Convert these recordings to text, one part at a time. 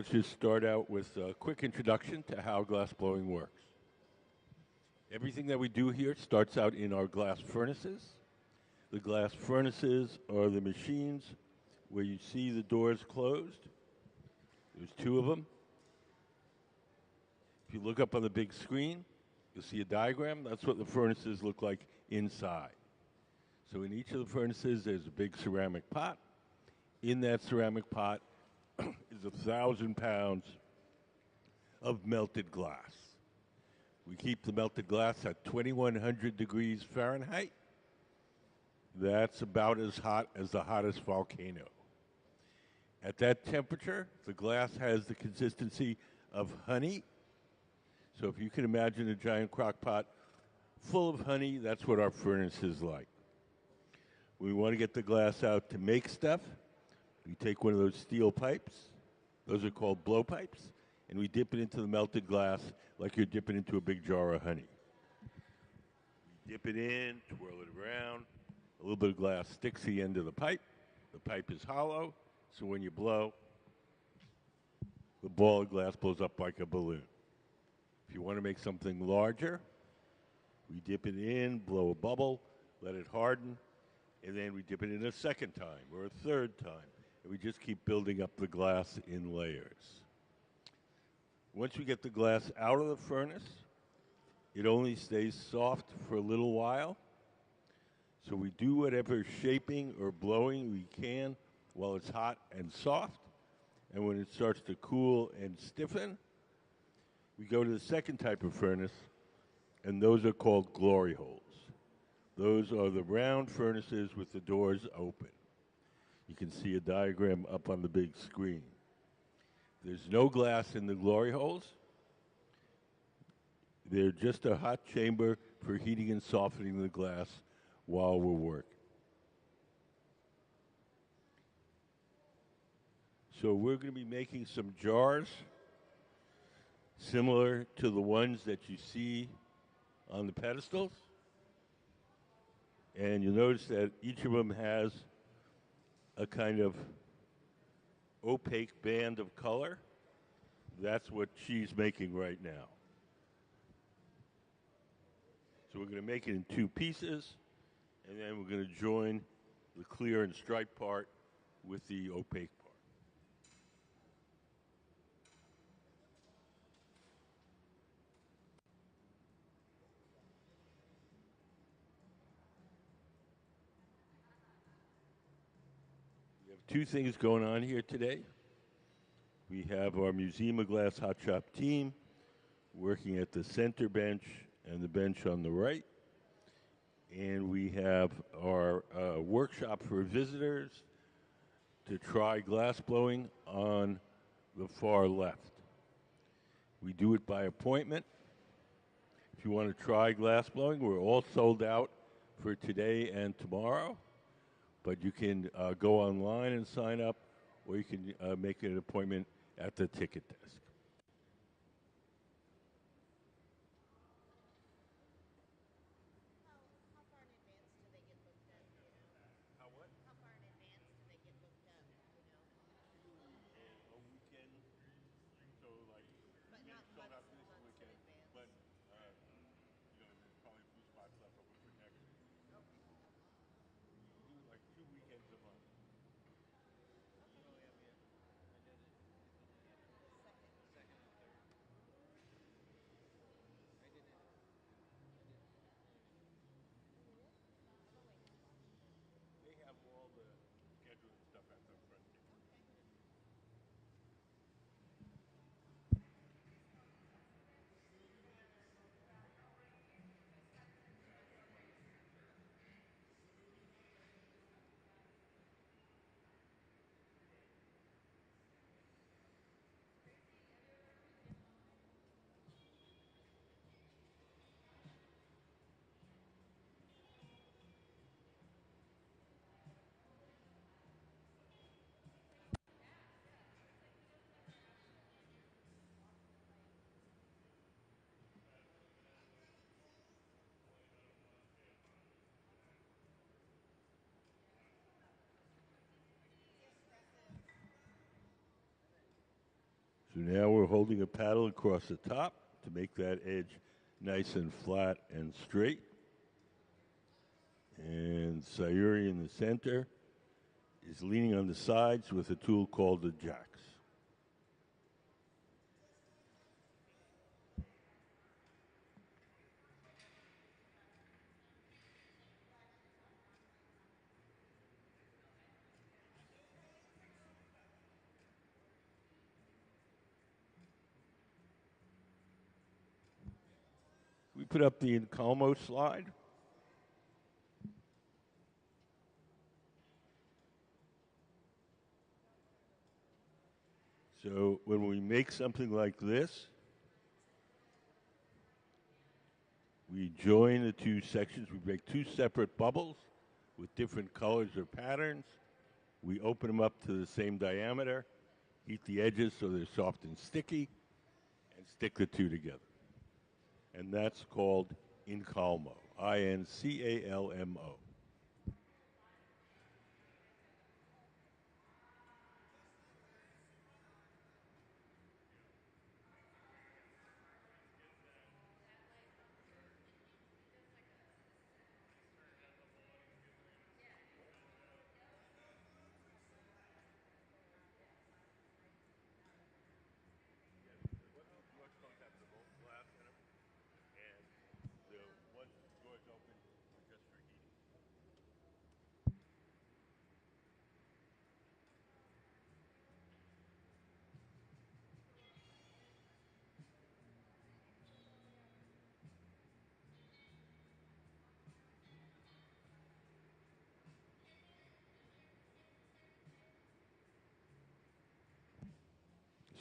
Let's just start out with a quick introduction to how glass blowing works. Everything that we do here starts out in our glass furnaces. The glass furnaces are the machines where you see the doors closed. There's two of them. If you look up on the big screen, you'll see a diagram. That's what the furnaces look like inside. So in each of the furnaces, there's a big ceramic pot. In that ceramic pot is 1,000 pounds of melted glass. We keep the melted glass at 2,100 degrees Fahrenheit. That's about as hot as the hottest volcano. At that temperature, the glass has the consistency of honey. So if you can imagine a giant crock pot full of honey, that's what our furnace is like. We want to get the glass out to make stuff. We take one of those steel pipes. Those are called blowpipes. And we dip it into the melted glass like you're dipping into a big jar of honey. We dip it in, twirl it around. A little bit of glass sticks to the end of the pipe. The pipe is hollow, so when you blow, the ball of glass blows up like a balloon. If you want to make something larger, we dip it in, blow a bubble, let it harden, and then we dip it in a second time or a third time. And we just keep building up the glass in layers. Once we get the glass out of the furnace, it only stays soft for a little while. So we do whatever shaping or blowing we can while it's hot and soft. And when it starts to cool and stiffen, we go to the second type of furnace, and those are called glory holes. Those are the round furnaces with the doors open. You can see a diagram up on the big screen. There's no glass in the glory holes. They're just a hot chamber for heating and softening the glass while we're working. So we're going to be making some jars similar to the ones that you see on the pedestals. And you'll notice that each of them has a kind of opaque band of color. That's what she's making right now. So we're going to make it in two pieces, and then we're going to join the clear and striped part with the opaque part. We have two things going on here today. We have our Museum of Glass Hot Shop team working at the center bench and the bench on the right. And we have our workshop for visitors to try glass blowing on the far left. We do it by appointment. If you want to try glass blowing, we're all sold out for today and tomorrow. But you can go online and sign up, or you can make an appointment at the ticket desk. So now we're holding a paddle across the top to make that edge nice and flat and straight. And Sayuri in the center is leaning on the sides with a tool called the jacks. We put up the Encalmo slide. So when we make something like this, we join the two sections. We make two separate bubbles with different colors or patterns. We open them up to the same diameter, heat the edges so they're soft and sticky, and stick the two together. And that's called Incalmo, I-N-C-A-L-M-O.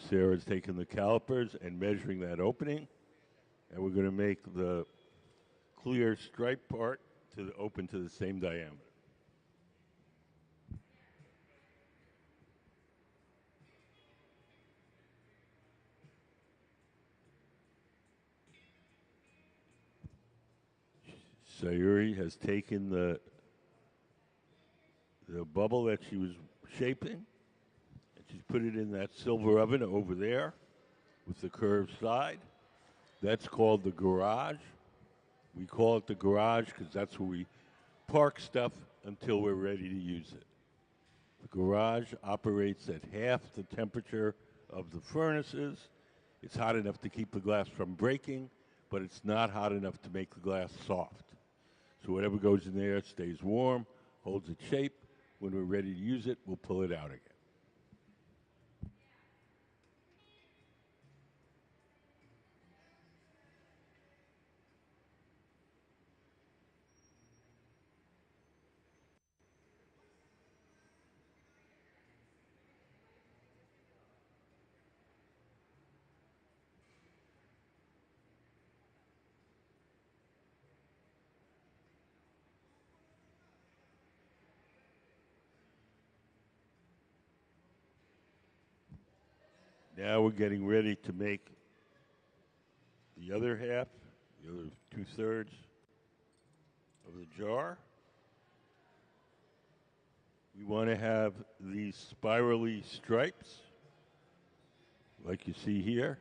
Sarah's taking the calipers and measuring that opening, and we're going to make the clear stripe part open to the same diameter. Sayuri has taken the bubble that she was shaping, and she's put it in that silver oven over there with the curved side. That's called the garage. We call it the garage because that's where we park stuff until we're ready to use it. The garage operates at half the temperature of the furnaces. It's hot enough to keep the glass from breaking, but it's not hot enough to make the glass soft. So whatever goes in there stays warm, holds its shape. When we're ready to use it, we'll pull it out again. Now we're getting ready to make the other half, the other 2/3 of the jar. We want to have these spirally stripes, like you see here.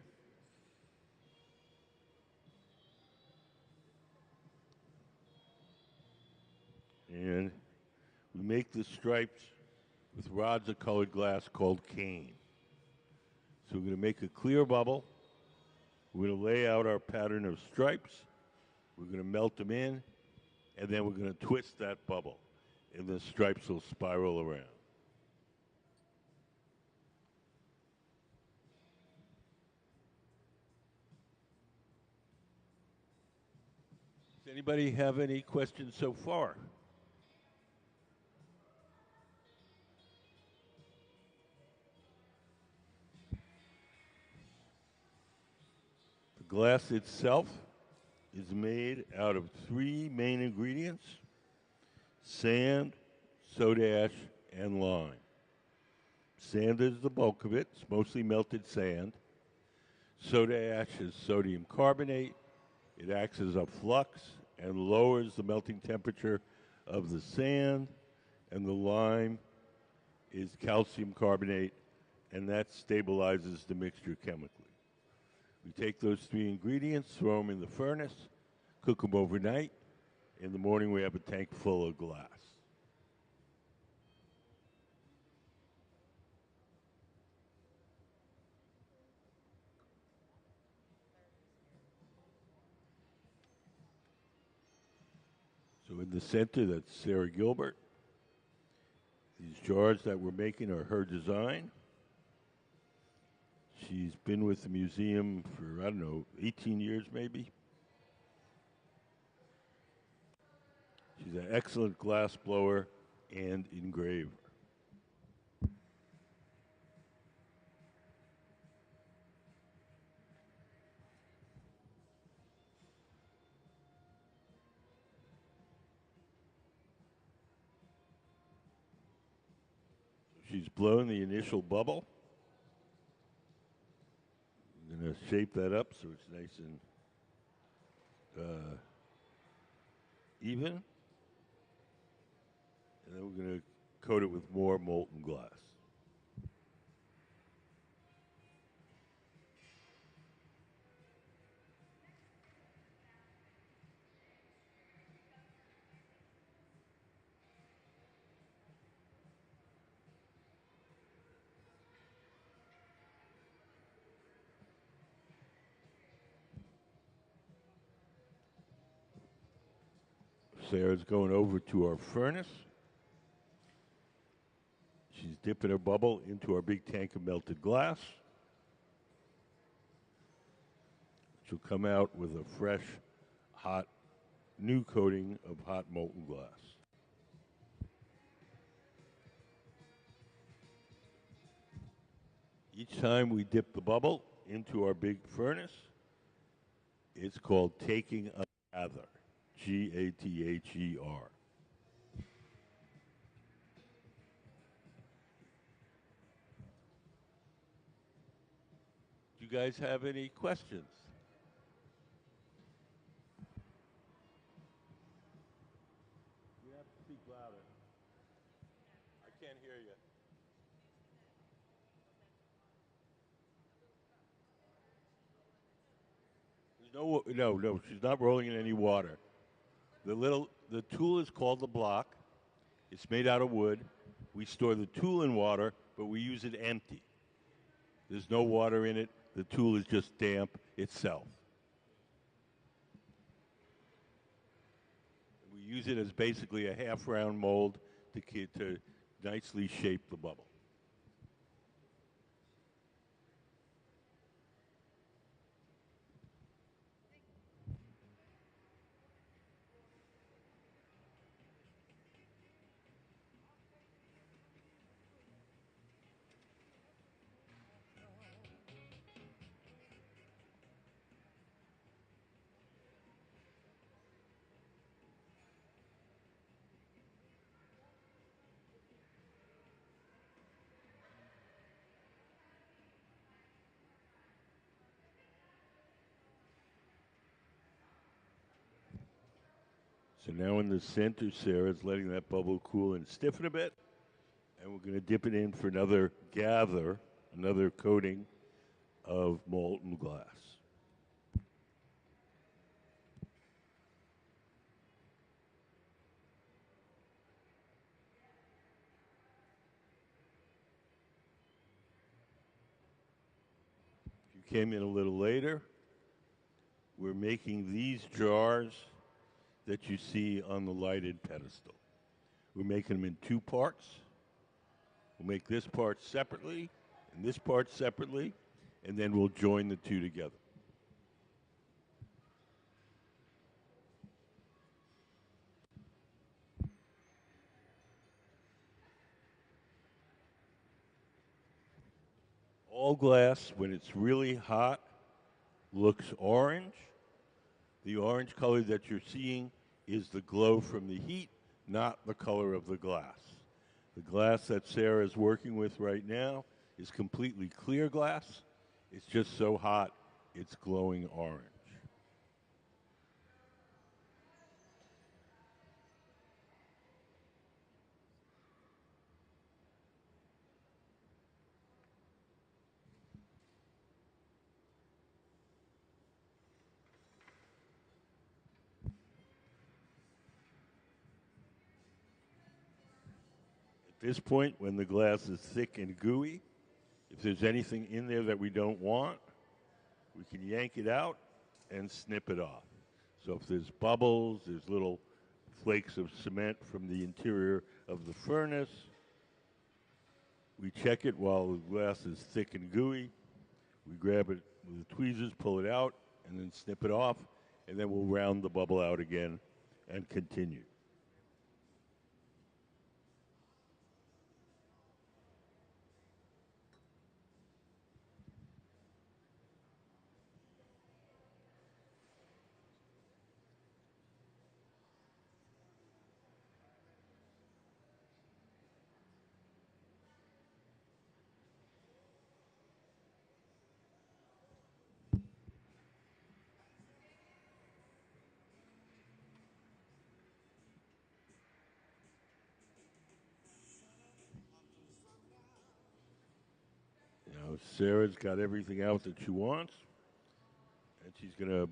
And we make the stripes with rods of colored glass called cane. So we're going to make a clear bubble. We're going to lay out our pattern of stripes. We're going to melt them in, and then we're going to twist that bubble, and the stripes will spiral around. Does anybody have any questions so far? The glass itself is made out of 3 main ingredients: sand, soda ash, and lime. Sand is the bulk of it. It's mostly melted sand. Soda ash is sodium carbonate. It acts as a flux and lowers the melting temperature of the sand. And the lime is calcium carbonate and that stabilizes the mixture chemically. We take those three ingredients, throw them in the furnace, cook them overnight. In the morning, we have a tank full of glass. So in the center, that's Sarah Gilbert. These jars that we're making are her design. She's been with the museum for, I don't know, 18 years maybe. She's an excellent glass blower and engraver. She's blown the initial bubble. I'm going to shape that up so it's nice and even. And then we're going to coat it with more molten glass. Sarah's going over to our furnace. She's dipping her bubble into our big tank of melted glass. She'll come out with a fresh, hot, new coating of hot molten glass. Each time we dip the bubble into our big furnace, it's called taking a gather. G-A-T-H-E-R. Do you guys have any questions? You have to speak louder. I can't hear you. No, she's not rolling in any water. The tool is called the block. It's made out of wood. We store the tool in water, but we use it empty. There's no water in it. The tool is just damp itself. We use it as basically a half-round mold to nicely shape the bubble. So now in the center, Sarah's letting that bubble cool and stiffen a bit. And we're going to dip it in for another gather, another coating of molten glass. If you came in a little later, we're making these jars that you see on the lighted pedestal. We're making them in two parts. We'll make this part separately and this part separately, and then we'll join the two together. All glass, when it's really hot, looks orange. The orange color that you're seeing is the glow from the heat, not the color of the glass. The glass that Sarah is working with right now is completely clear glass. It's just so hot, it's glowing orange. At this point, when the glass is thick and gooey, if there's anything in there that we don't want, we can yank it out and snip it off. So if there's bubbles, there's little flakes of cement from the interior of the furnace, we check it while the glass is thick and gooey. We grab it with the tweezers, pull it out, and then snip it off, and then we'll round the bubble out again and continue. Now, Sarah's got everything out that she wants, and she's going to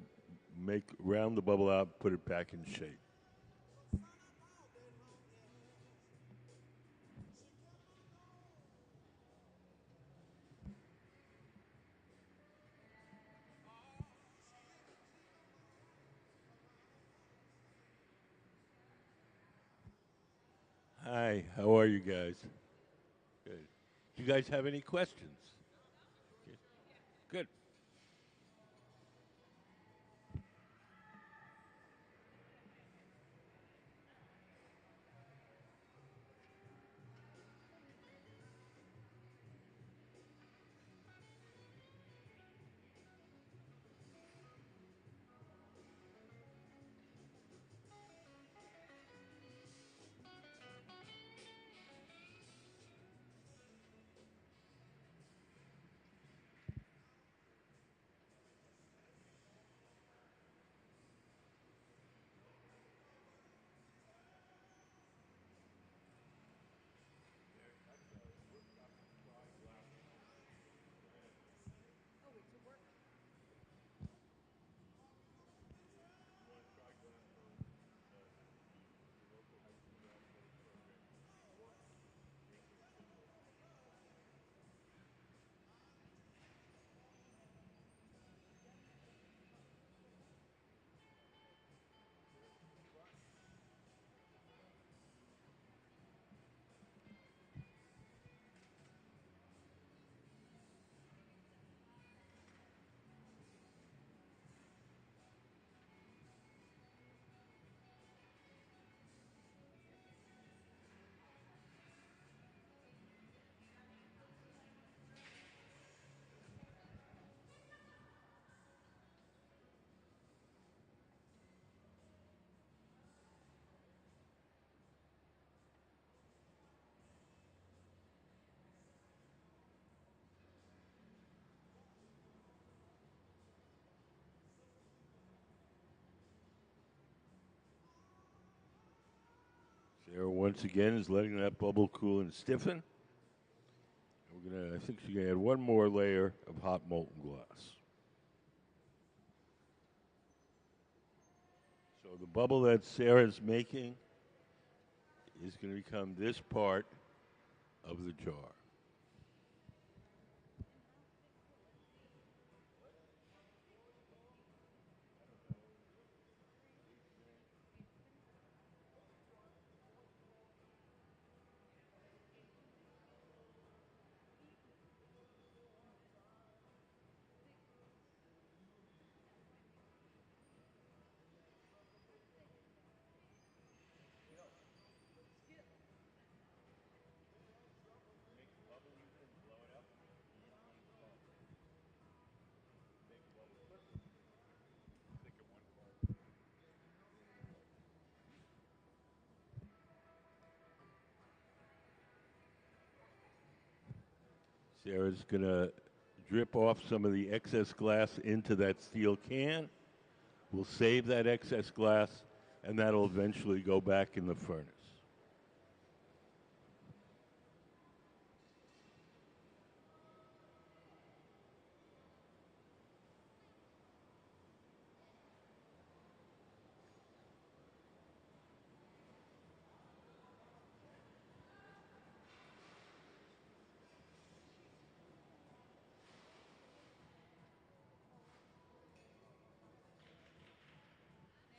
round the bubble out, put it back in shape. Hi, how are you guys? Good. Do you guys have any questions? Good. Sarah once again is letting that bubble cool and stiffen. I think she's gonna add one more layer of hot molten glass. So the bubble that Sarah's making is going to become this part of the jar. Sarah's going to drip off some of the excess glass into that steel can. We'll save that excess glass, and that'll eventually go back in the furnace.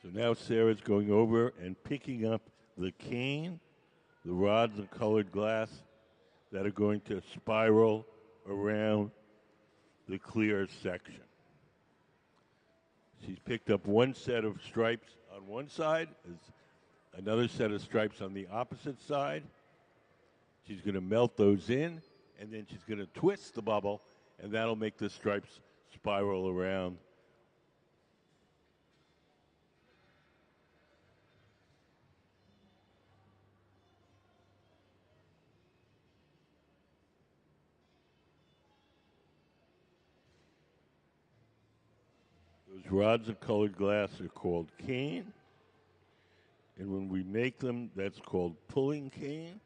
So now Sarah's going over and picking up the cane, the rods of colored glass that are going to spiral around the clear section. She's picked up one set of stripes on one side, another set of stripes on the opposite side. She's going to melt those in, and then she's going to twist the bubble, and that'll make the stripes spiral around. Those rods of colored glass are called cane, and when we make them, that's called pulling cane.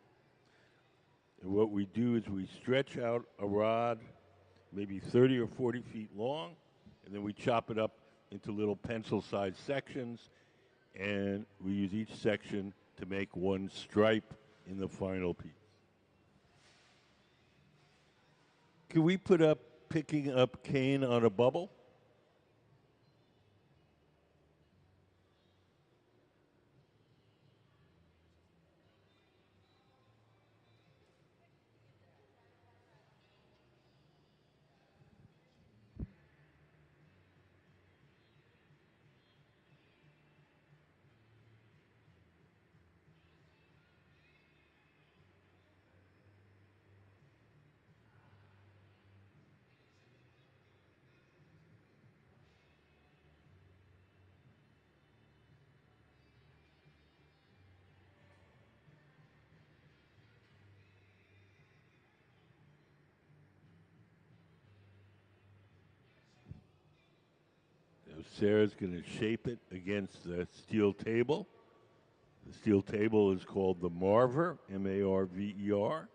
And what we do is we stretch out a rod maybe 30 or 40 feet long, and then we chop it up into little pencil-sized sections, and we use each section to make one stripe in the final piece. Can we put up picking up cane on a bubble? Sarah's going to shape it against the steel table. The steel table is called the Marver, M-A-R-V-E-R.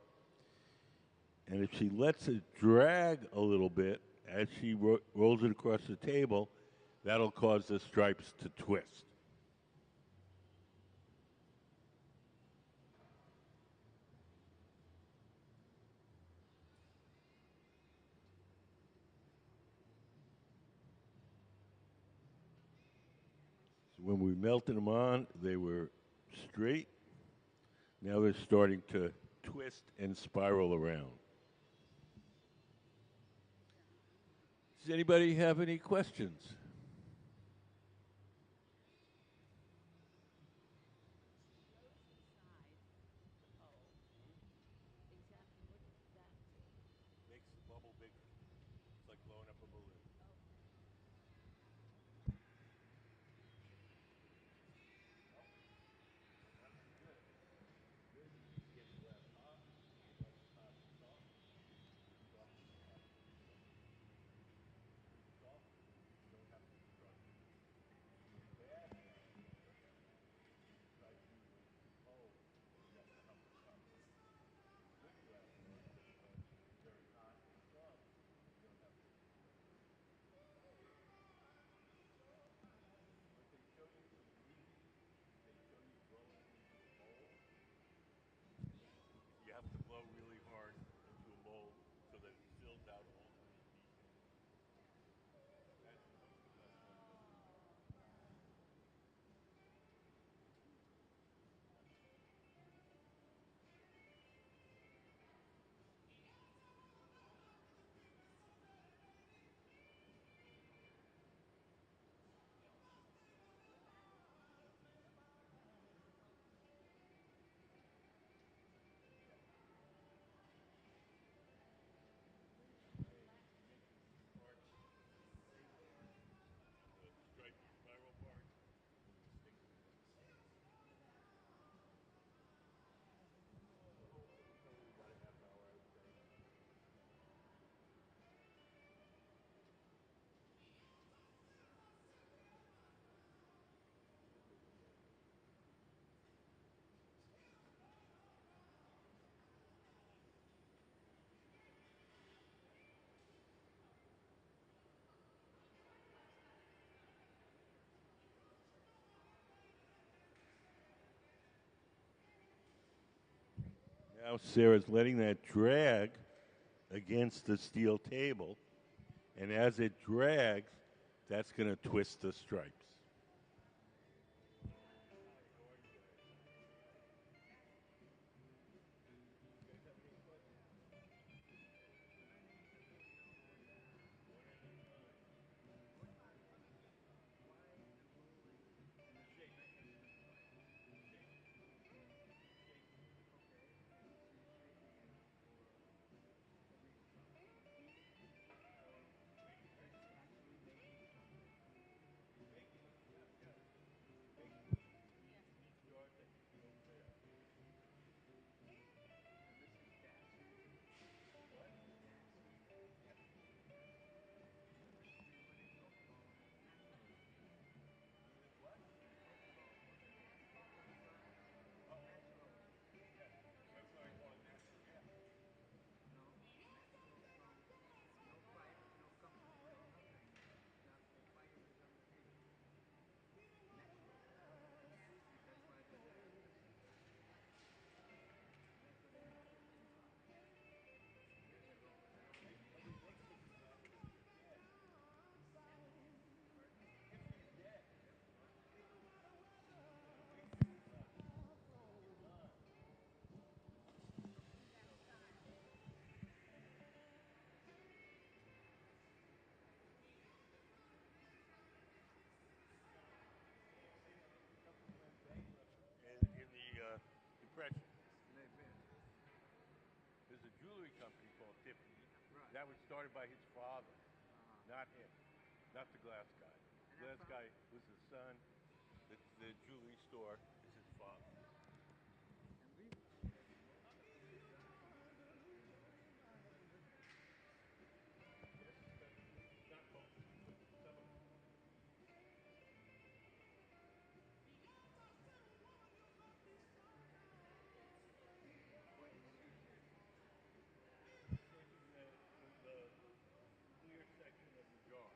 And if she lets it drag a little bit as she rolls it across the table, that'll cause the stripes to twist. So when we melted them on, they were straight. Now they're starting to twist and spiral around. Does anybody have any questions? Makes the bubble bigger. It's like blowing up a balloon. You have to blow really hard into a mold so that it fills out all three pieces. Now Sarah's letting that drag against the steel table, and as it drags, that's going to twist the stripes. That was started by his father, not him, not the glass guy. The glass guy was his son. The jewelry store is his father. The clear section of the jar.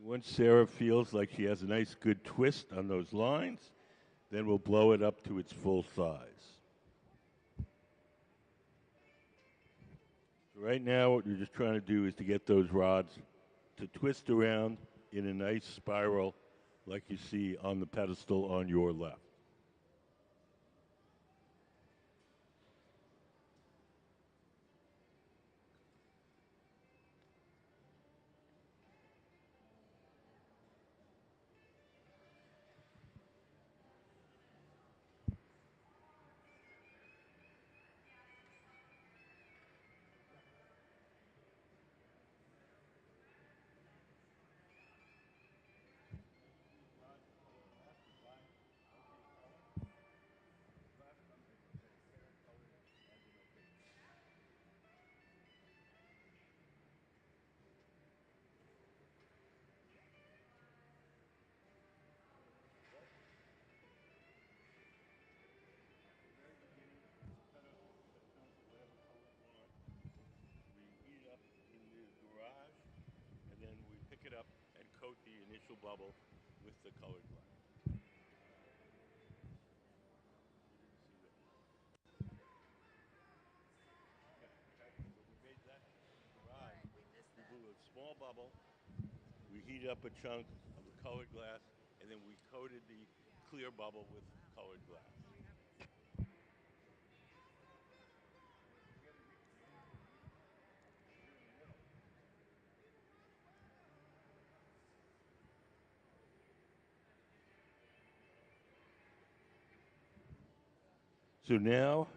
Once Sarah feels like she has a nice good twist on those lines, then we'll blow it up to its full size. So right now, what you're just trying to do is to get those rods to twist around in a nice spiral like you see on the pedestal on your left. And then we pick it up and coat the initial bubble with the colored glass. We made that garage. We blew a small bubble. We heated up a chunk of the colored glass, and then we coated the clear bubble with colored glass. So now,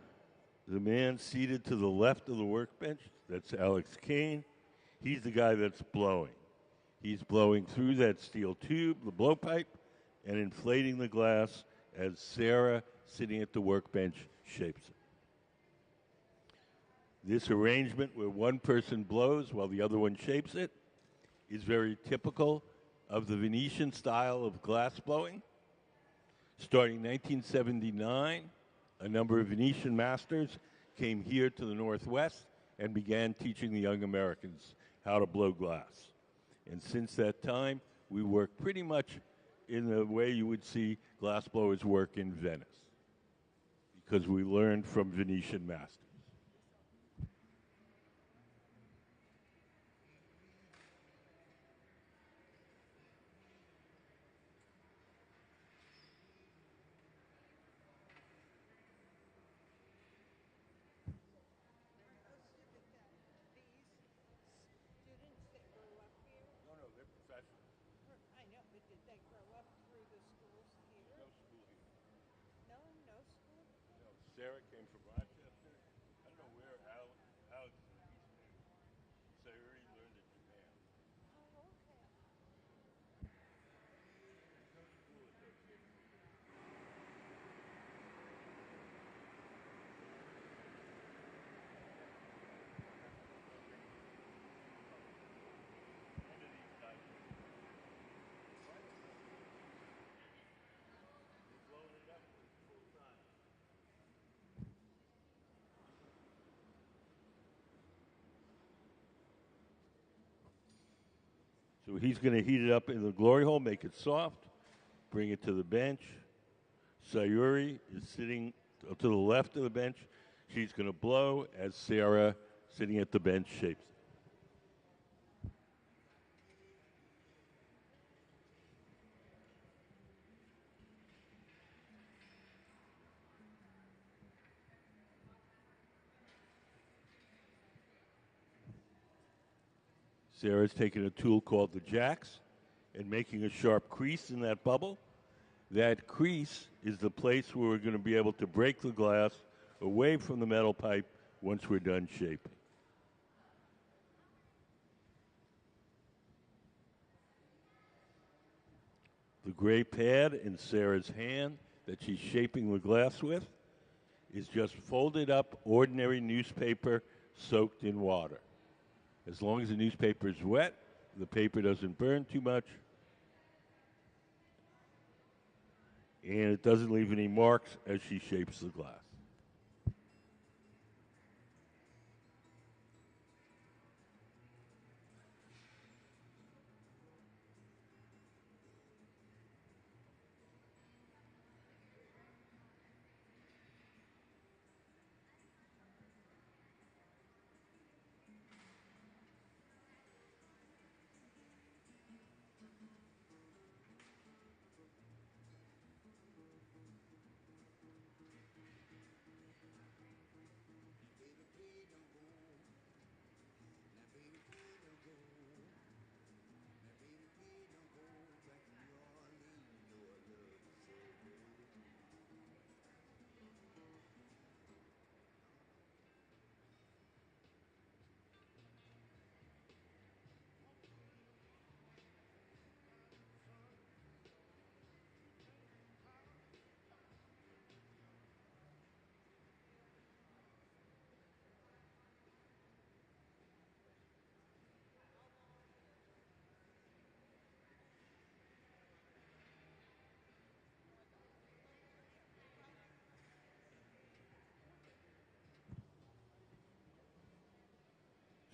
the man seated to the left of the workbench, that's Alex Kane, he's the guy that's blowing. He's blowing through that steel tube, the blowpipe, and inflating the glass as Sarah, sitting at the workbench, shapes it. This arrangement where one person blows while the other one shapes it is very typical of the Venetian style of glass blowing. Starting 1979, a number of Venetian masters came here to the Northwest and began teaching the young Americans how to blow glass. And since that time, we work pretty much in the way you would see glass blowers work in Venice, because we learned from Venetian masters. No, no, they're professionals. I know, but did they grow up through the schools here? No school here. No, no school. No, Sarah came from Rochester. I don't know where Alex is. So he already learned in Japan. Oh, okay. So he's going to heat it up in the glory hole, make it soft, bring it to the bench. Sayuri is sitting to the left of the bench. She's going to blow as Sarah, sitting at the bench, shapes it. Sarah's taking a tool called the jacks and making a sharp crease in that bubble. That crease is the place where we're going to be able to break the glass away from the metal pipe once we're done shaping. The gray pad in Sarah's hand that she's shaping the glass with is just folded up ordinary newspaper soaked in water. As long as the newspaper is wet, the paper doesn't burn too much, and it doesn't leave any marks as she shapes the glass.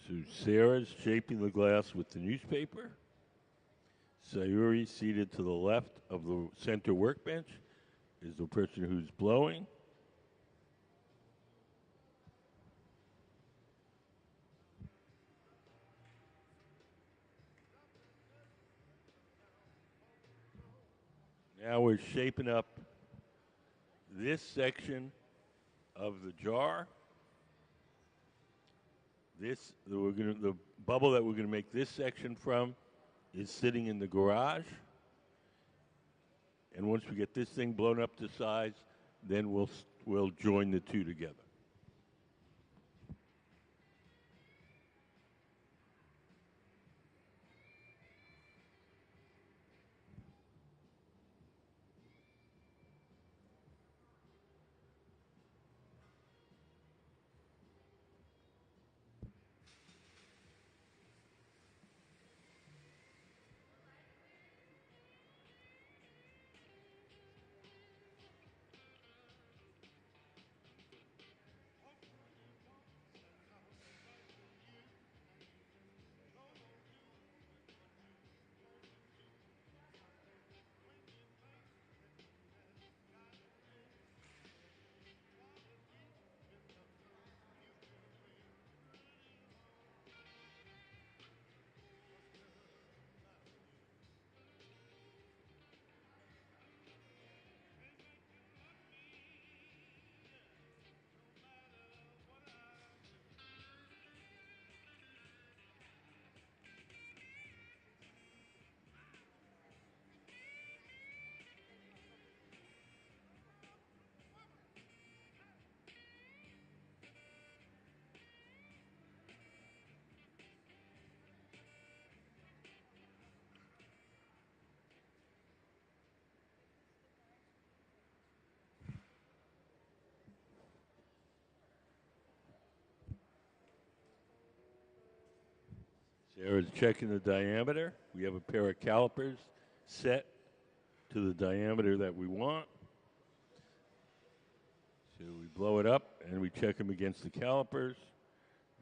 So Sarah's shaping the glass with the newspaper. Sayuri, seated to the left of the center workbench, is the person who's blowing. Now we're shaping up this section of the jar. The bubble that we're going to make this section from is sitting in the garage. And once we get this thing blown up to size, then we'll join the two together. Sarah's checking the diameter. We have a pair of calipers set to the diameter that we want. So we blow it up and we check them against the calipers.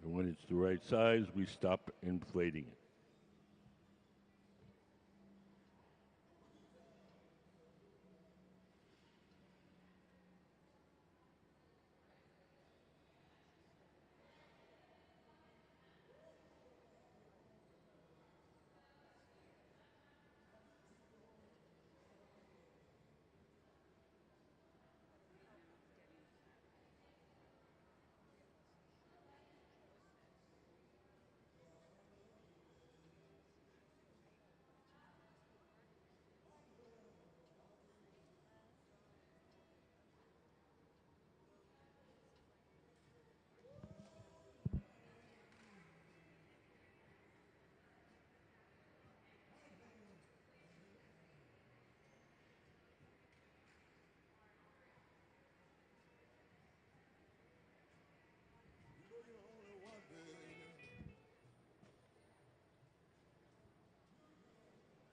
And when it's the right size, we stop inflating it.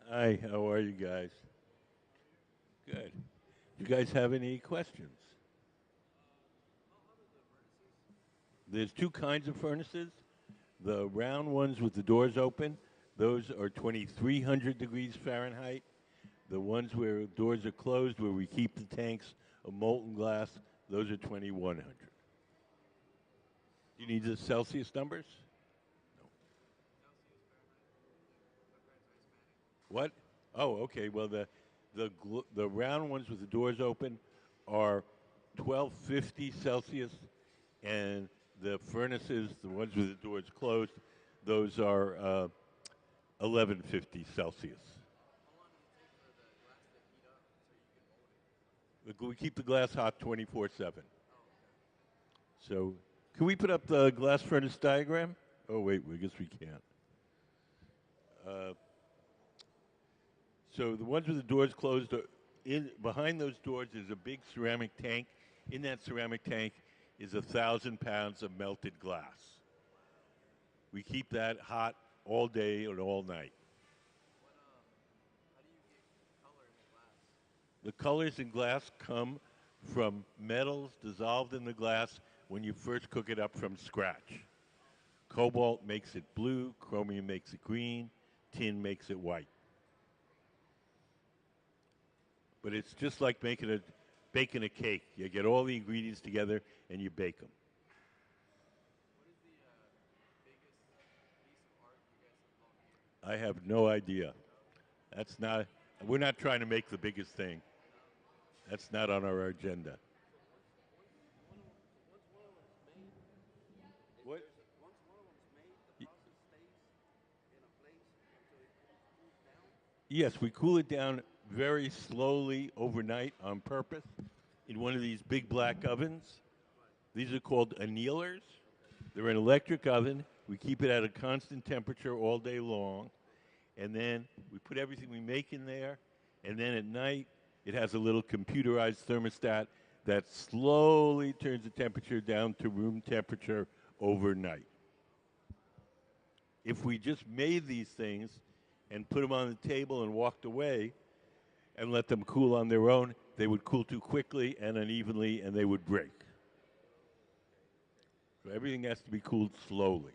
Hi, how are you guys? Good. You guys have any questions? There's two kinds of furnaces. The round ones with the doors open, those are 2,300 degrees Fahrenheit. The ones where doors are closed, where we keep the tanks of molten glass, those are 2,100. You need the Celsius numbers? What? Oh, okay. Well, the round ones with the doors open are 1250 Celsius, and the furnaces, the ones with the doors closed, those are 1150 Celsius. We keep the glass hot 24/7. So, can we put up the glass furnace diagram? Oh, wait, I guess we can't. Uh, so the ones with the doors closed, behind those doors is a big ceramic tank. In that ceramic tank is 1,000 pounds of melted glass. We keep that hot all day and all night. The colors in glass come from metals dissolved in the glass when you first cook it up from scratch. Cobalt makes it blue, chromium makes it green, tin makes it white. But it's just like baking a cake. You get all the ingredients together and you bake them. I have no idea. That's not. We're not trying to make the biggest thing. That's not on our agenda. What? Yes, we cool it down very slowly overnight on purpose in one of these big black ovens. These are called annealers. They're an electric oven. We keep it at a constant temperature all day long. And then we put everything we make in there. And then at night, it has a little computerized thermostat that slowly turns the temperature down to room temperature overnight. If we just made these things and put them on the table and walked away and let them cool on their own, they would cool too quickly and unevenly and they would break. So everything has to be cooled slowly.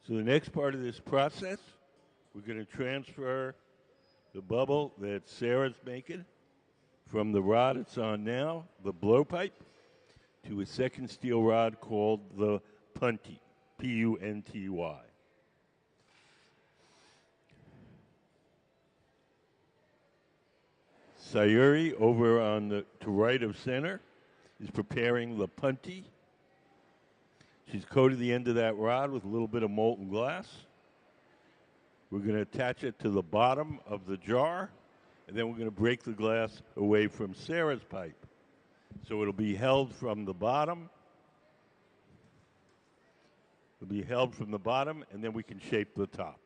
So the next part of this process, we're going to transfer the bubble that Sarah's making from the rod it's on now, the blowpipe, to a second steel rod called the punty, Punty. Sayuri, over on the to right of center, is preparing the punty. She's coated the end of that rod with a little bit of molten glass. We're going to attach it to the bottom of the jar, and then we're going to break the glass away from Sarah's pipe. So it'll be held from the bottom. It'll be held from the bottom, and then we can shape the top.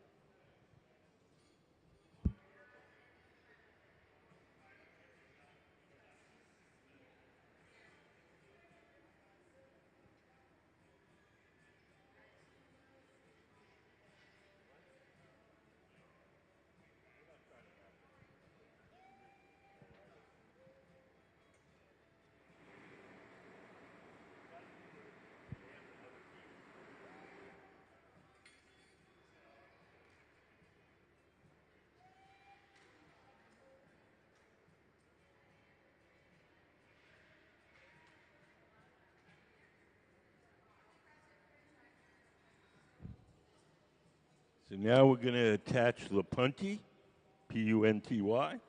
So now we're going to attach the punty, Punty.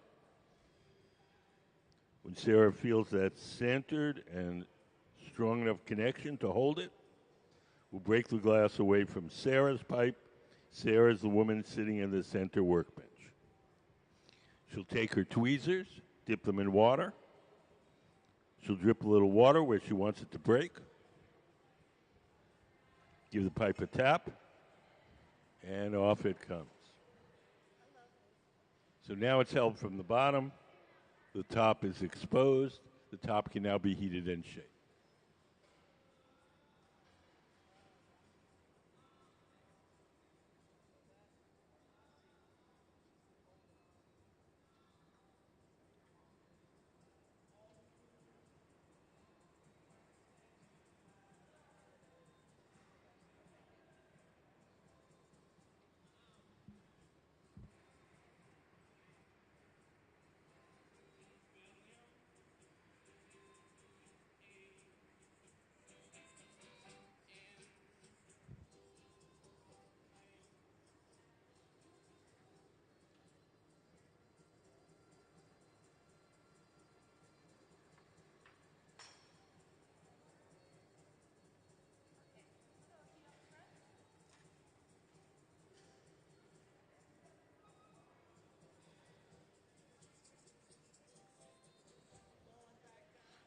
When Sarah feels that centered and strong enough connection to hold it, we'll break the glass away from Sarah's pipe. Sarah's the woman sitting in the center workbench. She'll take her tweezers, dip them in water. She'll drip a little water where she wants it to break. Give the pipe a tap, and off it comes. So now it's held from the bottom. The top is exposed. The top can now be heated and shaped.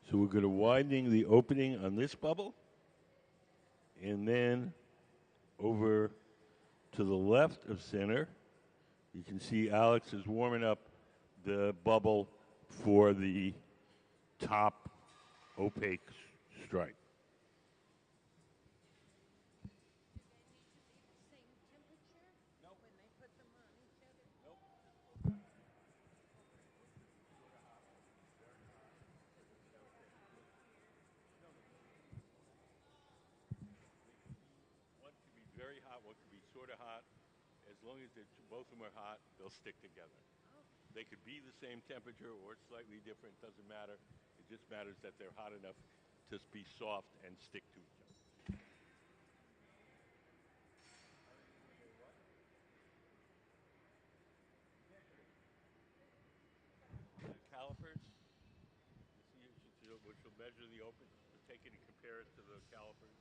So we're going to widening the opening on this bubble, and then over to the left of center, you can see Alex is warming up the bubble for the top opaque stripe. One can be very hot, one can be sort of hot. As long as both of them are hot, they'll stick together. They could be the same temperature or slightly different, doesn't matter. It just matters that they're hot enough to be soft and stick to each other. The calipers, you see, which will measure the open, we'll take it and compare it to the calipers.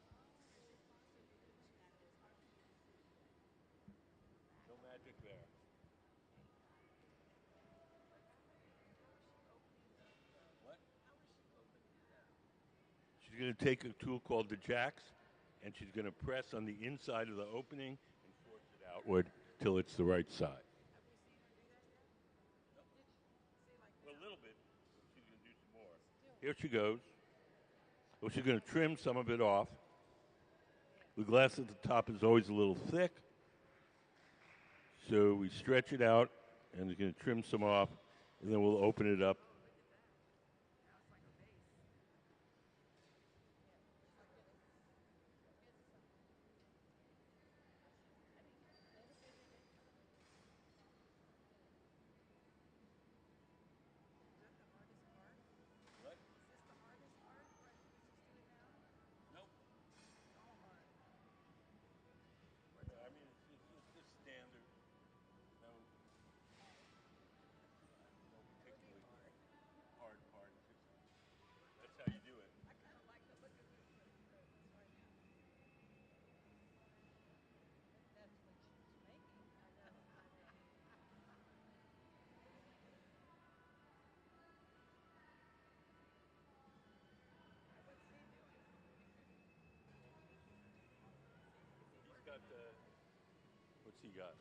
No magic there. What? She's going to take a tool called the jacks, and she's going to press on the inside of the opening and force it outward till it's the right side. Well, a little bit. She's going to do some more. Here she goes. Well, she's going to trim some of it off. The glass at the top is always a little thick, so we stretch it out, and we're going to trim some off, and then we'll open it up. I mean, it's just standard. No particularly hard part. That's how you do it. He's got the. What's he got?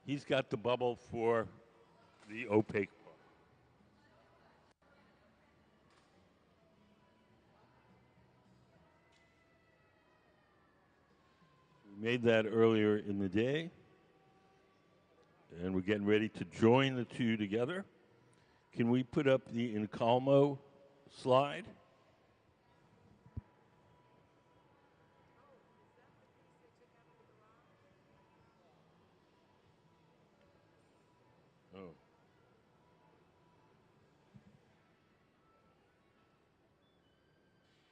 He's got the bubble for the opaque part. We made that earlier in the day, and we're getting ready to join the two together. Can we put up the Encalmo slide? Oh.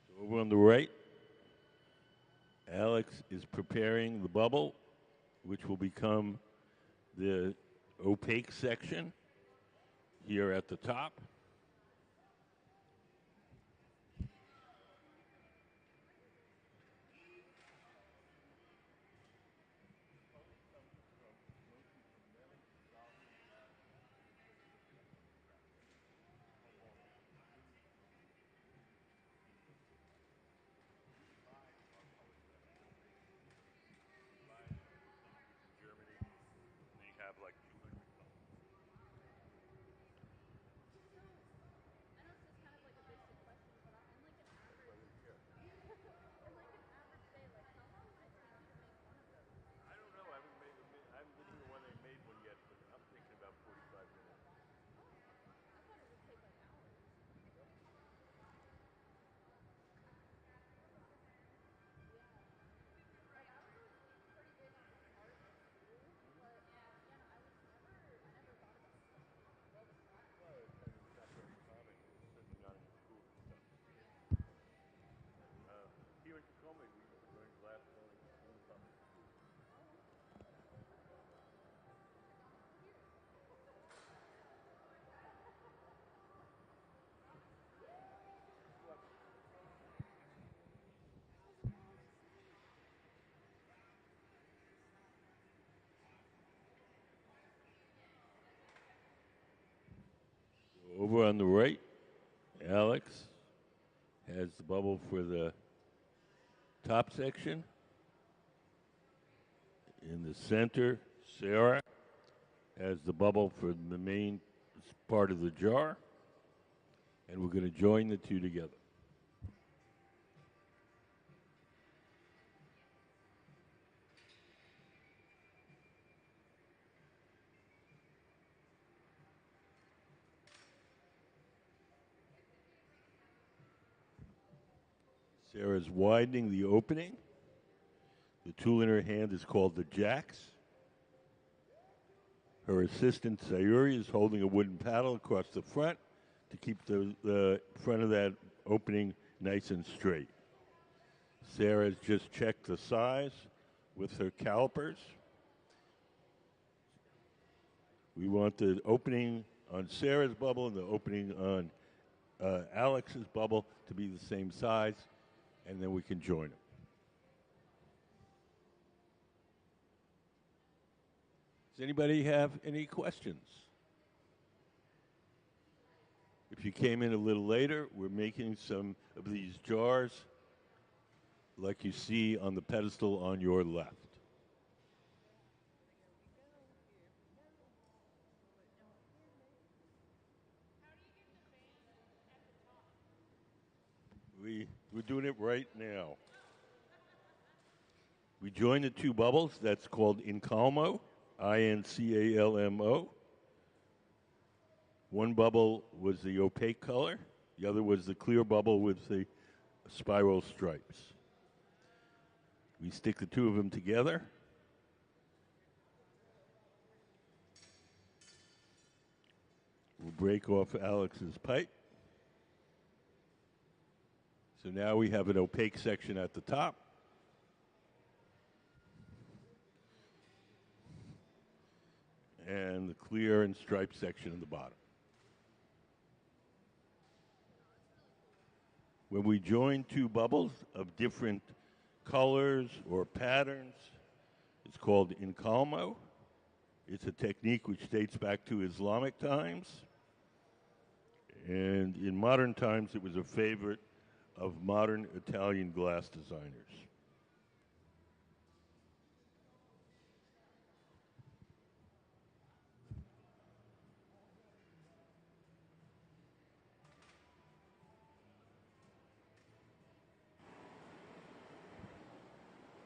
So over on the right, Alex is preparing the bubble, which will become the opaque section here at the top. Over on the right, Alex has the bubble for the top section. In the center, Sarah has the bubble for the main part of the jar. And we're going to join the two together. Sarah's widening the opening. The tool in her hand is called the jacks. Her assistant, Sayuri, is holding a wooden paddle across the front to keep the front of that opening nice and straight. Sarah's just checked the size with her calipers. We want the opening on Sarah's bubble and the opening on Alex's bubble to be the same size, and then we can join them. Does anybody have any questions? If you came in a little later, we're making some of these jars like you see on the pedestal on your left. We're doing it right now. We join the two bubbles. That's called Incalmo, I-N-C-A-L-M-O. One bubble was the opaque color. The other was the clear bubble with the spiral stripes. We stick the two of them together. We'll break off Alex's pipe. So now we have an opaque section at the top. And the clear and striped section at the bottom. When we join two bubbles of different colors or patterns, it's called Incalmo. It's a technique which dates back to Islamic times. And in modern times, it was a favorite of modern Italian glass designers.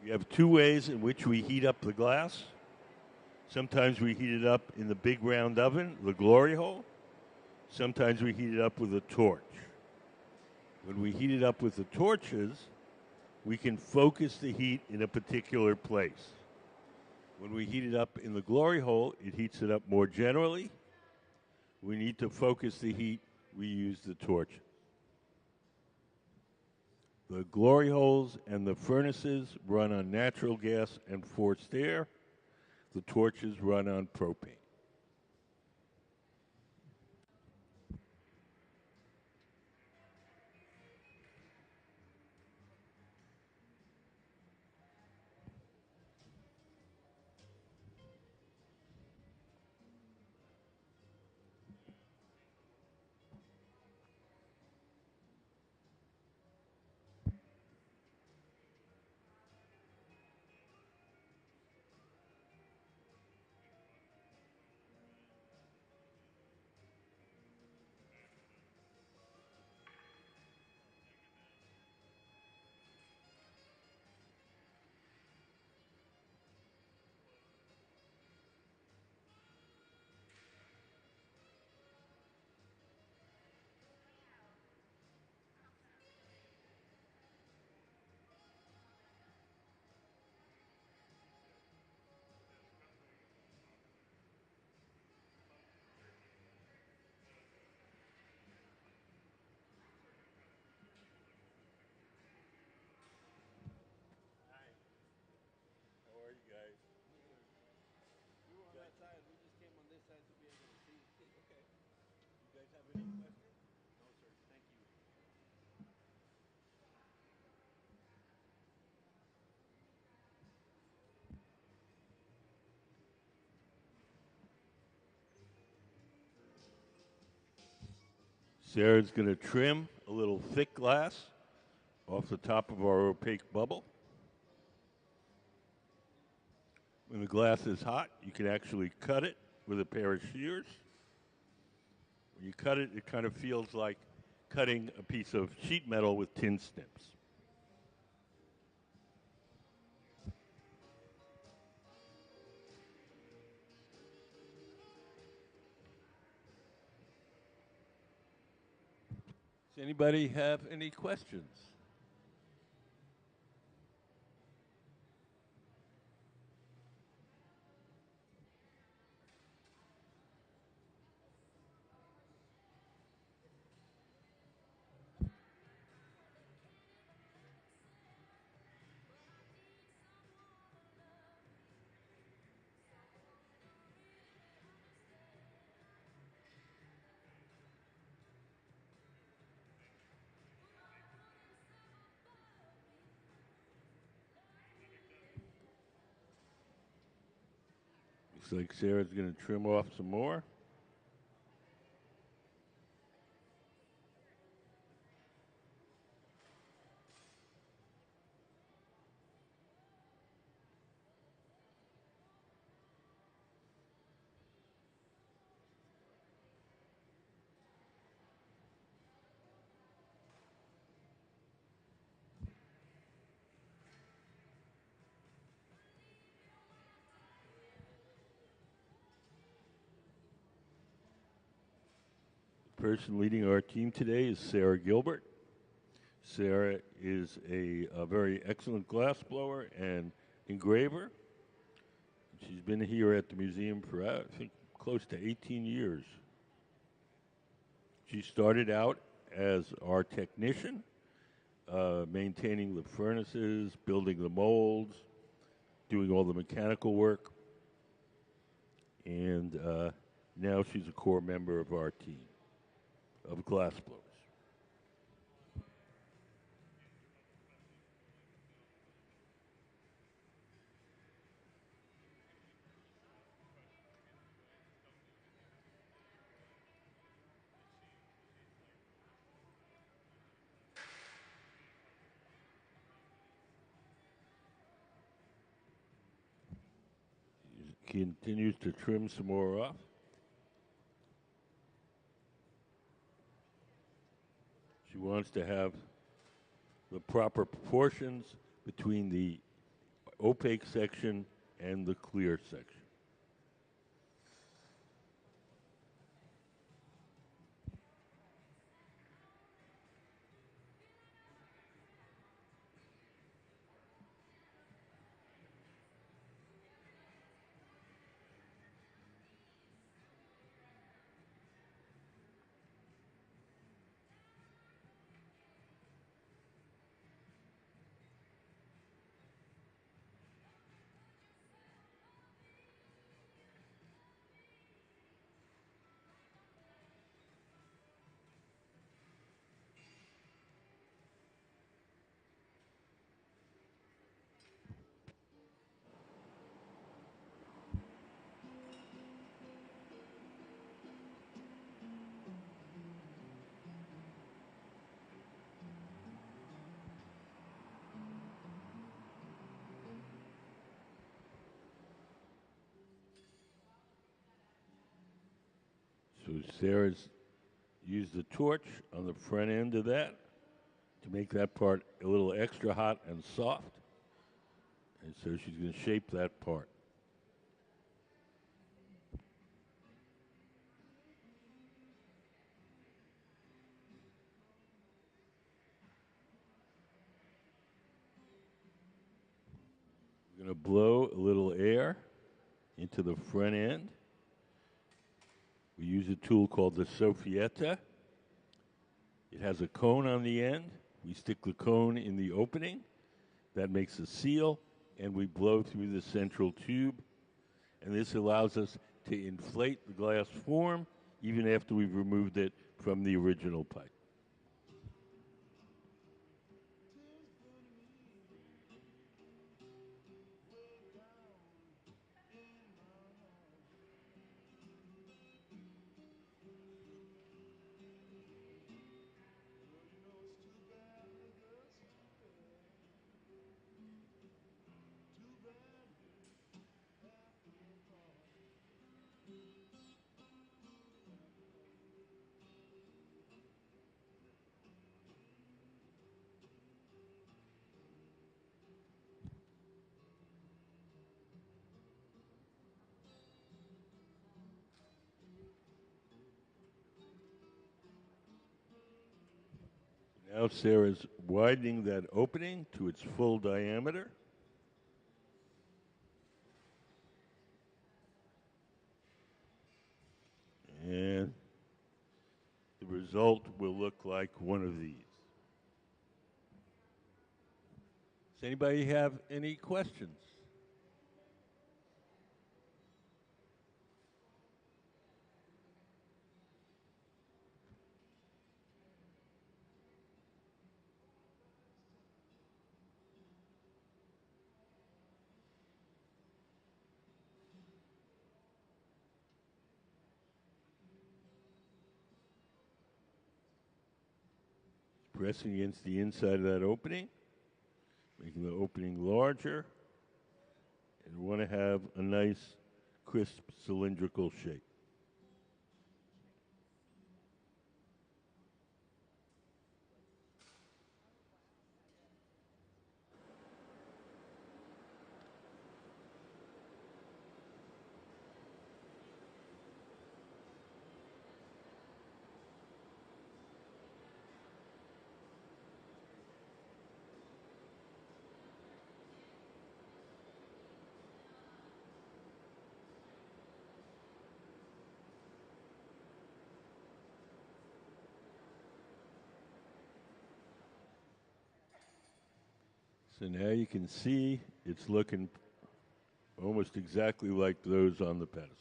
We have two ways in which we heat up the glass. Sometimes we heat it up in the big round oven, the glory hole. Sometimes we heat it up with a torch. When we heat it up with the torches, we can focus the heat in a particular place. When we heat it up in the glory hole, it heats it up more generally. We need to focus the heat, we use the torch. The glory holes and the furnaces run on natural gas and forced air. The torches run on propane. Sarah's going to trim a little thick glass off the top of our opaque bubble. When the glass is hot, you can actually cut it with a pair of shears. When you cut it, it kind of feels like cutting a piece of sheet metal with tin snips. Does anybody have any questions? Looks like Sarah's going to trim off some more. The person leading our team today is Sarah Gilbert. Sarah is a very excellent glass blower and engraver. She's been here at the museum for, I think, close to 18 years. She started out as our technician, maintaining the furnaces, building the molds, doing all the mechanical work, and now she's a core member of our team of glass blowers. She continues to trim some more off. She wants to have the proper proportions between the opaque section and the clear section. So Sarah's used the torch on the front end of that to make that part a little extra hot and soft. And so she's going to shape that part. We're going to blow a little air into the front end. We use a tool called the Soffietta. It has a cone on the end. We stick the cone in the opening. That makes a seal, and we blow through the central tube. And this allows us to inflate the glass form even after we've removed it from the original pipe. Now Sarah's widening that opening to its full diameter. And the result will look like one of these. Does anybody have any questions? Pressing against the inside of that opening, making the opening larger, and we want to have a nice, crisp, cylindrical shape. So now you can see it's looking almost exactly like those on the pedestal.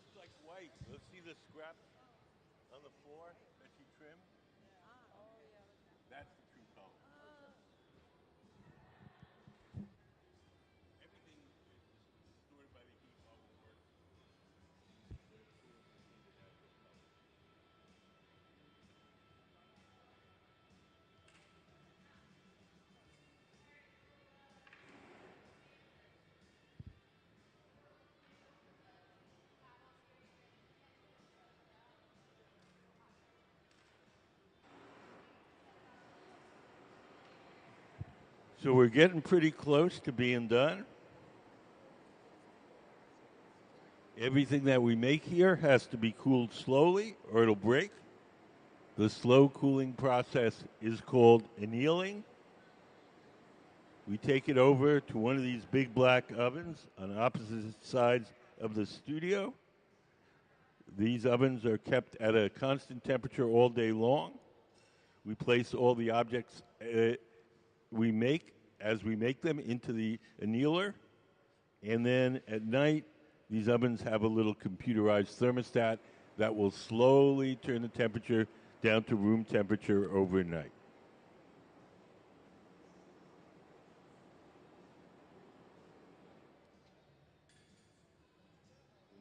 It's like white. Let's see the scraps on the floor that you trimmed. That's the true color. Everything is distorted by the heat while we're working. But as soon as it's heated, it has the color. So we're getting pretty close to being done. Everything that we make here has to be cooled slowly or it'll break. The slow cooling process is called annealing. We take it over to one of these big black ovens on opposite sides of the studio. These ovens are kept at a constant temperature all day long. We place all the objects we make as we make them into the annealer. And then at night, these ovens have a little computerized thermostat that will slowly turn the temperature down to room temperature overnight.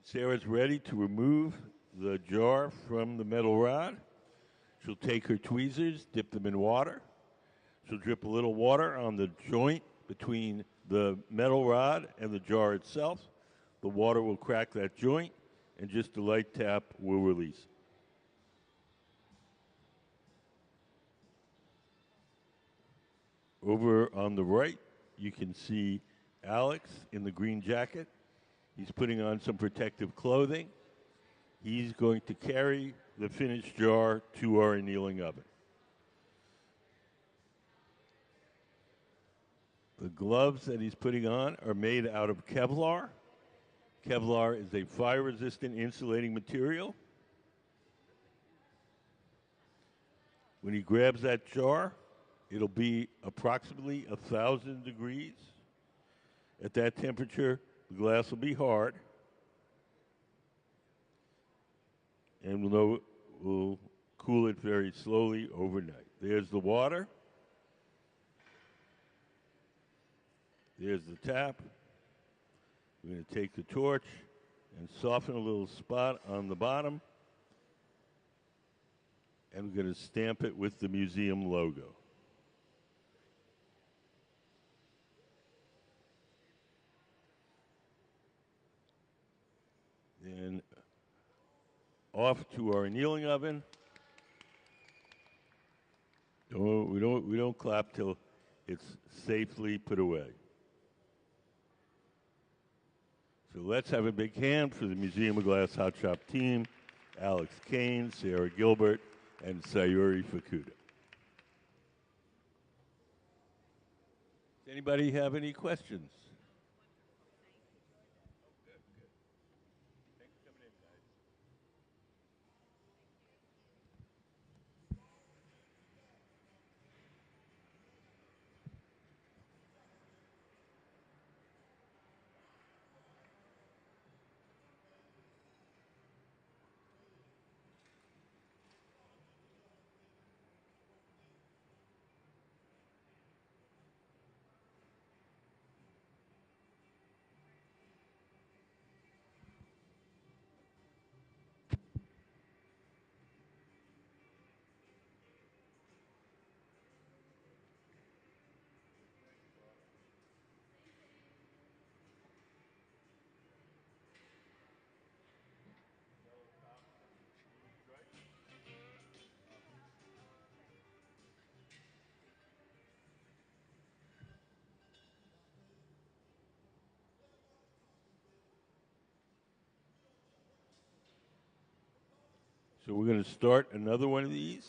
Sarah's ready to remove the jar from the metal rod. She'll take her tweezers, dip them in water. She'll drip a little water on the joint between the metal rod and the jar itself. The water will crack that joint, and just a light tap will release. Over on the right, you can see Alex in the green jacket. He's putting on some protective clothing. He's going to carry the finished jar to our annealing oven. The gloves that he's putting on are made out of Kevlar. Kevlar is a fire-resistant insulating material. When he grabs that jar, it'll be approximately 1,000 degrees. At that temperature, the glass will be hard, and we'll cool it very slowly overnight. There's the water. There's the tap. We're going to take the torch and soften a little spot on the bottom, and we're going to stamp it with the museum logo. Then off to our annealing oven. We don't clap till it's safely put away. So let's have a big hand for the Museum of Glass Hot Shop team, Alex Kane, Sarah Gilbert, and Sayuri Fukuda. Does anybody have any questions? So we're going to start another one of these.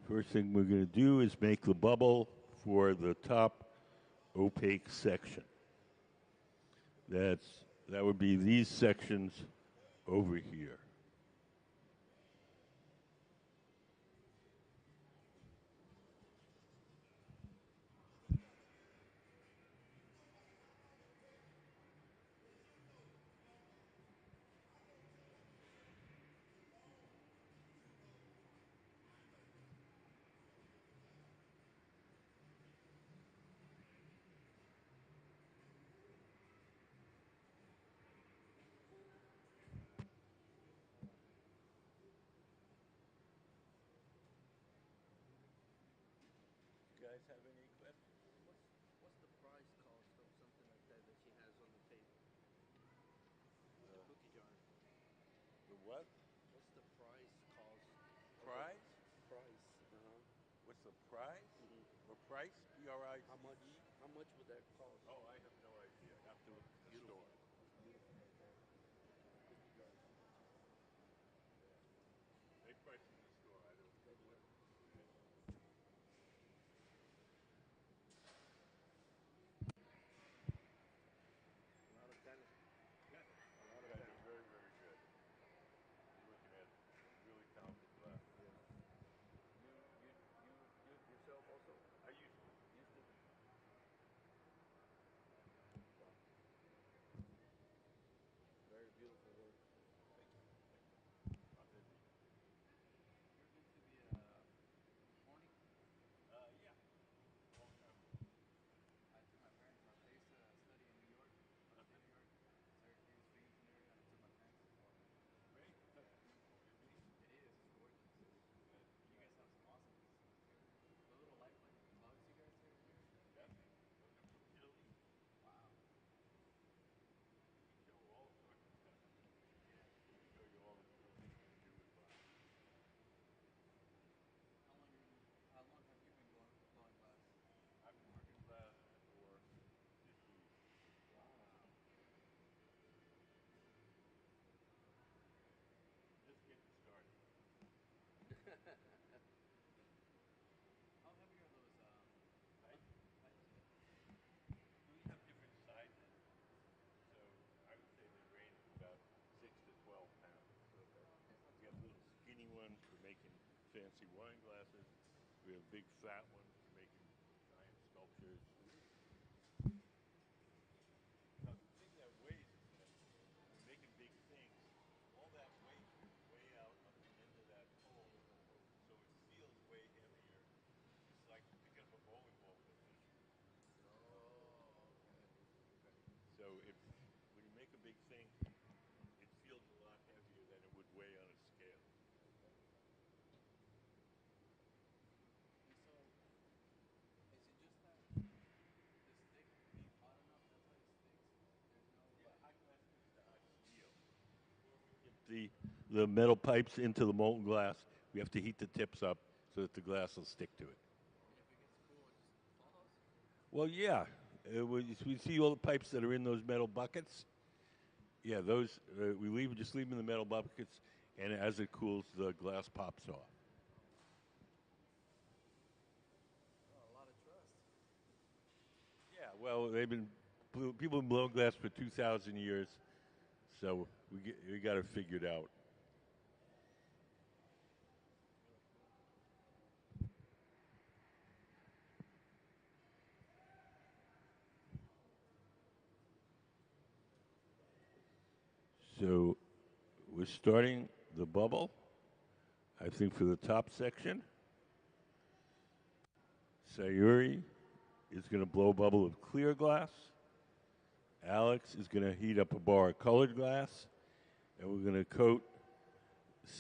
First thing we're going to do is make the bubble for the top opaque section. That would be these sections over here. You guys have any questions? What's the price cost of something like that that she has on the table? The cookie jar. The what? What's the price cost? Price? Price. What's the price? Mm-hmm. Or price? P-R-I-C-E? How much would that cost? Oh, I have no idea. I have to look at the store. Beautiful. Cookie jar. They price in the store. I don't. They do. A lot of talent. Yeah. A lot You of guys talent. are very, very good. You're looking at really talented glass. Yeah. You yourself also I used to. used to. fancy wine glasses. We have big fat ones for making giant sculptures. Now, the thing that weighs is that when we're making big things, all that weight is way out on the end of that pole, so it feels way heavier. It's like picking up a bowling ball with a fish. So if when you make a big thing, it feels a lot heavier than it would weigh on a scale. And so, is it just that the stick being hot enough, that's why it sticks? There's no Hot glass sticks to hot steel. The metal pipes into the molten glass, we have to heat the tips up so that the glass will stick to it. and if it gets cool, it just falls? Well, yeah. We see all the pipes that are in those metal buckets. Yeah, those we just leave them in the metal buckets, and as it cools, the glass pops off. Oh, a lot of trust. Yeah, well, people have been blowing glass for 2,000 years, so we got it figured out. So we're starting the bubble, I think, for the top section. Sayuri is going to blow a bubble of clear glass. Alex is going to heat up a bar of colored glass, and we're going to coat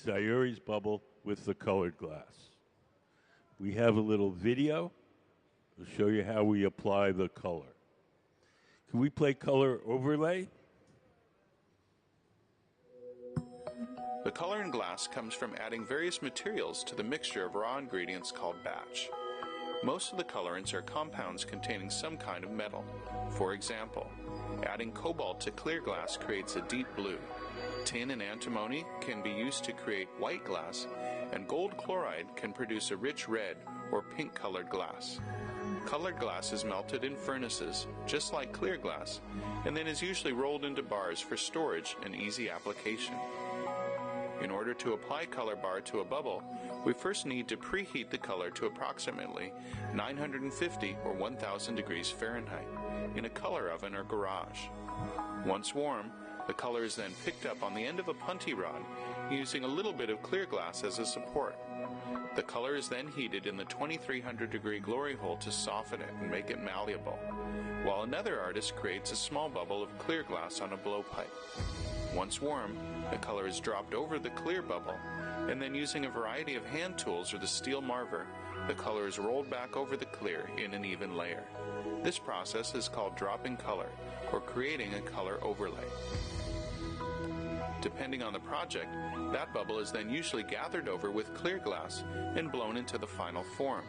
Sayuri's bubble with the colored glass. We have a little video to show you how we apply the color. Can we play color overlay? The color in glass comes from adding various materials to the mixture of raw ingredients called batch. Most of the colorants are compounds containing some kind of metal. For example, adding cobalt to clear glass creates a deep blue. Tin and antimony can be used to create white glass, and gold chloride can produce a rich red or pink colored glass. Colored glass is melted in furnaces, just like clear glass, and then is usually rolled into bars for storage and easy application. In order to apply color bar to a bubble, we first need to preheat the color to approximately 950 or 1000 degrees Fahrenheit in a color oven or garage. Once warm, the color is then picked up on the end of a punty rod using a little bit of clear glass as a support. The color is then heated in the 2300 degree glory hole to soften it and make it malleable, while another artist creates a small bubble of clear glass on a blowpipe. Once warm, the color is dropped over the clear bubble, and then using a variety of hand tools or the steel marver, the color is rolled back over the clear in an even layer. This process is called dropping color, or creating a color overlay. Depending on the project, that bubble is then usually gathered over with clear glass and blown into the final form.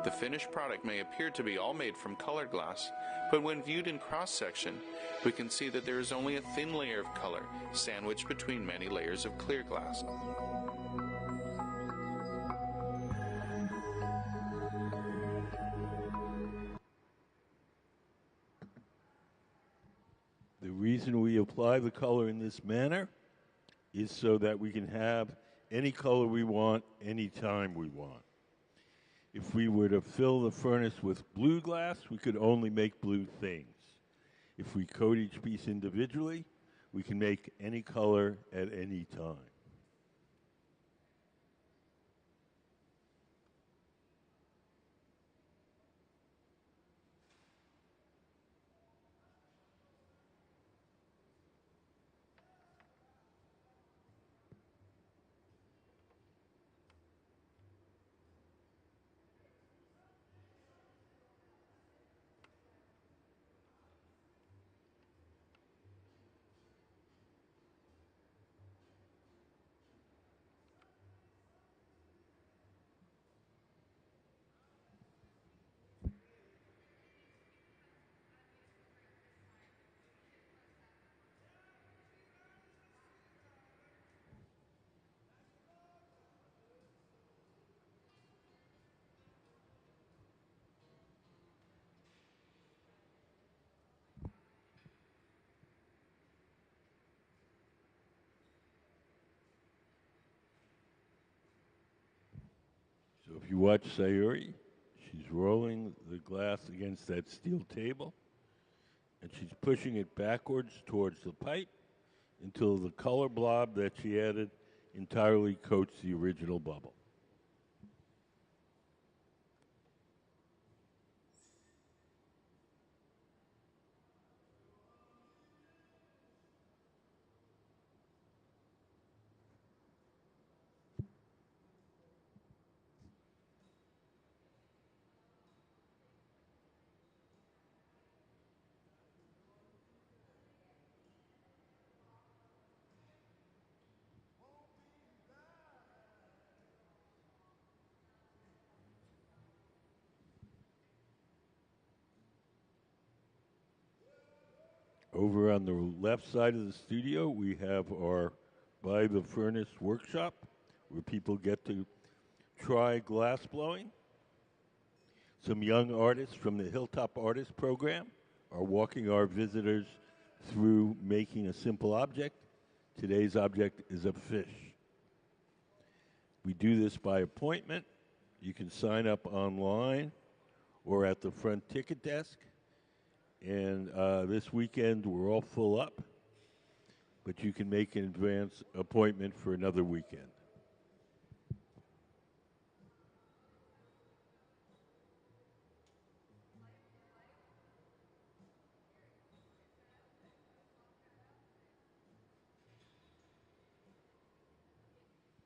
The finished product may appear to be all made from colored glass, but when viewed in cross-section, we can see that there is only a thin layer of color sandwiched between many layers of clear glass. The reason we apply the color in this manner is so that we can have any color we want anytime we want. If we were to fill the furnace with blue glass, we could only make blue things. If we coat each piece individually, we can make any color at any time. If you watch Sayuri, she's rolling the glass against that steel table, and she's pushing it backwards towards the pipe until the color blob that she added entirely coats the original bubble. Over on the left side of the studio, we have our By the Furnace workshop, where people get to try glass blowing. Some young artists from the Hilltop Artist Program are walking our visitors through making a simple object. Today's object is a fish. We do this by appointment. You can sign up online or at the front ticket desk. And this weekend, we're all full up, but you can make an advance appointment for another weekend.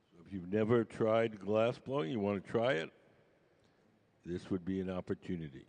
So if you've never tried glass blowing, you want to try it, this would be an opportunity.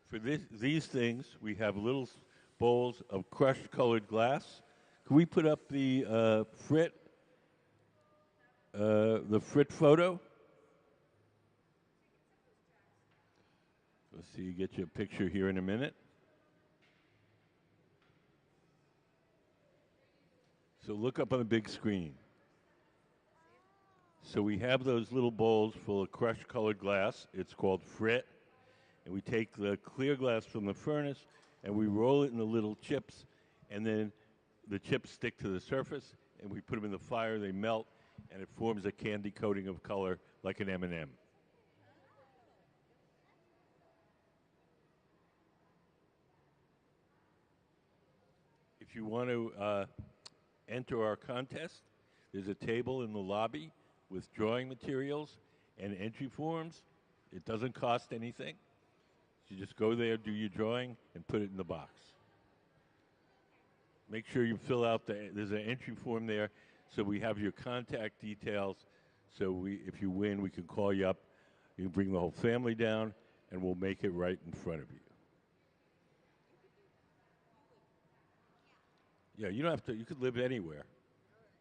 For these things, we have little bowls of crushed colored glass. Can we put up the Frit photo? Let's see, get you a picture here in a minute. So look up on the big screen. So we have those little bowls full of crushed colored glass. It's called Frit. And we take the clear glass from the furnace and we roll it in the little chips, and then the chips stick to the surface, and we put them in the fire, they melt, and it forms a candy coating of color like an M&M. If you want to enter our contest, there's a table in the lobby with drawing materials and entry forms. It doesn't cost anything. You just go there, do your drawing, and put it in the box. Make sure you fill out there's an entry form there, so we have your contact details. So if you win, we can call you up. You can bring the whole family down, and we'll make it right in front of you. Yeah, you don't have to. You could live anywhere.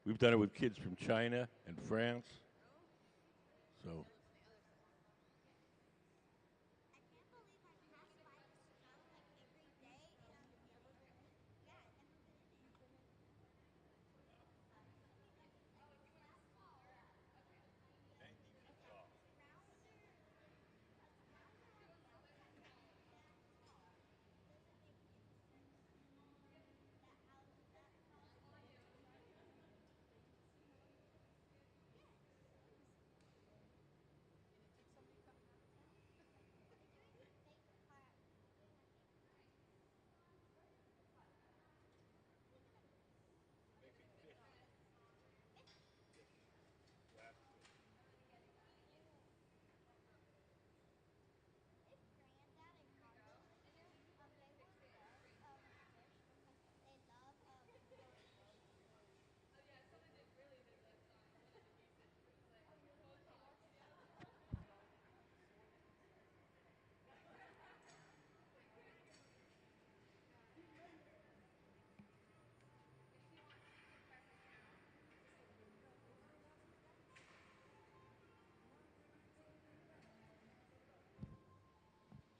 We've done it with kids from China and France. So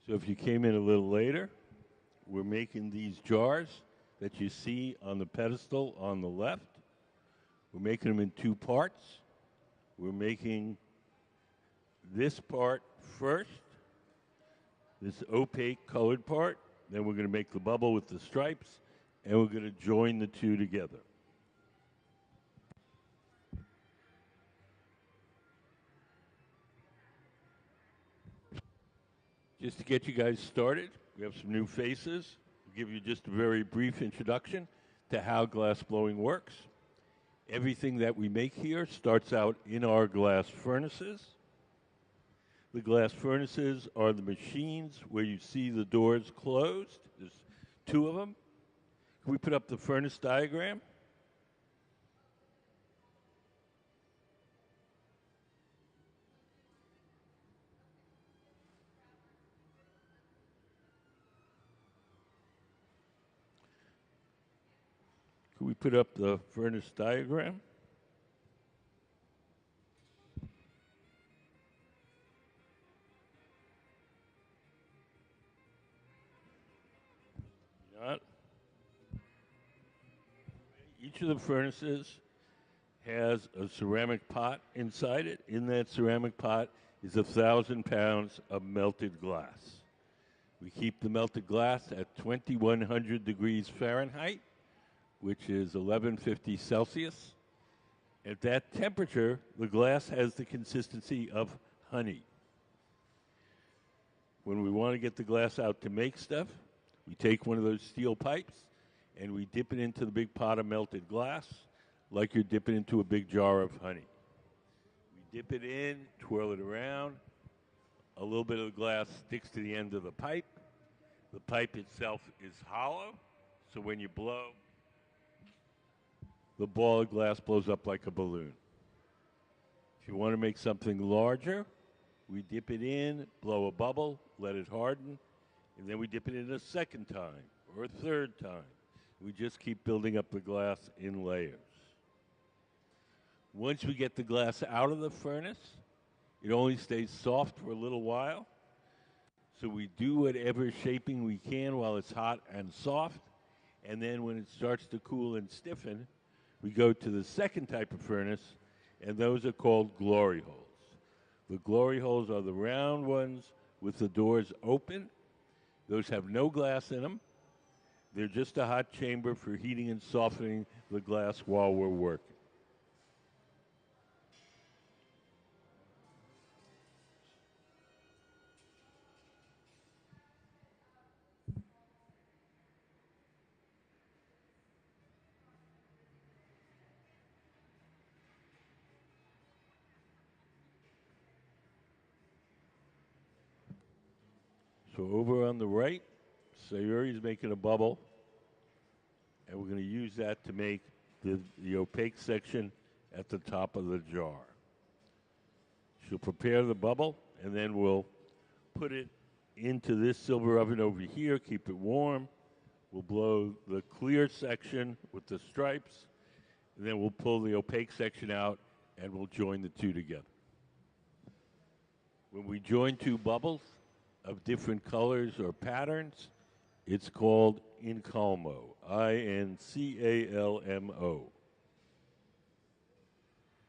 So if you came in a little later, we're making these jars that you see on the pedestal on the left. We're making them in two parts. We're making this part first, this opaque colored part. Then we're going to make the bubble with the stripes, and we're going to join the two together. Just to get you guys started, we have some new faces. We'll give you just a very brief introduction to how glass blowing works. Everything that we make here starts out in our glass furnaces. The glass furnaces are the machines where you see the doors closed. There's two of them. Can we put up the furnace diagram? Can we put up the furnace diagram? Not. Each of the furnaces has a ceramic pot inside it. In that ceramic pot is 1,000 pounds of melted glass. We keep the melted glass at 2,100 degrees Fahrenheit, which is 1150 Celsius. At that temperature, the glass has the consistency of honey. When we want to get the glass out to make stuff, we take one of those steel pipes and we dip it into the big pot of melted glass like you're dipping into a big jar of honey. We dip it in, twirl it around. A little bit of the glass sticks to the end of the pipe. The pipe itself is hollow, so when you blow, the ball of glass blows up like a balloon. If you want to make something larger, we dip it in, blow a bubble, let it harden, and then we dip it in a second time or a third time. We just keep building up the glass in layers. Once we get the glass out of the furnace, it only stays soft for a little while. So we do whatever shaping we can while it's hot and soft. And then when it starts to cool and stiffen, we go to the second type of furnace, and those are called glory holes. The glory holes are the round ones with the doors open. Those have no glass in them. They're just a hot chamber for heating and softening the glass while we're working. So over on the right, Sayuri is making a bubble, and we're going to use that to make the opaque section at the top of the jar. She'll prepare the bubble, and then we'll put it into this silver oven over here, keep it warm. We'll blow the clear section with the stripes, and then we'll pull the opaque section out, and we'll join the two together. When we join two bubbles of different colors or patterns, it's called incalmo, I-N-C-A-L-M-O.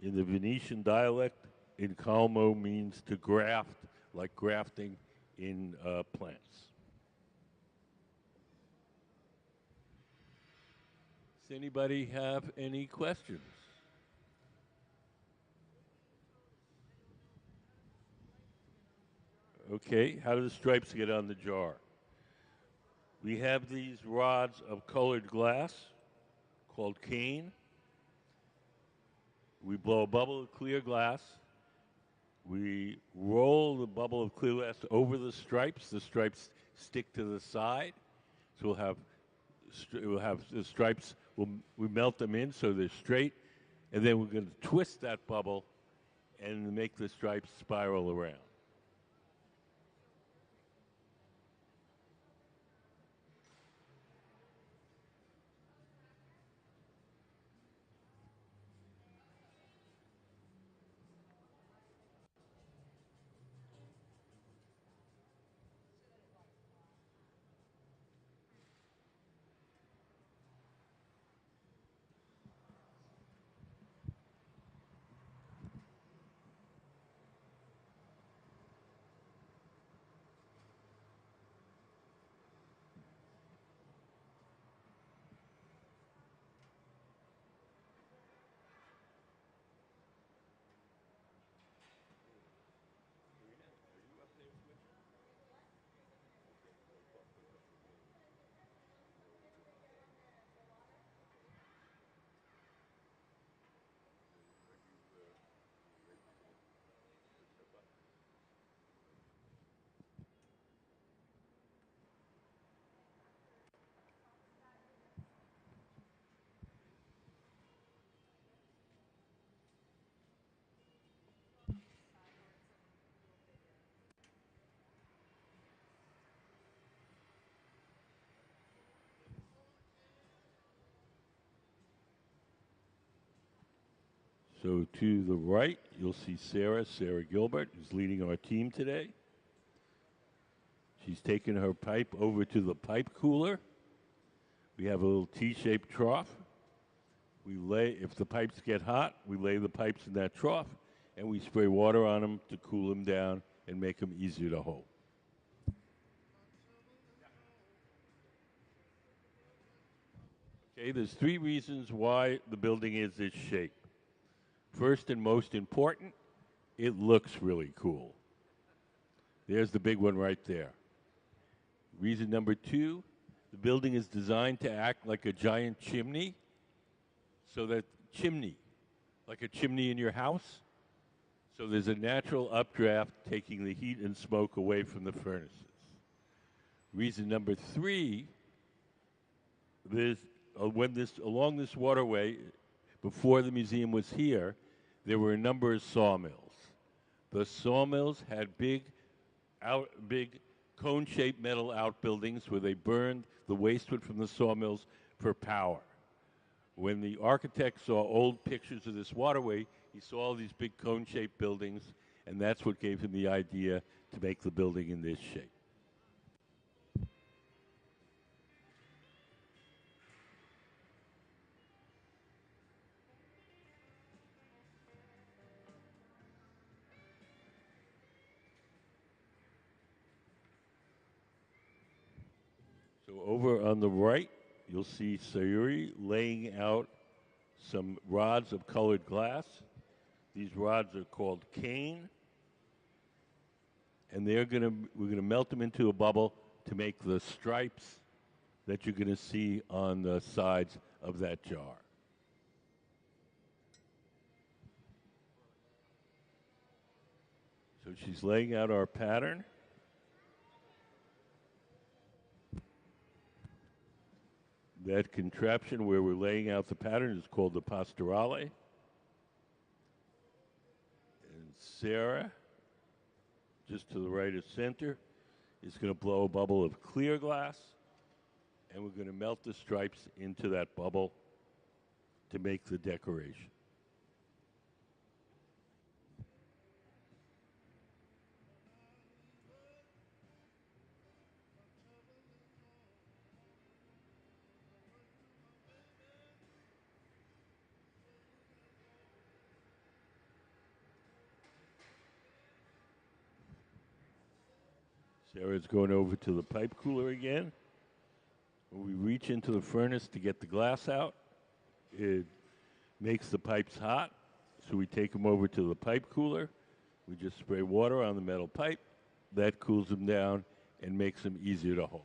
In the Venetian dialect, incalmo means to graft, like grafting in plants. Does anybody have any questions? Okay, how do the stripes get on the jar? We have these rods of colored glass called cane. We blow a bubble of clear glass. We roll the bubble of clear glass over the stripes. The stripes stick to the side. So we'll have the stripes, we melt them in so they're straight. And then we're going to twist that bubble and make the stripes spiral around. So to the right, you'll see Sarah Gilbert, who's leading our team today. She's taken her pipe over to the pipe cooler. We have a little T-shaped trough. If the pipes get hot, we lay the pipes in that trough, and we spray water on them to cool them down and make them easier to hold. Okay, there's three reasons why the building is this shape. First and most important, it looks really cool. There's the big one right there. Reason number two, the building is designed to act like a giant chimney, so that like a chimney in your house. So there's a natural updraft taking the heat and smoke away from the furnaces. Reason number three, along this waterway, before the museum was here, there were a number of sawmills. The sawmills had big cone-shaped metal outbuildings where they burned the wastewood from the sawmills for power. When the architect saw old pictures of this waterway, he saw all these big cone-shaped buildings, and that's what gave him the idea to make the building in this shape. So over on the right, you'll see Sayuri laying out some rods of colored glass. These rods are called cane, and we're going to melt them into a bubble to make the stripes that you're going to see on the sides of that jar. So she's laying out our pattern. That contraption where we're laying out the pattern is called the pastorale. And Sarah, just to the right of center, is going to blow a bubble of clear glass. and we're going to melt the stripes into that bubble to make the decoration. Sarah's going over to the pipe cooler again. When we reach into the furnace to get the glass out, it makes the pipes hot. So we take them over to the pipe cooler. We just spray water on the metal pipe. That cools them down and makes them easier to hold.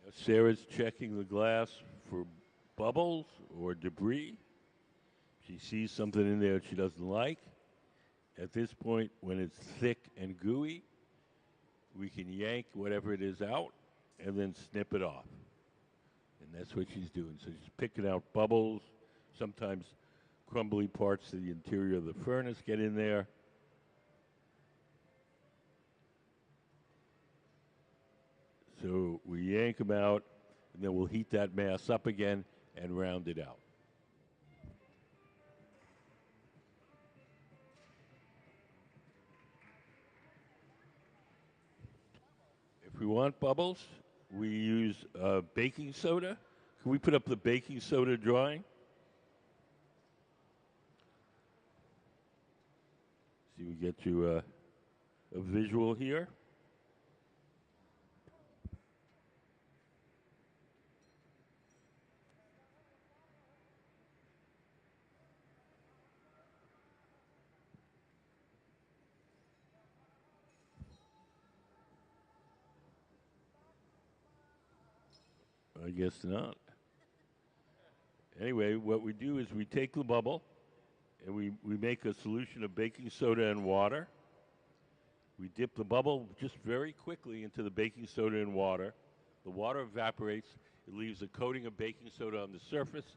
Now Sarah's checking the glass for bubbles or debris. She sees something in there she doesn't like. At this point, when it's thick and gooey, we can yank whatever it is out and then snip it off. And that's what she's doing. So she's picking out bubbles. Sometimes crumbly parts of the interior of the furnace get in there. So we yank them out, and then we'll heat that mass up again and round it out. If we want bubbles, we use baking soda. Can we put up the baking soda drawing? See, we get you a visual here. I guess not. Anyway, what we do is we take the bubble and we make a solution of baking soda and water. We dip the bubble just very quickly into the baking soda and water. The water evaporates. It leaves a coating of baking soda on the surface.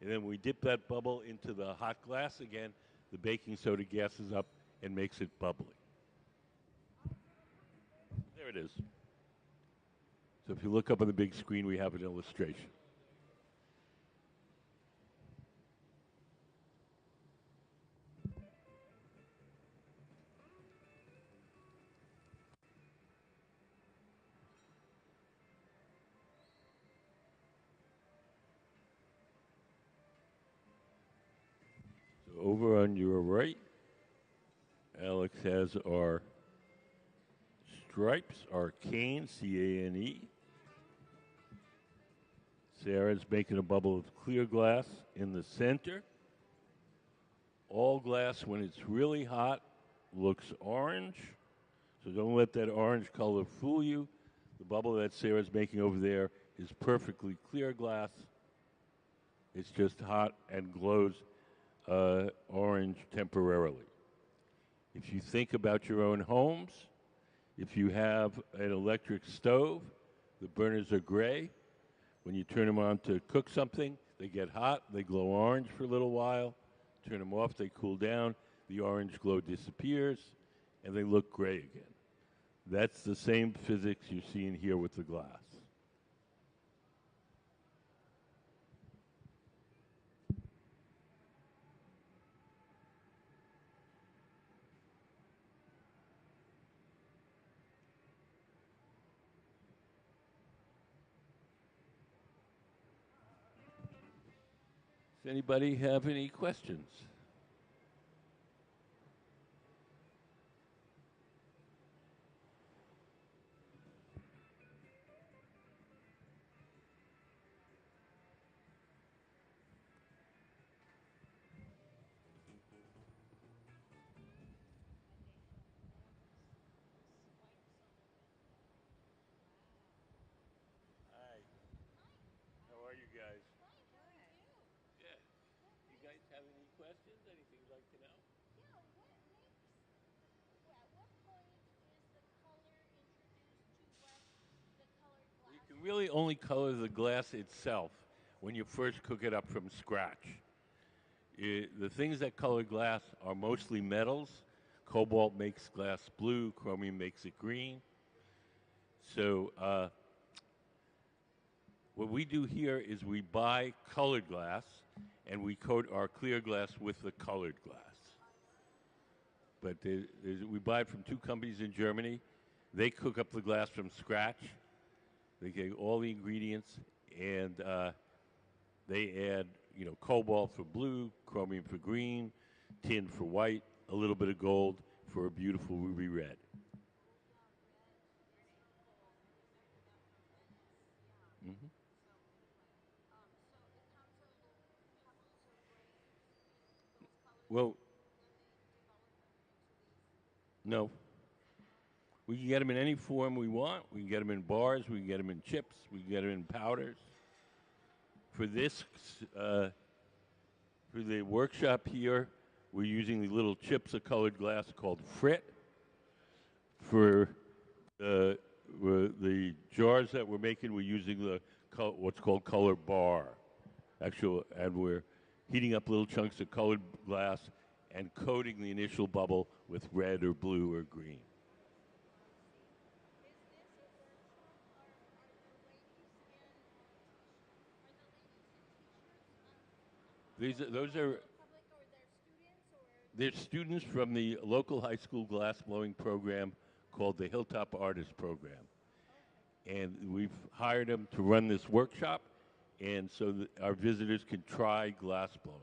And then we dip that bubble into the hot glass again. The baking soda gases up and makes it bubbly. There it is. So if you look up on the big screen, we have an illustration. So over on your right, Alex has our stripes, our cane, C-A-N-E. Sarah's making a bubble of clear glass in the center. All glass, when it's really hot, looks orange. So don't let that orange color fool you. The bubble that Sarah's making over there is perfectly clear glass. It's just hot and glows orange temporarily. If you think about your own homes, if you have an electric stove, the burners are gray. When you turn them on to cook something, they get hot, they glow orange for a little while. Turn them off, they cool down, the orange glow disappears, and they look gray again. That's the same physics you're seeing here with the glass. Does anybody have any questions? Hi. How are you guys? Yeah. You guys have any questions? Anything you'd like to know? You can really only color the glass itself. when you first cook it up from scratch. The things that color glass are mostly metals. Cobalt makes glass blue, chromium makes it green. So what we do here is we buy colored glass and we coat our clear glass with the colored glass. But we buy it from two companies in Germany. They cook up the glass from scratch. They get all the ingredients, and they add, cobalt for blue, chromium for green, tin for white, a little bit of gold for a beautiful ruby red. Mm-hmm. Well, no. We can get them in any form we want. We can get them in bars. We can get them in chips. We can get them in powders. For this, for the workshop here, we're using the little chips of colored glass called frit. For the jars that we're making, we're using what's called color bar. And we're heating up little chunks of colored glass and coating the initial bubble with red or blue or green. Those are they're students from the local high school glass blowing program called the Hilltop Artist Program. And we've hired them to run this workshop, and so that our visitors can try glass blowing.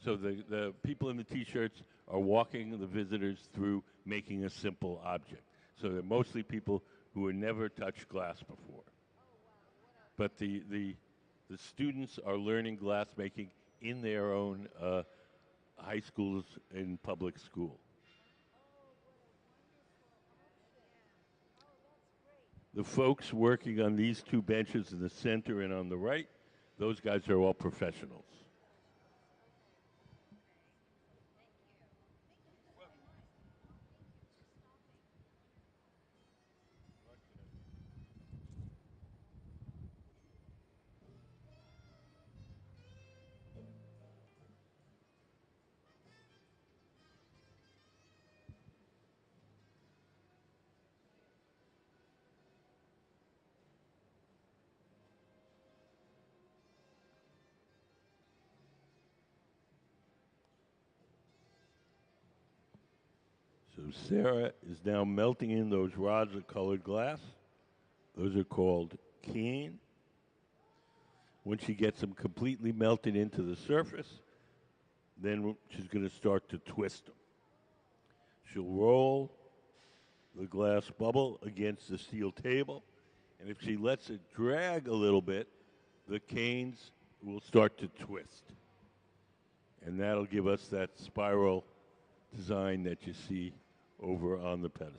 So the people in the T-shirts are walking the visitors through making a simple object. So they're mostly people who have never touched glass before. But the students are learning glass making in their own high schools and public school. The folks working on these two benches in the center and on the right, those guys are all professionals. So Sarah is now melting in those rods of colored glass. Those are called keen. When she gets them completely melted into the surface, then she's going to start to twist them. She'll roll the glass bubble against the steel table, and if she lets it drag a little bit, the canes will start to twist. And that'll give us that spiral design that you see over on the pedestal.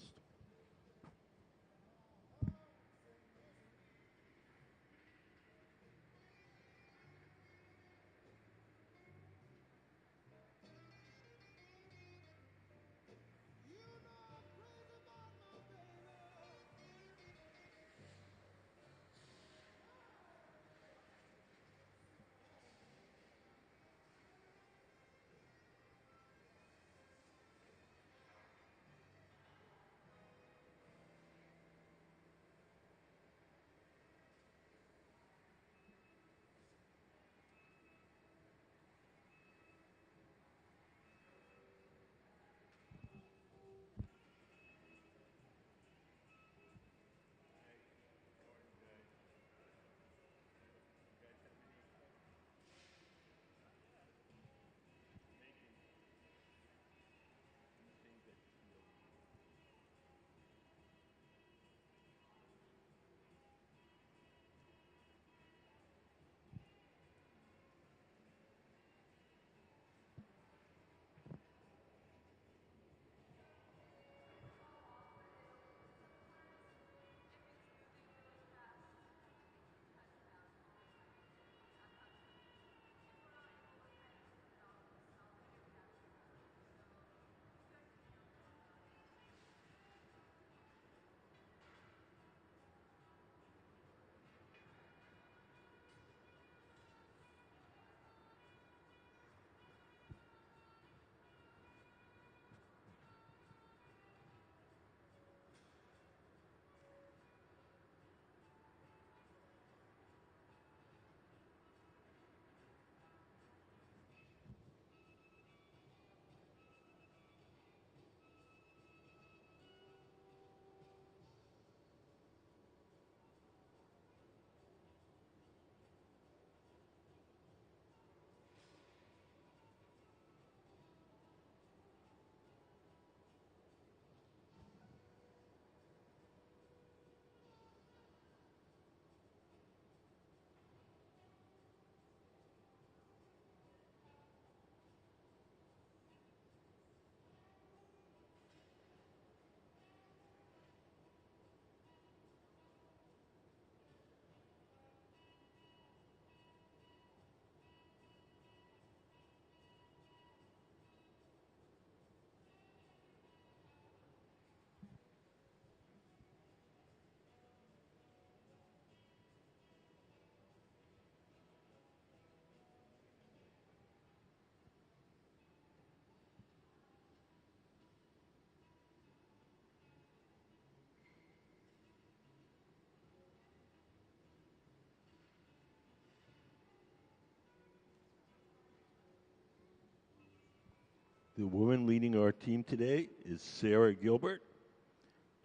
The woman leading our team today is Sarah Gilbert.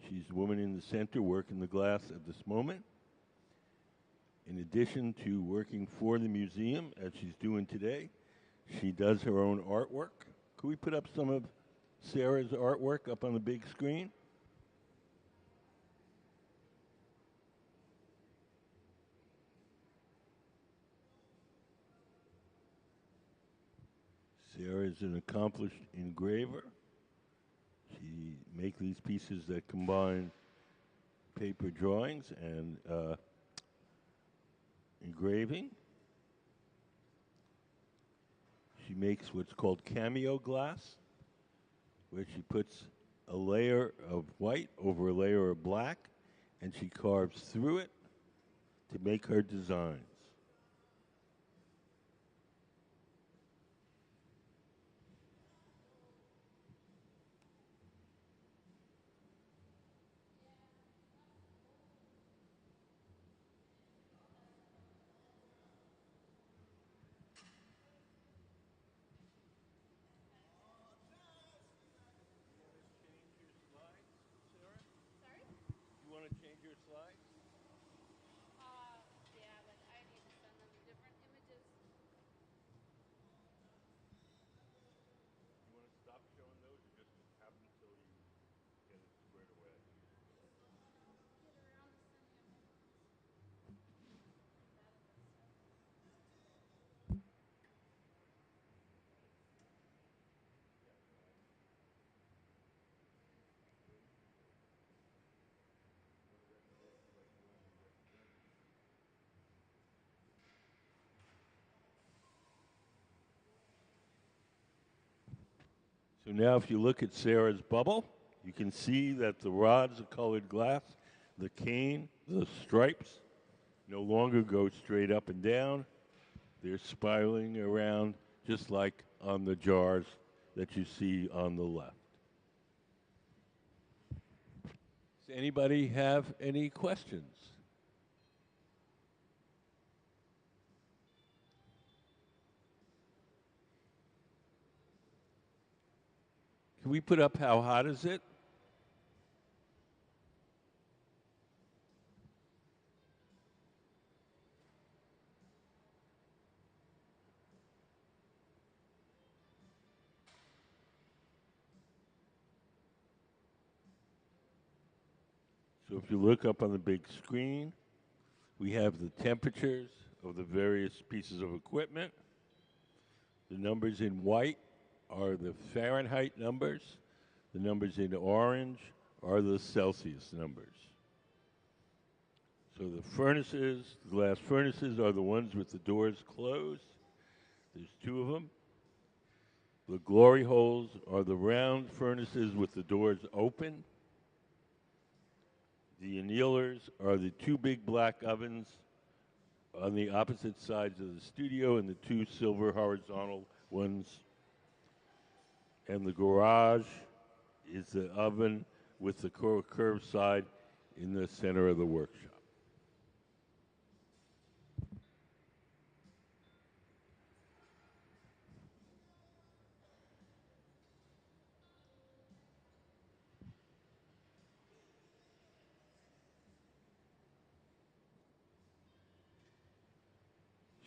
She's the woman in the center working the glass at this moment. In addition to working for the museum, as she's doing today, she does her own artwork. Could we put up some of Sarah's artwork up on the big screen? Sarah is an accomplished engraver. She makes these pieces that combine paper drawings and engraving. She makes what's called cameo glass, where she puts a layer of white over a layer of black, and she carves through it to make her designs. You want to change your slides? Yeah, but I need to send them different images. You want to stop showing those or just have them until you get it squared away? Get around to sending them. So now if you look at Sarah's bubble, you can see that the rods of colored glass, the cane, the stripes, no longer go straight up and down. They're spiraling around just like on the jars that you see on the left. Does anybody have any questions? Can we put up how hot is it? So if you look up on the big screen, we have the temperatures of the various pieces of equipment. The numbers in white are the Fahrenheit numbers. The numbers in orange are the Celsius numbers. So the furnaces, the glass furnaces, are the ones with the doors closed. There's two of them. The glory holes are the round furnaces with the doors open. The annealers are the two big black ovens on the opposite sides of the studio and the two silver horizontal ones. And the garage is the oven with the curved side in the center of the workshop.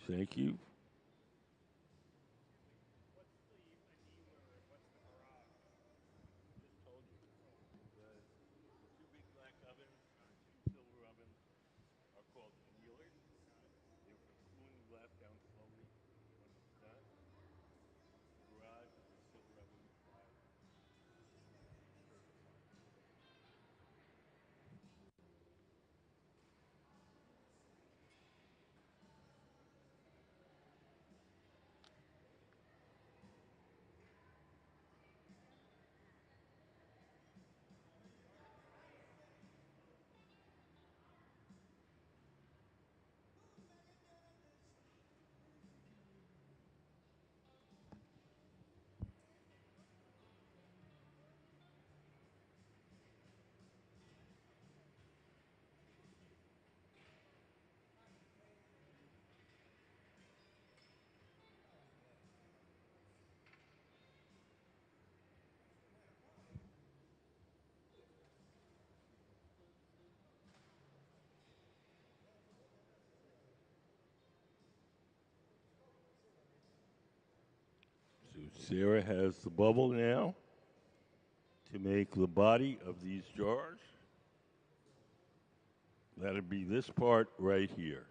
Thank you. Two big black ovens on two silver ovens are called annealers. They're for cooling the glass down slowly once it's done. The garage is a silver oven with five. Sarah has the bubble now to make the body of these jars. That'll be this part right here.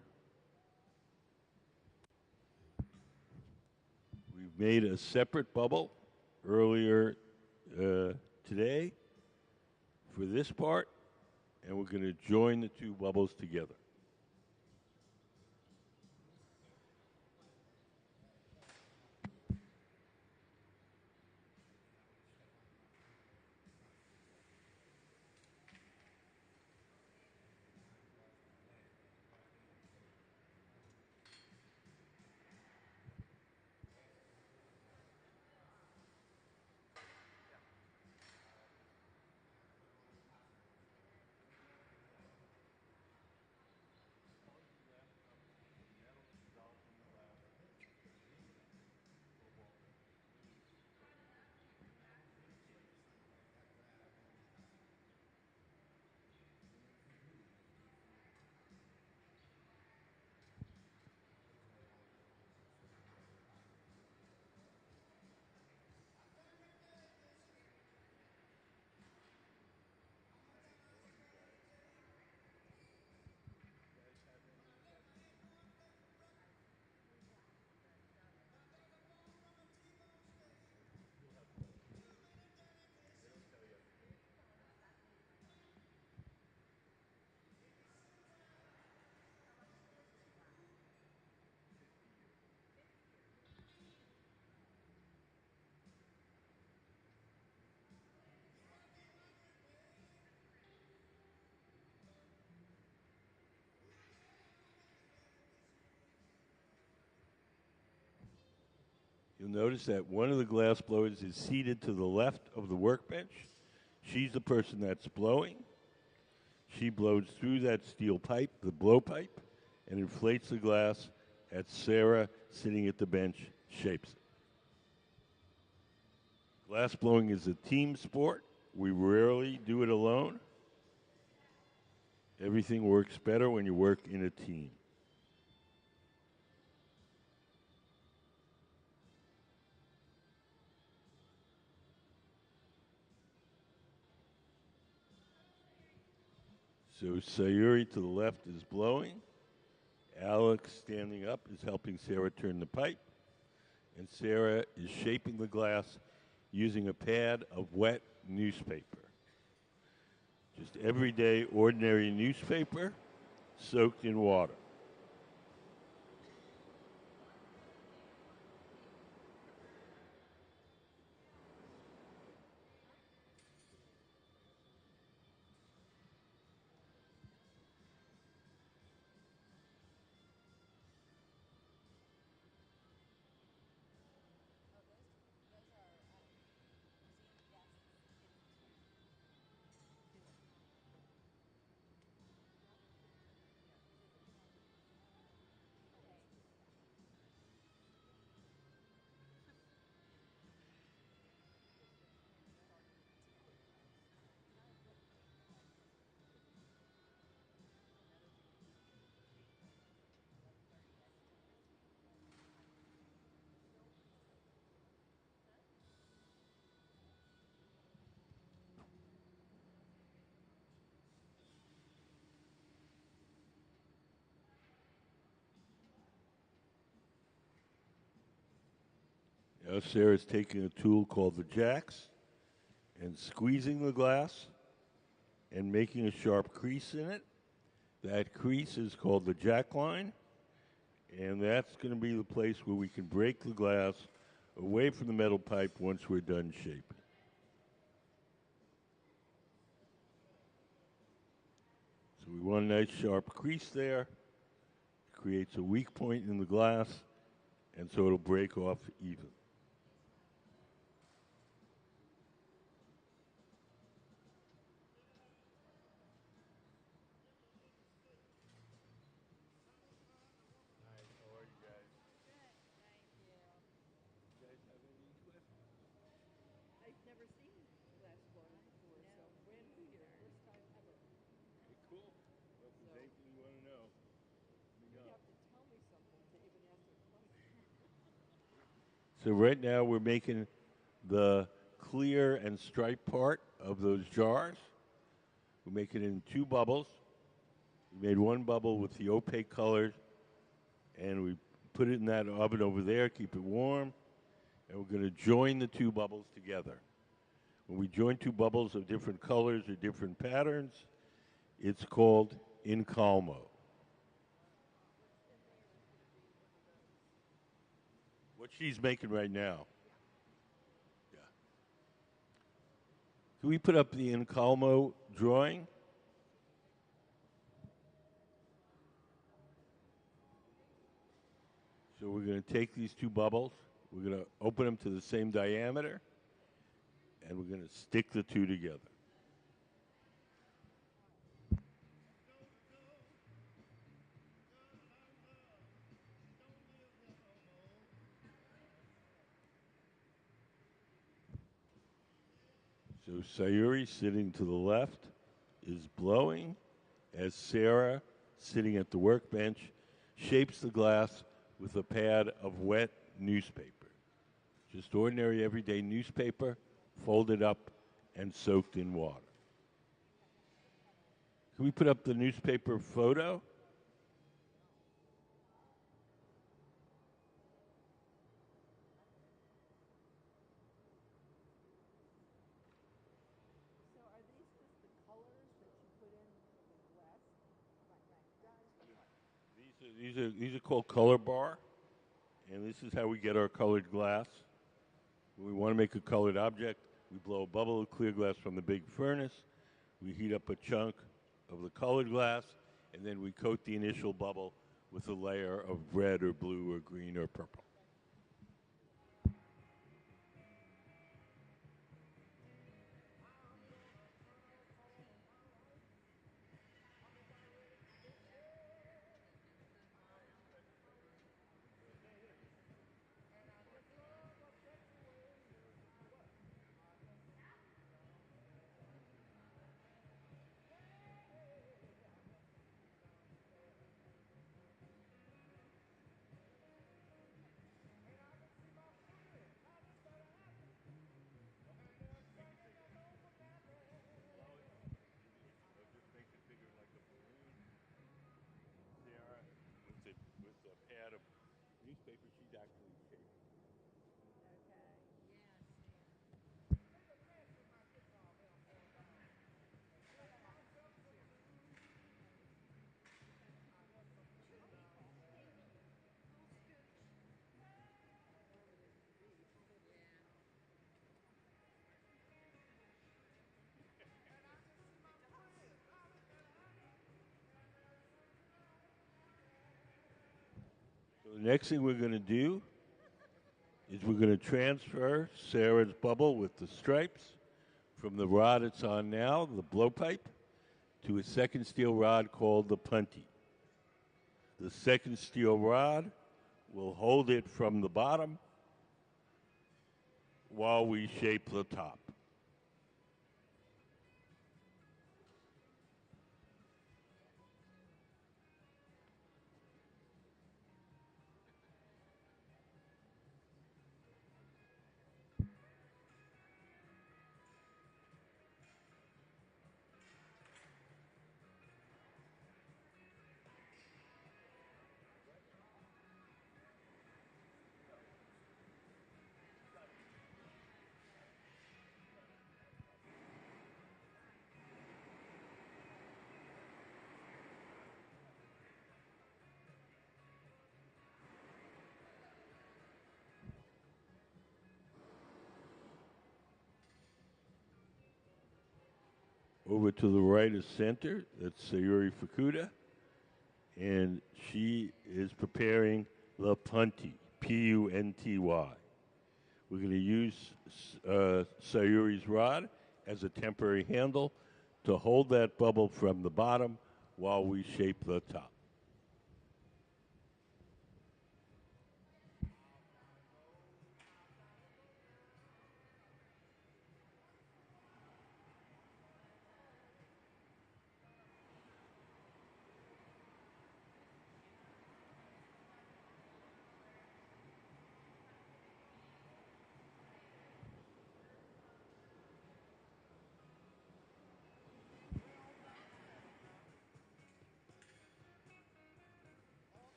We've made a separate bubble earlier today for this part, and we're going to join the two bubbles together. You'll notice that one of the glass blowers is seated to the left of the workbench. She's the person that's blowing. She blows through that steel pipe, the blow pipe, and inflates the glass as Sarah, sitting at the bench, shapes it. Glass blowing is a team sport. We rarely do it alone. Everything works better when you work in a team. So Sayuri to the left is blowing. Alex, standing up, is helping Sarah turn the pipe. And Sarah is shaping the glass using a pad of wet newspaper. Just everyday, ordinary newspaper soaked in water. Now Sarah's taking a tool called the jacks and squeezing the glass and making a sharp crease in it. That crease is called the jack line, and that's going to be the place where we can break the glass away from the metal pipe once we're done shaping. So we want a nice sharp crease there. Creates a weak point in the glass, and so it'll break off even. I've never seen glass blowing before, so brand new here, first time ever. Cool. Well, if there's anything you want to know, You have to tell me something to even ask a question. So right now we're making the clear and striped part of those jars. We make it in 2 bubbles. We made 1 bubble with the opaque colors, and we put it in that oven over there, keep it warm, and we're going to join the 2 bubbles together. When we join 2 bubbles of different colors or different patterns, it's called incalmo. What she's making right now. Yeah. Can we put up the incalmo drawing? So we're going to take these 2 bubbles, we're going to open them to the same diameter, and we're going to stick the 2 together. So Sayuri, sitting to the left, is blowing as Sarah, sitting at the workbench, shapes the glass with a pad of wet newspaper. Just ordinary everyday newspaper, folded up and soaked in water. Can we put up the newspaper photo? So are these just the colors that you put in the glass? These are called color bar, and this is how we get our colored glass. When we want to make a colored object, we blow a bubble of clear glass from the big furnace. We heat up a chunk of the colored glass, and then we coat the initial bubble with a layer of red or blue or green or purple. With a pad of newspaper, she's actually shaping. So the next thing we're going to do is we're going to transfer Sarah's bubble with the stripes from the rod it's on now, the blowpipe, to a second steel rod called the punty. The second steel rod will hold it from the bottom while we shape the top. Over to the right is center, that's Sayuri Fukuda, and she is preparing the punty, P-U-N-T-Y. We're going to use Sayuri's rod as a temporary handle to hold that bubble from the bottom while we shape the top.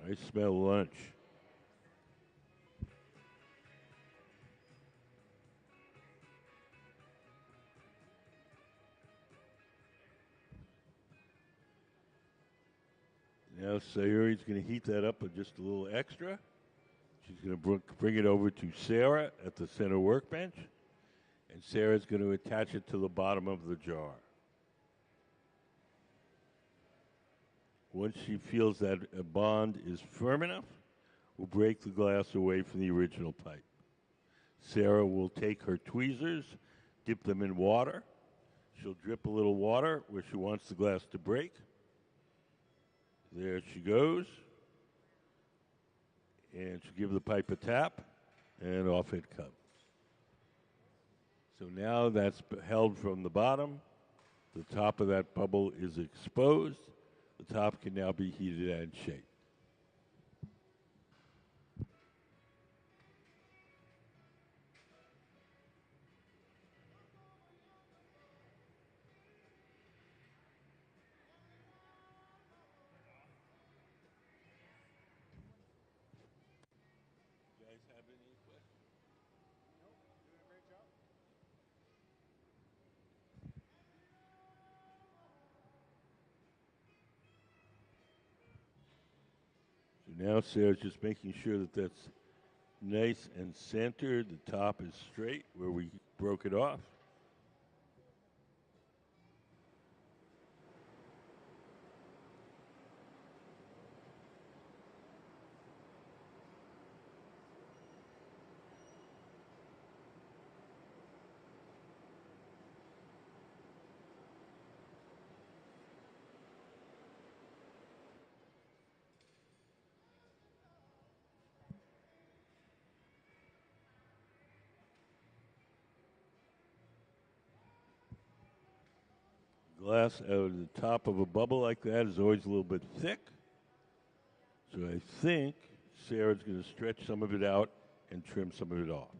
I smell lunch. Now Sayuri's going to heat that up with just a little extra. She's going to bring it over to Sarah at the center workbench, and Sarah's going to attach it to the bottom of the jar. Once she feels that a bond is firm enough, we'll break the glass away from the original pipe. Sarah will take her tweezers, dip them in water. She'll drip a little water where she wants the glass to break. There she goes. And she'll give the pipe a tap, and off it comes. So now that's held from the bottom. The top of that bubble is exposed. The top can now be heated and shaped. You guys have any questions? Nope, you're doing a great job. So now Sarah's just making sure that that's nice and centered. The top is straight where we broke it off. Glass out of the top of a bubble like that is always a little bit thick. So I think Sarah's going to stretch some of it out and trim some of it off.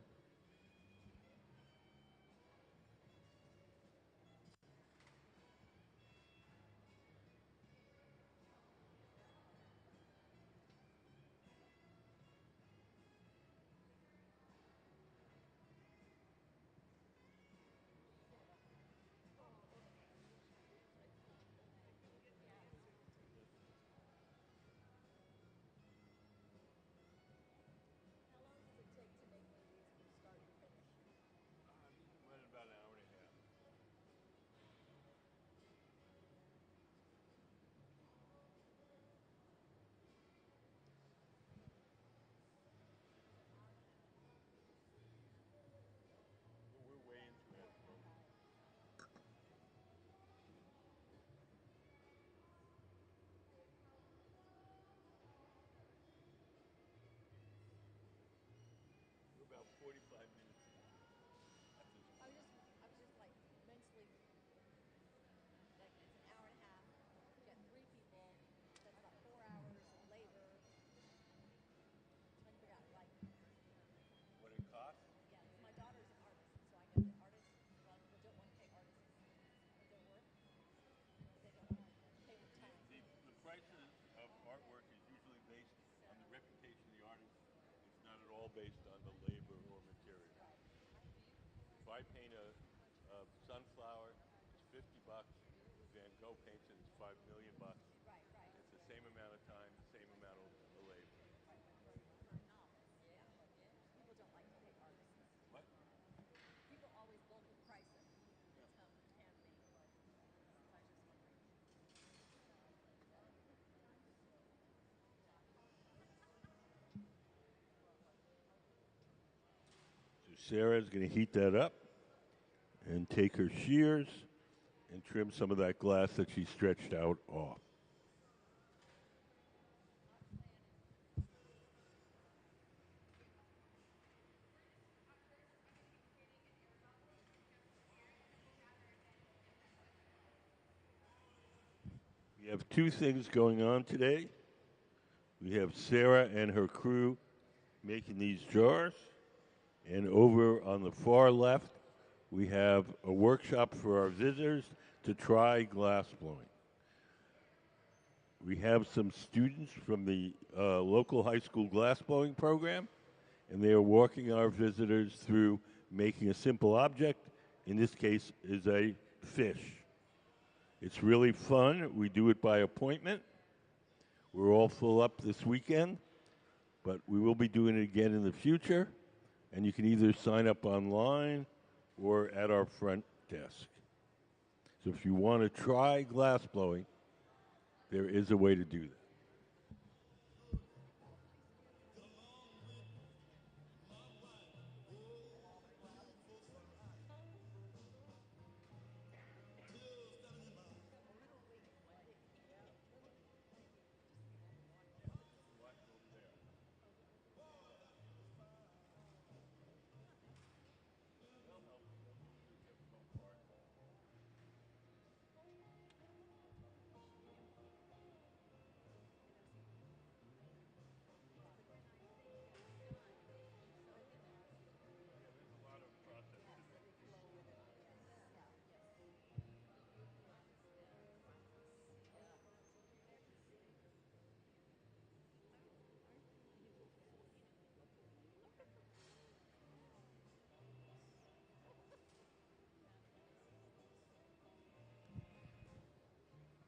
How long does it take to make one of these from start to finish? Run about an hour and a half. We're way into it. We're about 45 minutes at this I point. was just like mentally, like it's an hour and a half. You got three people. That's about 4 hours of labor. Trying to figure out like, What it costs? yeah, 'cause my daughter's an artist, so I know that artists well don't want to pay artists what they're worth. They don't want to pay with time. The prices of artwork is usually based on the reputation of the artist. It's not at all based on the labor or material. If I paint a sunflower, it's $50. If Van Gogh paints it, it's $5 million. Right, right. It's the same amount of time, the same amount of labor. Yeah. People don't like to pay artists. What? People always bulk the price of handmade. So I was just wondering. So Sarah's going to heat that up and take her shears and trim some of that glass that she stretched out off. We have two things going on today. We have Sarah and her crew making these jars. And over on the far left, we have a workshop for our visitors to try glass blowing. We have some students from the local high school glassblowing program, and they are walking our visitors through making a simple object. In this case, is a fish. It's really fun. We do it by appointment. We're all full up this weekend, but we will be doing it again in the future. And you can either sign up online or at our front desk. So if you want to try glass blowing, there is a way to do that.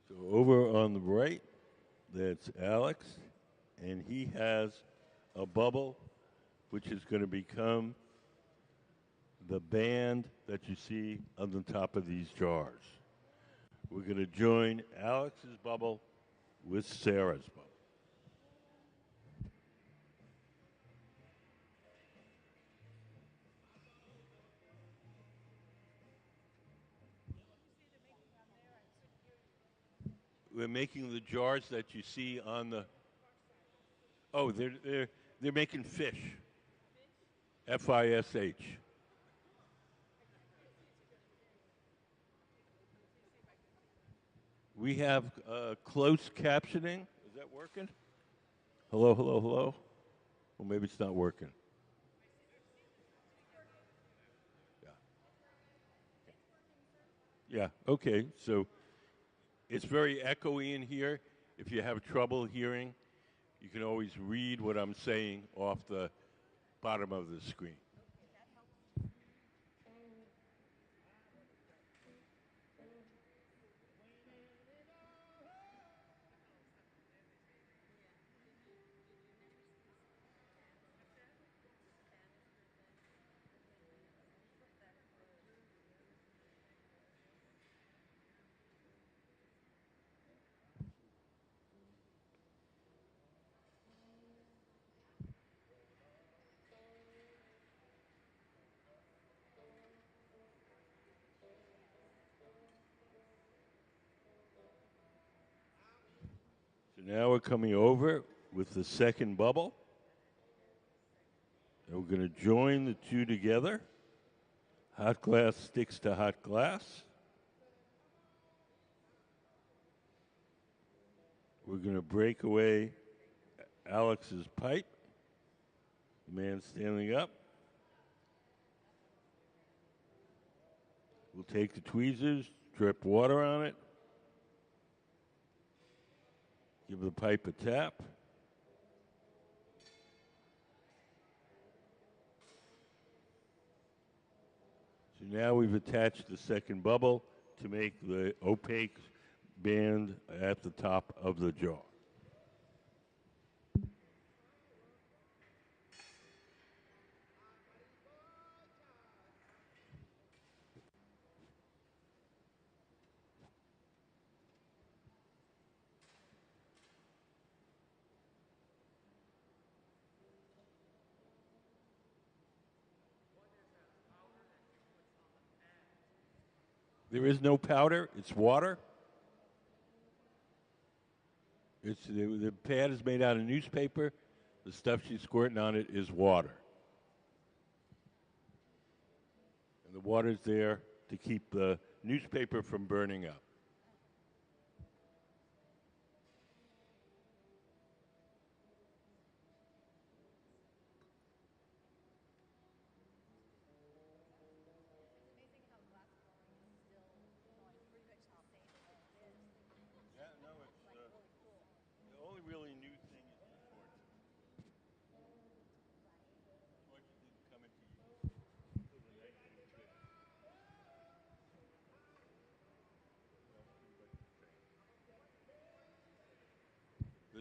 So over on the right, that's Alex, and he has a bubble which is going to become the band that you see on the top of these jars. We're going to join Alex's bubble with Sarah's bubble. We're making the jars that you see on the. Oh, they're making fish. FISH. We have closed captioning. Is that working? Hello, hello, hello. Well, maybe it's not working. Yeah. Yeah. Okay. So it's very echoey in here. If you have trouble hearing, you can always read what I'm saying off the bottom of the screen. So now we're coming over with the second bubble. And we're going to join the two together. Hot glass sticks to hot glass. We're going to break away Alex's pipe. The man standing up. We'll take the tweezers, drip water on it. Give the pipe a tap. So now we've attached the second bubble to make the opaque band at the top of the jar. There is no powder, it's water. The pad is made out of newspaper. The stuff she's squirting on it is water. And the water's there to keep the newspaper from burning up. It's amazing how glass blowing is still going pretty much the same as it is. Yeah, no, Like really cool.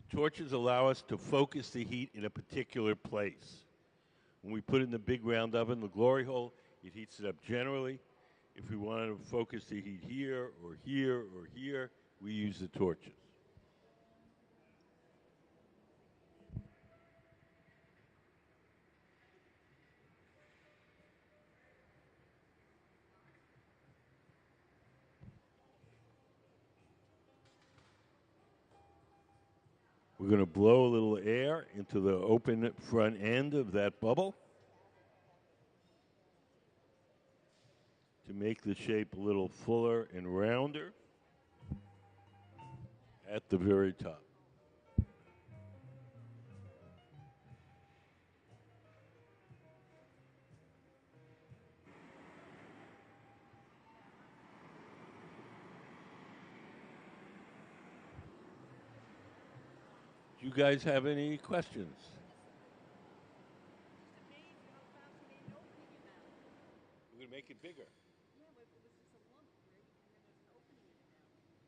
Torches allow us to focus the heat in a particular place. When we put it in the big round oven, the glory hole, it heats it up generally. If we want to focus the heat here or here or here, we use the torches. We're going to blow a little air into the open front end of that bubble to make the shape a little fuller and rounder at the very top. Do you guys have any questions? We're going to make it bigger.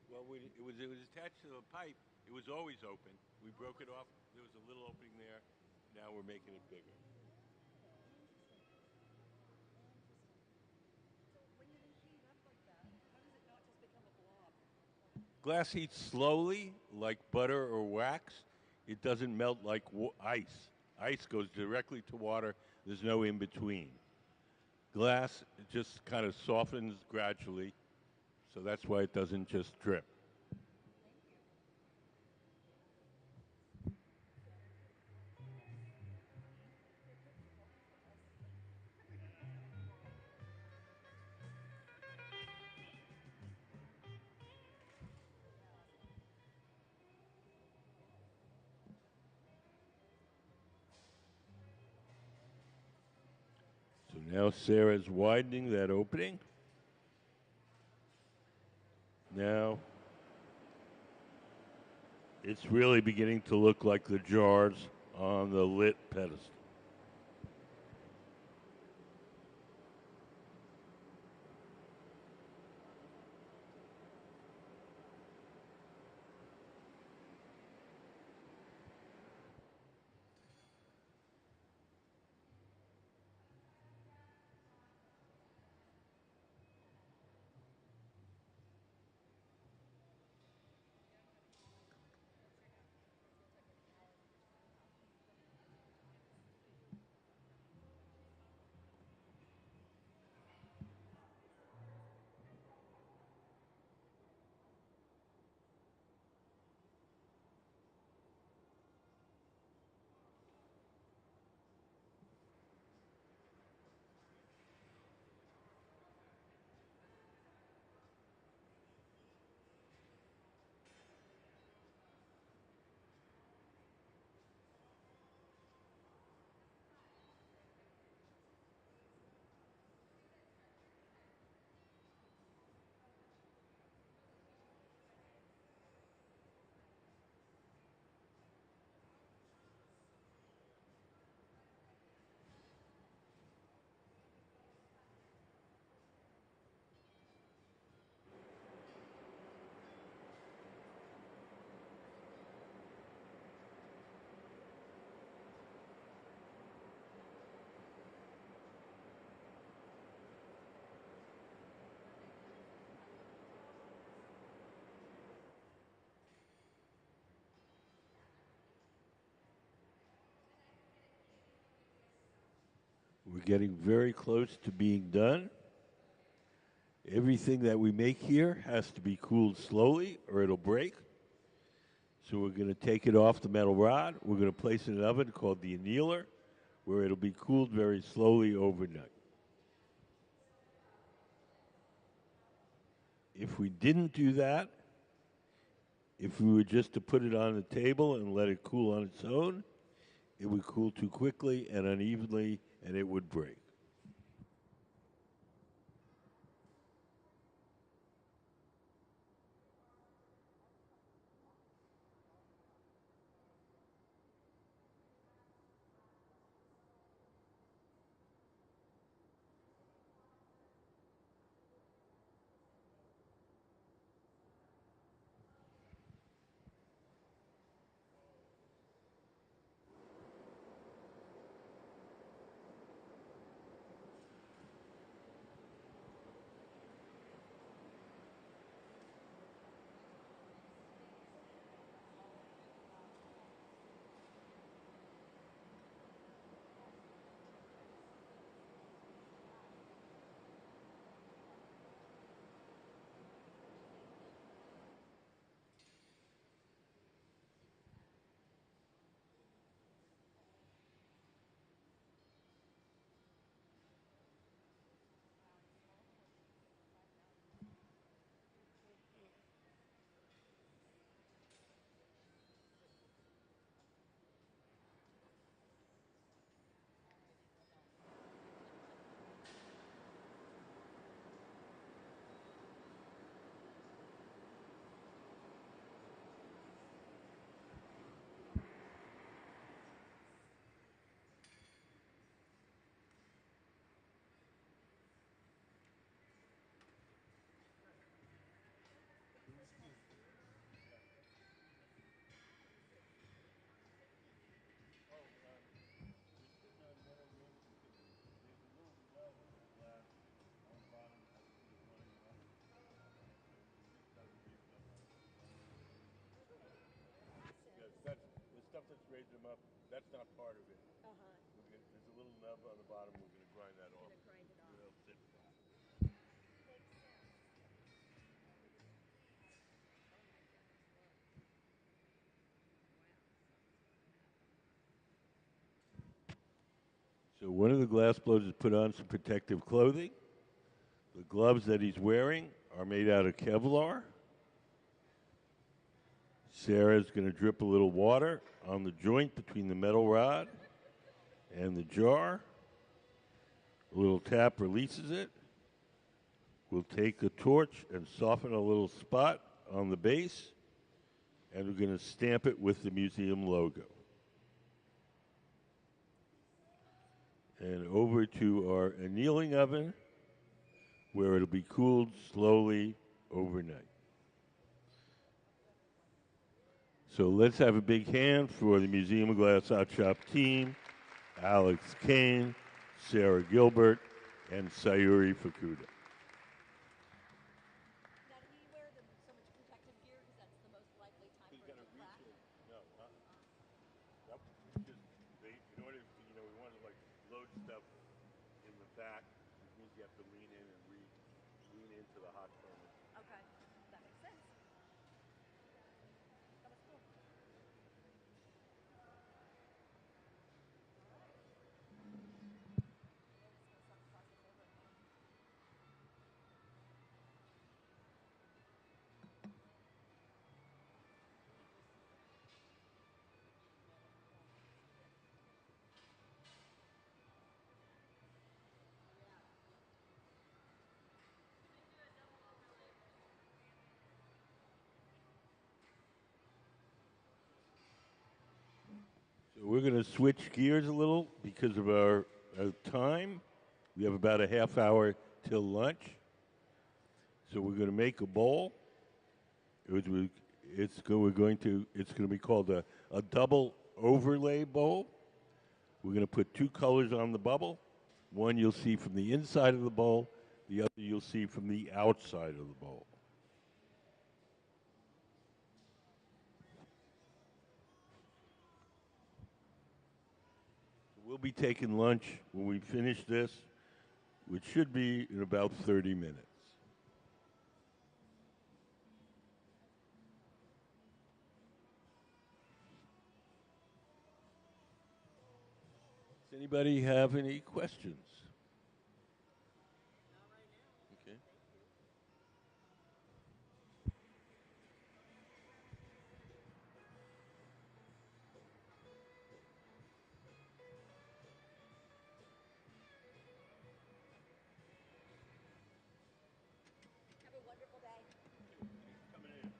Well, it was attached to the pipe. It was always open. We broke it off. There was a little opening there. Now we're making it bigger. Glass heats slowly, like butter or wax. It doesn't melt like ice. Ice goes directly to water. There's no in between. Glass just kind of softens gradually, so that's why it doesn't just drip. So now Sarah's widening that opening. Now it's really beginning to look like the jars on the lit pedestal. We're getting very close to being done. Everything that we make here has to be cooled slowly or it'll break. So we're going to take it off the metal rod. We're going to place it in an oven called the annealer, where it'll be cooled very slowly overnight. If we didn't do that, if we were just to put it on the table and let it cool on its own, it would cool too quickly and unevenly, and it would break. bottom, we're going to grind that off. Gonna grind it off. It'll sit flat. Makes sense. So one of the glass blowers has put on some protective clothing. The gloves that he's wearing are made out of Kevlar. Sarah's going to drip a little water on the joint between the metal rod and the jar. A little tap releases it. We'll take a torch and soften a little spot on the base, and we're going to stamp it with the museum logo. And over to our annealing oven, where it'll be cooled slowly overnight. So let's have a big hand for the Museum of Glass Hot Shop team, Alex Kane, Sarah Gilbert, and Sayuri Fukuda. Now, do you wear so much protective gear because that's the most likely time for it to crack? No, Yep. Just in order to, we want to load stuff in the back. It means you have to lean in and lean into the hot furnace. Okay, that makes sense. That was cool. So we're going to switch gears a little because of our time. We have about a half hour till lunch. So we're going to make a bowl. It's going to be called a double overlay bowl. We're going to put two colors on the bubble. One you'll see from the inside of the bowl. The other you'll see from the outside of the bowl. We'll be taking lunch when we finish this, which should be in about 30 minutes. Does anybody have any questions? Okay. Have a wonderful day. Coming in.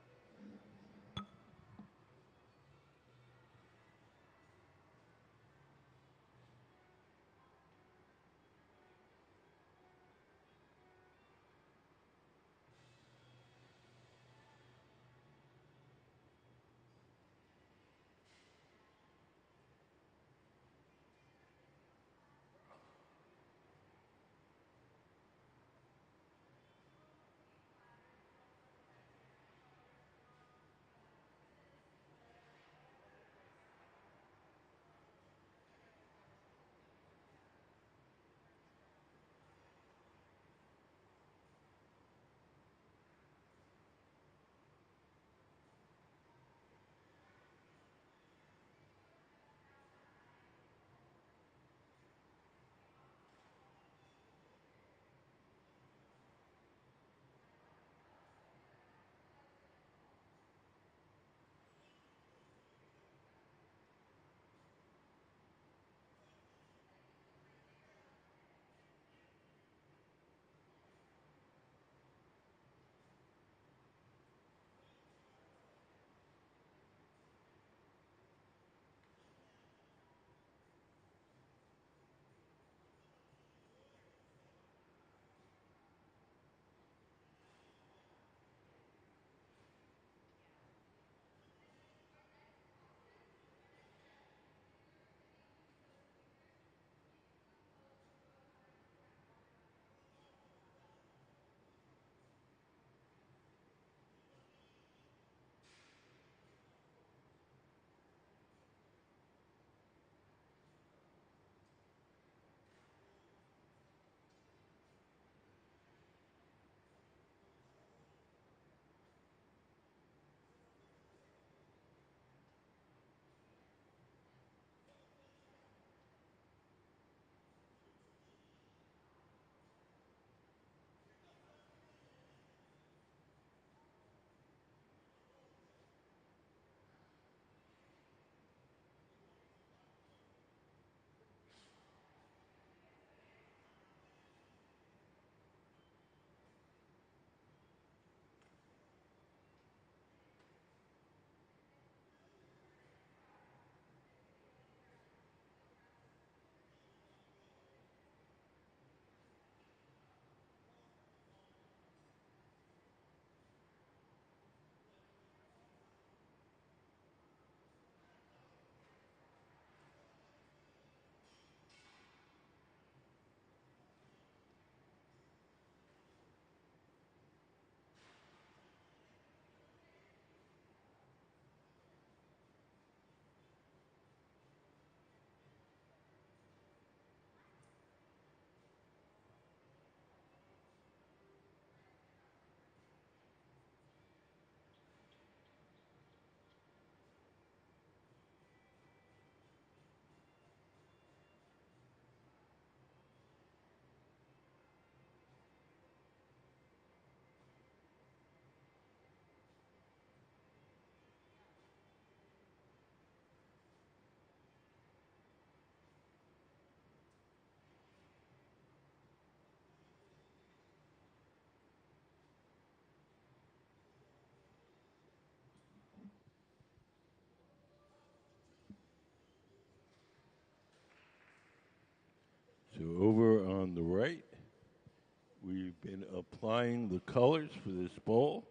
been applying the colors for this bowl.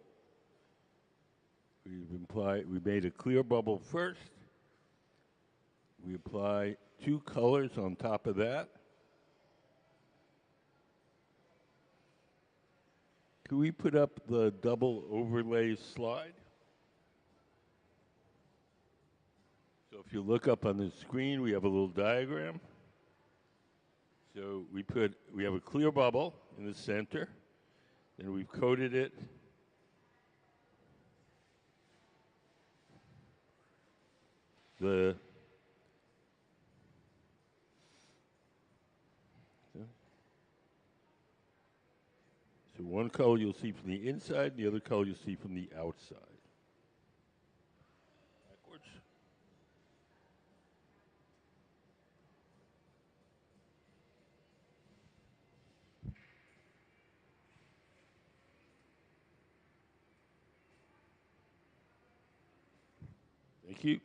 We made a clear bubble first. We apply 2 colors on top of that. Can we put up the double overlay slide? So if you look up on the screen, we have a little diagram. So we have a clear bubble in the center, and we've coated it so one color you'll see from the inside, the other color you'll see from the outside. Backwards. Thank you.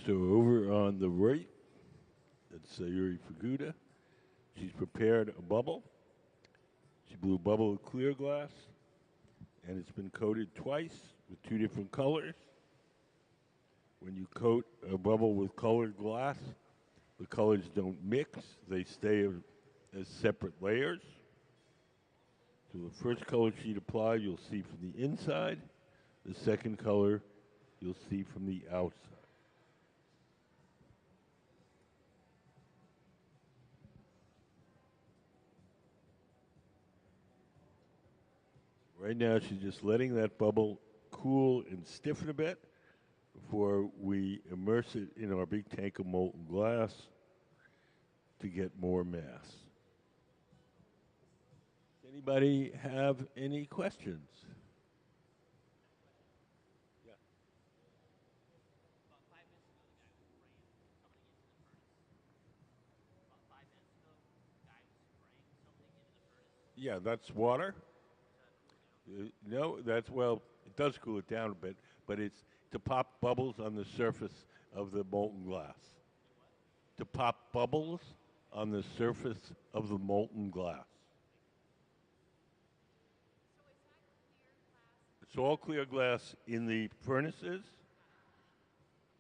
So over on the right, that's Sayuri Fukuda. She's prepared a bubble. She blew a bubble of clear glass, and it's been coated twice with two different colors. When you coat a bubble with colored glass, the colors don't mix. They stay as separate layers. So the first color sheet applied, you'll see from the inside. The second color, you'll see from the outside. Right now, she's just letting that bubble cool and stiffen a bit before we immerse it in our big tank of molten glass to get more mass. Anybody have any questions? Yeah. About 5 minutes ago, the guy was spraying something into the furnace. About 5 minutes ago, the guy was spraying something into the furnace. Yeah, that's water. No, that's, well, it does cool it down a bit, but it's to pop bubbles on the surface of the molten glass. To pop bubbles on the surface of the molten glass. It's all clear glass in the furnaces.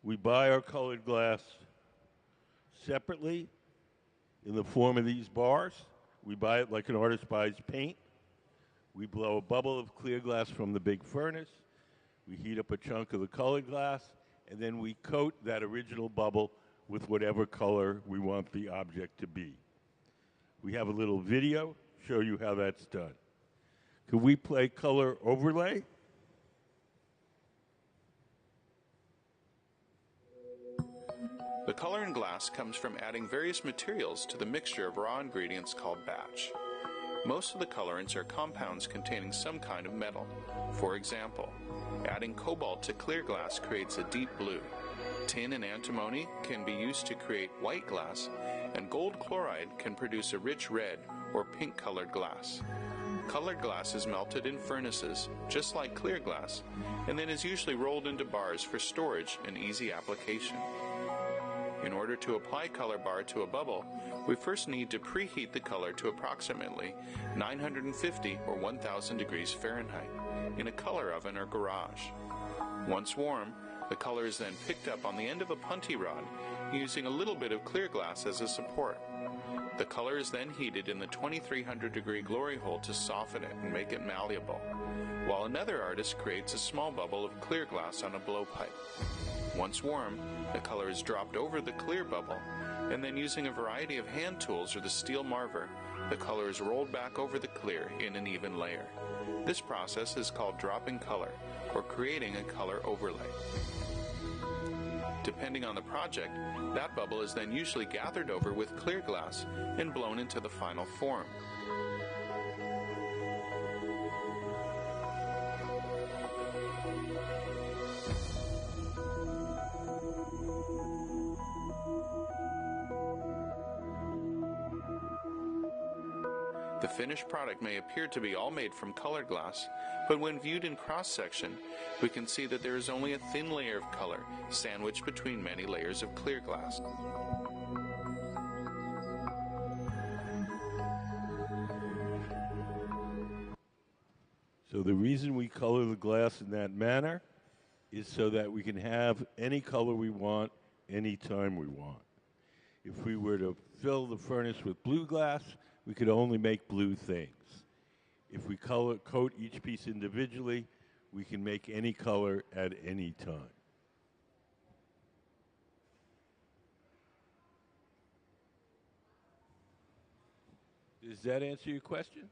We buy our colored glass separately in the form of these bars. We buy it like an artist buys paint. We blow a bubble of clear glass from the big furnace. We heat up a chunk of the colored glass, and then we coat that original bubble with whatever color we want the object to be. We have a little video show you how that's done. Could we play color overlay? The color in glass comes from adding various materials to the mixture of raw ingredients called batch. Most of the colorants are compounds containing some kind of metal. For example, adding cobalt to clear glass creates a deep blue. Tin and antimony can be used to create white glass, and gold chloride can produce a rich red or pink colored glass. Colored glass is melted in furnaces, just like clear glass, and then is usually rolled into bars for storage and easy application. In order to apply color bar to a bubble, we first need to preheat the color to approximately 950 or 1000 degrees Fahrenheit in a color oven or garage. Once warm, the color is then picked up on the end of a punty rod using a little bit of clear glass as a support. The color is then heated in the 2300 degree glory hole to soften it and make it malleable, while another artist creates a small bubble of clear glass on a blowpipe. Once warm, the color is dropped over the clear bubble, and then using a variety of hand tools or the steel marver, the color is rolled back over the clear in an even layer. This process is called dropping color, or creating a color overlay. Depending on the project, that bubble is then usually gathered over with clear glass and blown into the final form. The finished product may appear to be all made from colored glass, but when viewed in cross-section, we can see that there is only a thin layer of color sandwiched between many layers of clear glass. So the reason we color the glass in that manner is so that we can have any color we want, anytime we want. If we were to fill the furnace with blue glass, we could only make blue things. If we coat each piece individually, we can make any color at any time. Does that answer your question?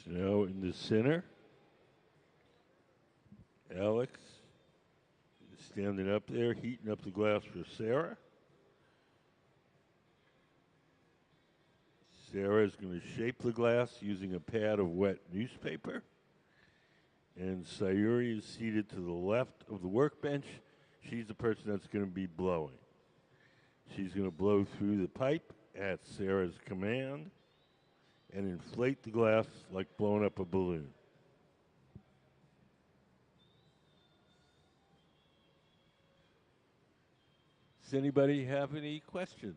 So now in the center, Alex is standing up there, heating up the glass for Sarah. Sarah is going to shape the glass using a pad of wet newspaper. And Sayuri is seated to the left of the workbench. She's the person that's going to be blowing. She's going to blow through the pipe at Sarah's command and inflate the glass like blowing up a balloon. Does anybody have any questions?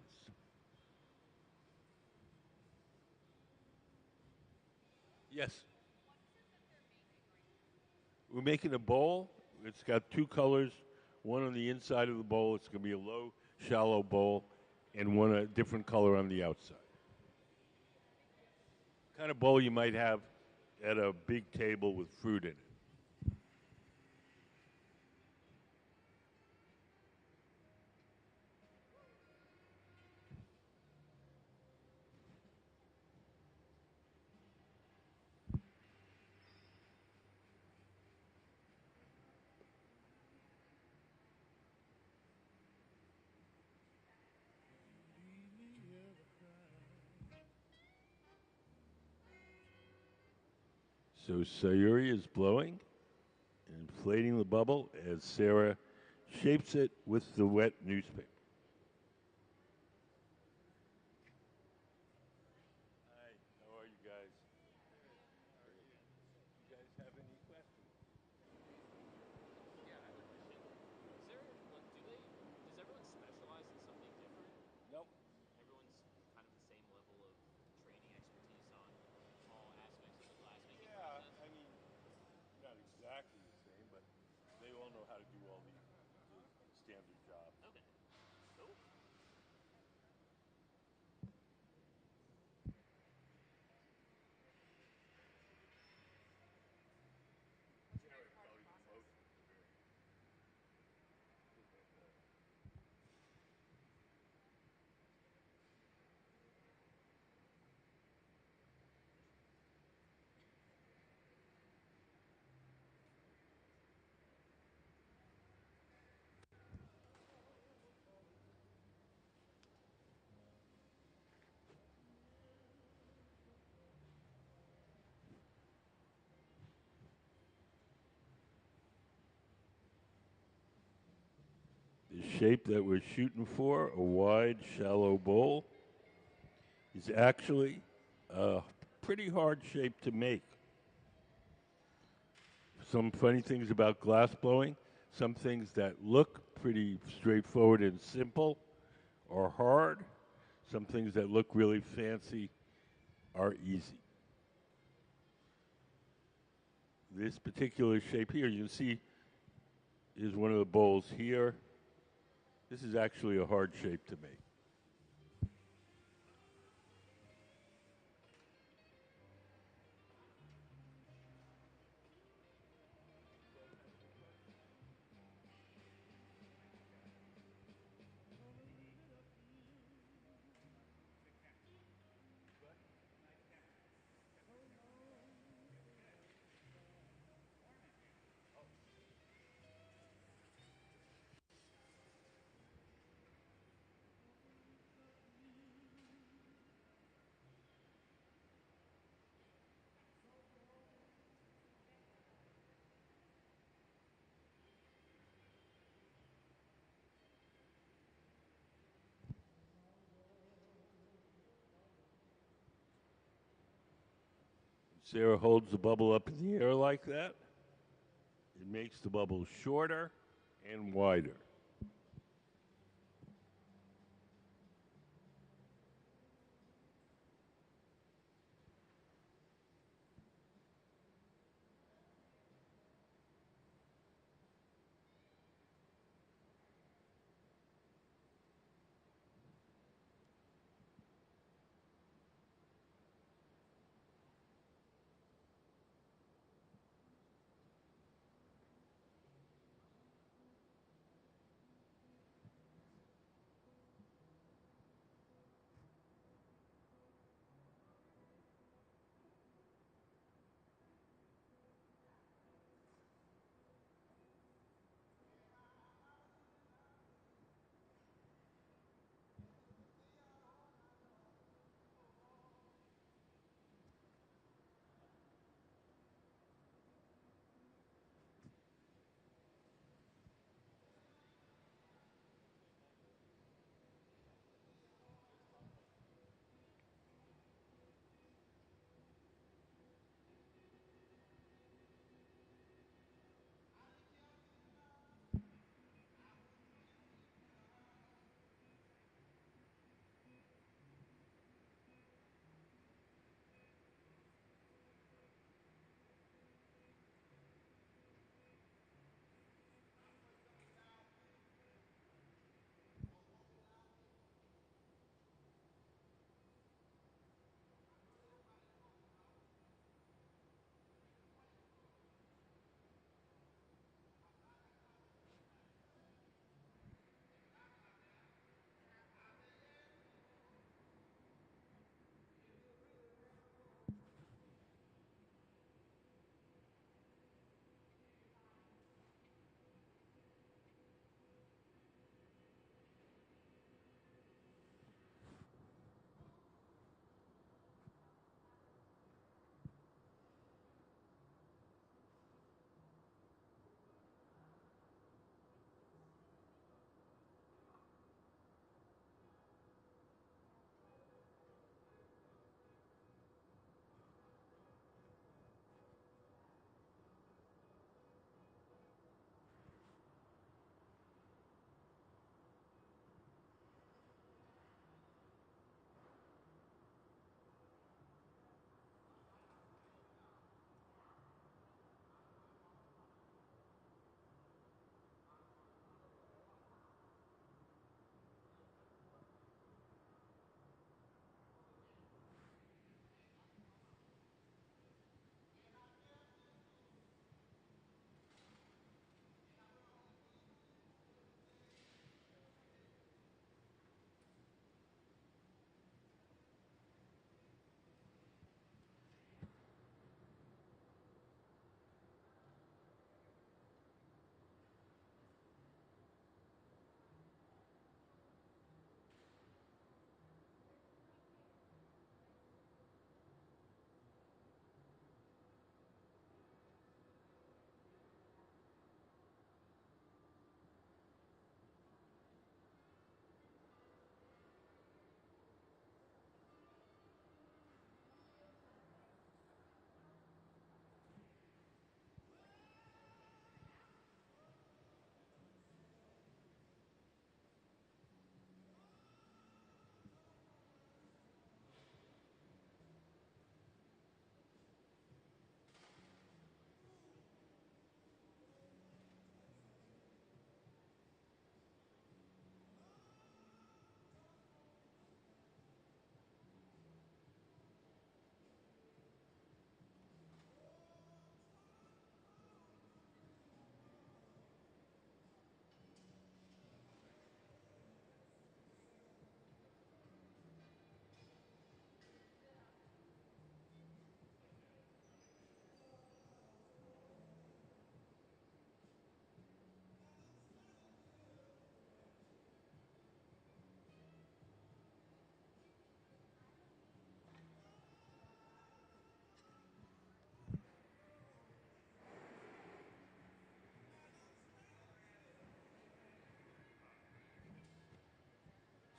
Yes. We're making a bowl. It's got two colors. One on the inside of the bowl. It's going to be a low, shallow bowl, and one a different color on the outside. Kind of bowl you might have at a big table with fruit in it. So Sayuri is blowing, inflating the bubble as Sarah shapes it with the wet newspaper. Hi, how are you guys? You guys have any questions? Yeah, I have a question. Is there like does everyone specialize in something different? Nope. Everyone's kind of the same level of training expertise on all aspects of the glass making Yeah, process? I mean, not exactly the same, but they all know how to do all the standard jobs. Okay. Cool. What's your favorite part of the process? The shape that we're shooting for, a wide, shallow bowl, is actually a pretty hard shape to make. Some funny things about glass blowing, some things that look pretty straightforward and simple are hard. Some things that look really fancy are easy. This particular shape here, you can see, is one of the bowls here. This is actually a hard shape to make. Sarah holds the bubble up in the air like that. It makes the bubble shorter and wider.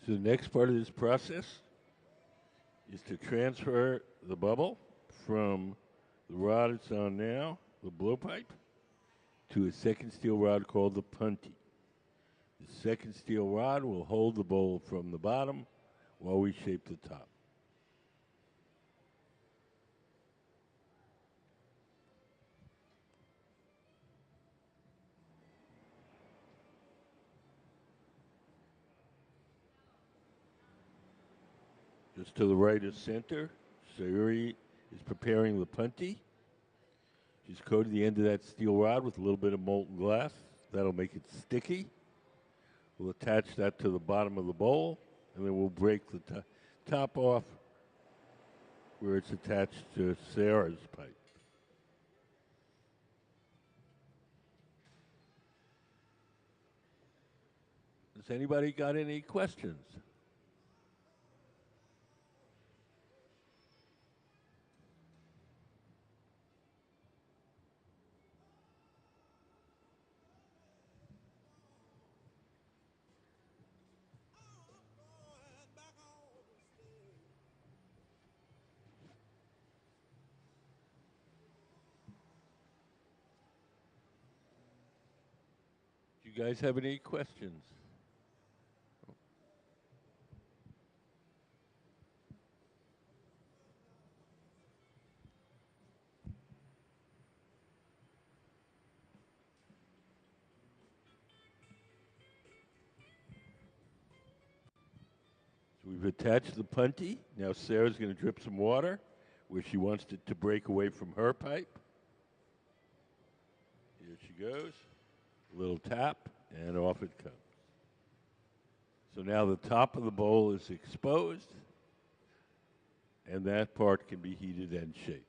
So the next part of this process is to transfer the bubble from the rod it's on now, the blowpipe, to a second steel rod called the punty. The second steel rod will hold the bowl from the bottom while we shape the top. Just to the right of center, Sayuri is preparing the punty. She's coated the end of that steel rod with a little bit of molten glass. That'll make it sticky. We'll attach that to the bottom of the bowl, and then we'll break the top off where it's attached to Sarah's pipe. Has anybody got any questions? Do you guys have any questions? So we've attached the punty. Now Sarah's going to drip some water where she wants it to break away from her pipe. Here she goes. A little tap, and off it comes. So now the top of the bowl is exposed, and that part can be heated and shaped.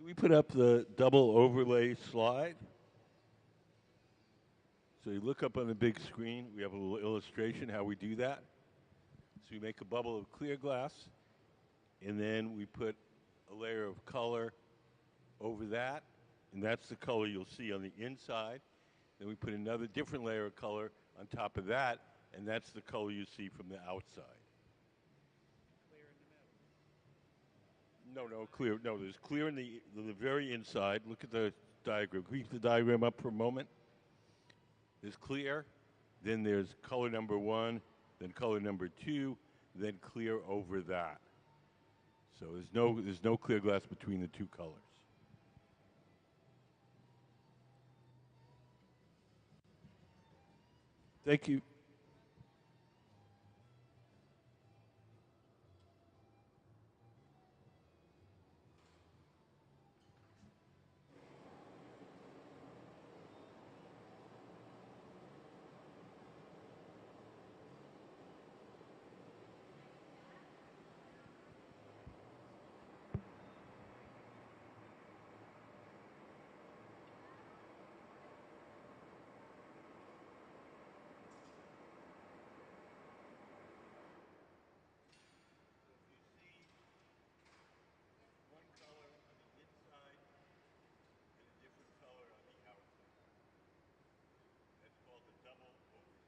Can we put up the double overlay slide? So you look up on the big screen. We have a little illustration how we do that. So we make a bubble of clear glass, and then we put a layer of color over that, and that's the color you'll see on the inside. Then we put another different layer of color on top of that, and that's the color you see from the outside. Clear in the middle. No, clear. No, there's clear in the very inside. Look at the diagram. Can we keep the diagram up for a moment? There's clear, then there's color number 1, then color number 2, then clear over that. So there's no clear glass between the two colors. Thank you. One color on the inside and a different color on the outside. That's called the double overlay.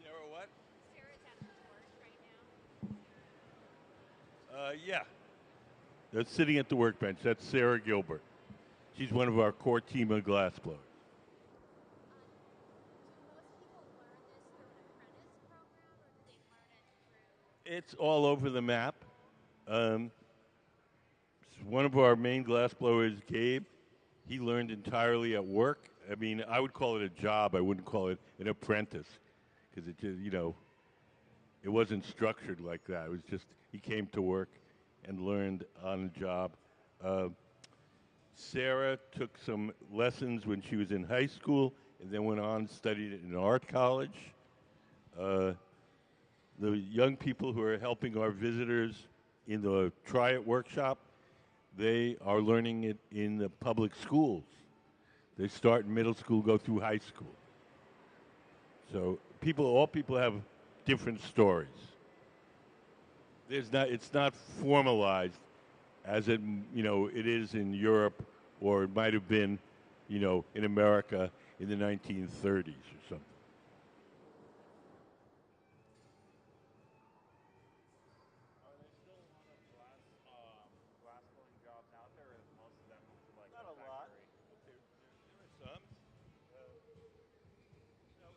Sarah, what? Sarah's at her work right now. Yeah. That's sitting at the workbench. That's Sarah Gilbert. She's one of our core team of glass blowers. Do most people learn this through an apprentice program, or do they learn it through? It's all over the map. One of our main glass blowers, Gabe, he learned entirely at work. I mean, I would call it a job. I wouldn't call it an apprentice because it just, it wasn't structured like that. It was just he came to work and learned on the job. Uh, Sarah took some lessons when she was in high school and then went on and studied at an art college. Uh, the young people who are helping our visitors in the Try It workshop, they are learning it in the public schools. They start in middle school, go through high school. So all people have different stories. It's not formalized as it is in Europe, or it might have been, in America in the 1930s or something. Are there still a lot of glass blowing jobs out there, or is most of them moved to like Not a a lot, factory? but there are some.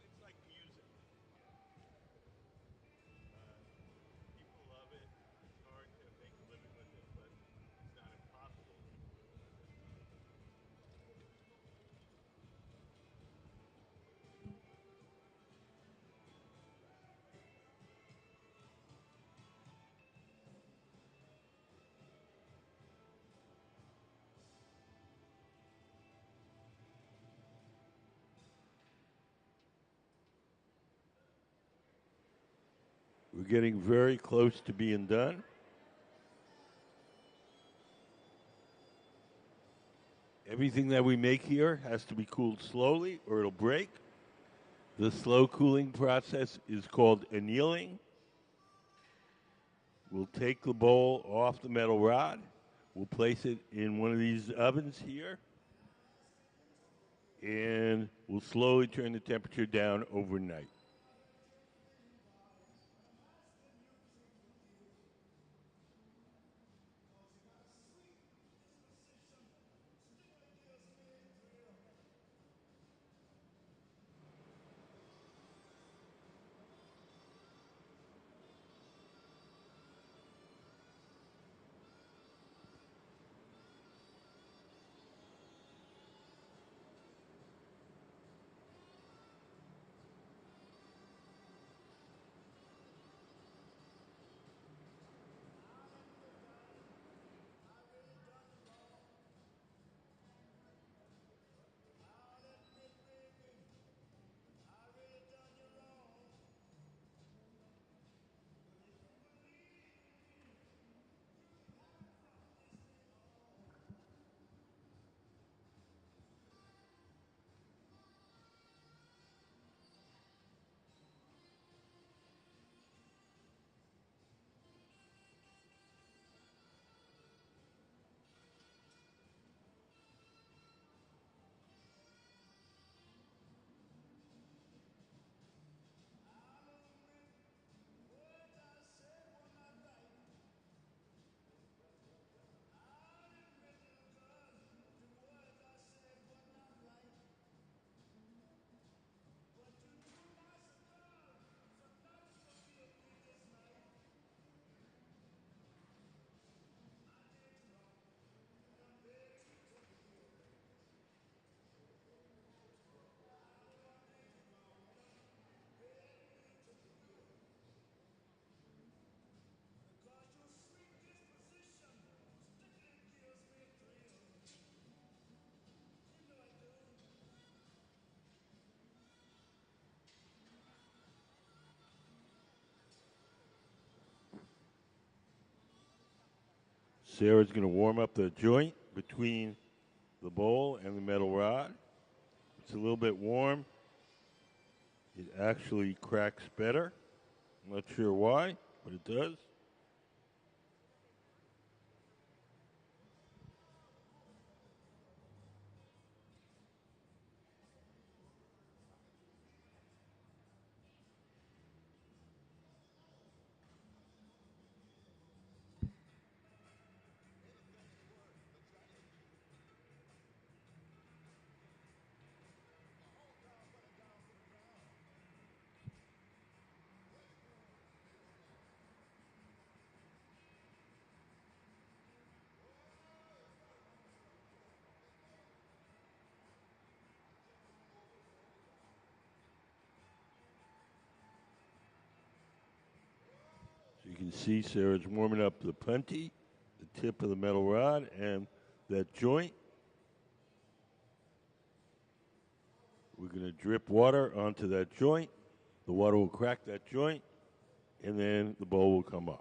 It's like music. People love it. It's hard to make a living with it, but it's not impossible. We're getting very close to being done. Everything that we make here has to be cooled slowly or it'll break. The slow cooling process is called annealing. We'll take the bowl off the metal rod. We'll place it in one of these ovens here. And we'll slowly turn the temperature down overnight. Sarah's going to warm up the joint between the bowl and the metal rod. It's a little bit warm. It actually cracks better. I'm not sure why, but it does. can see Sarah's warming up the punty, the tip of the metal rod, and that joint. We're going to drip water onto that joint. The water will crack that joint, and then the bowl will come off.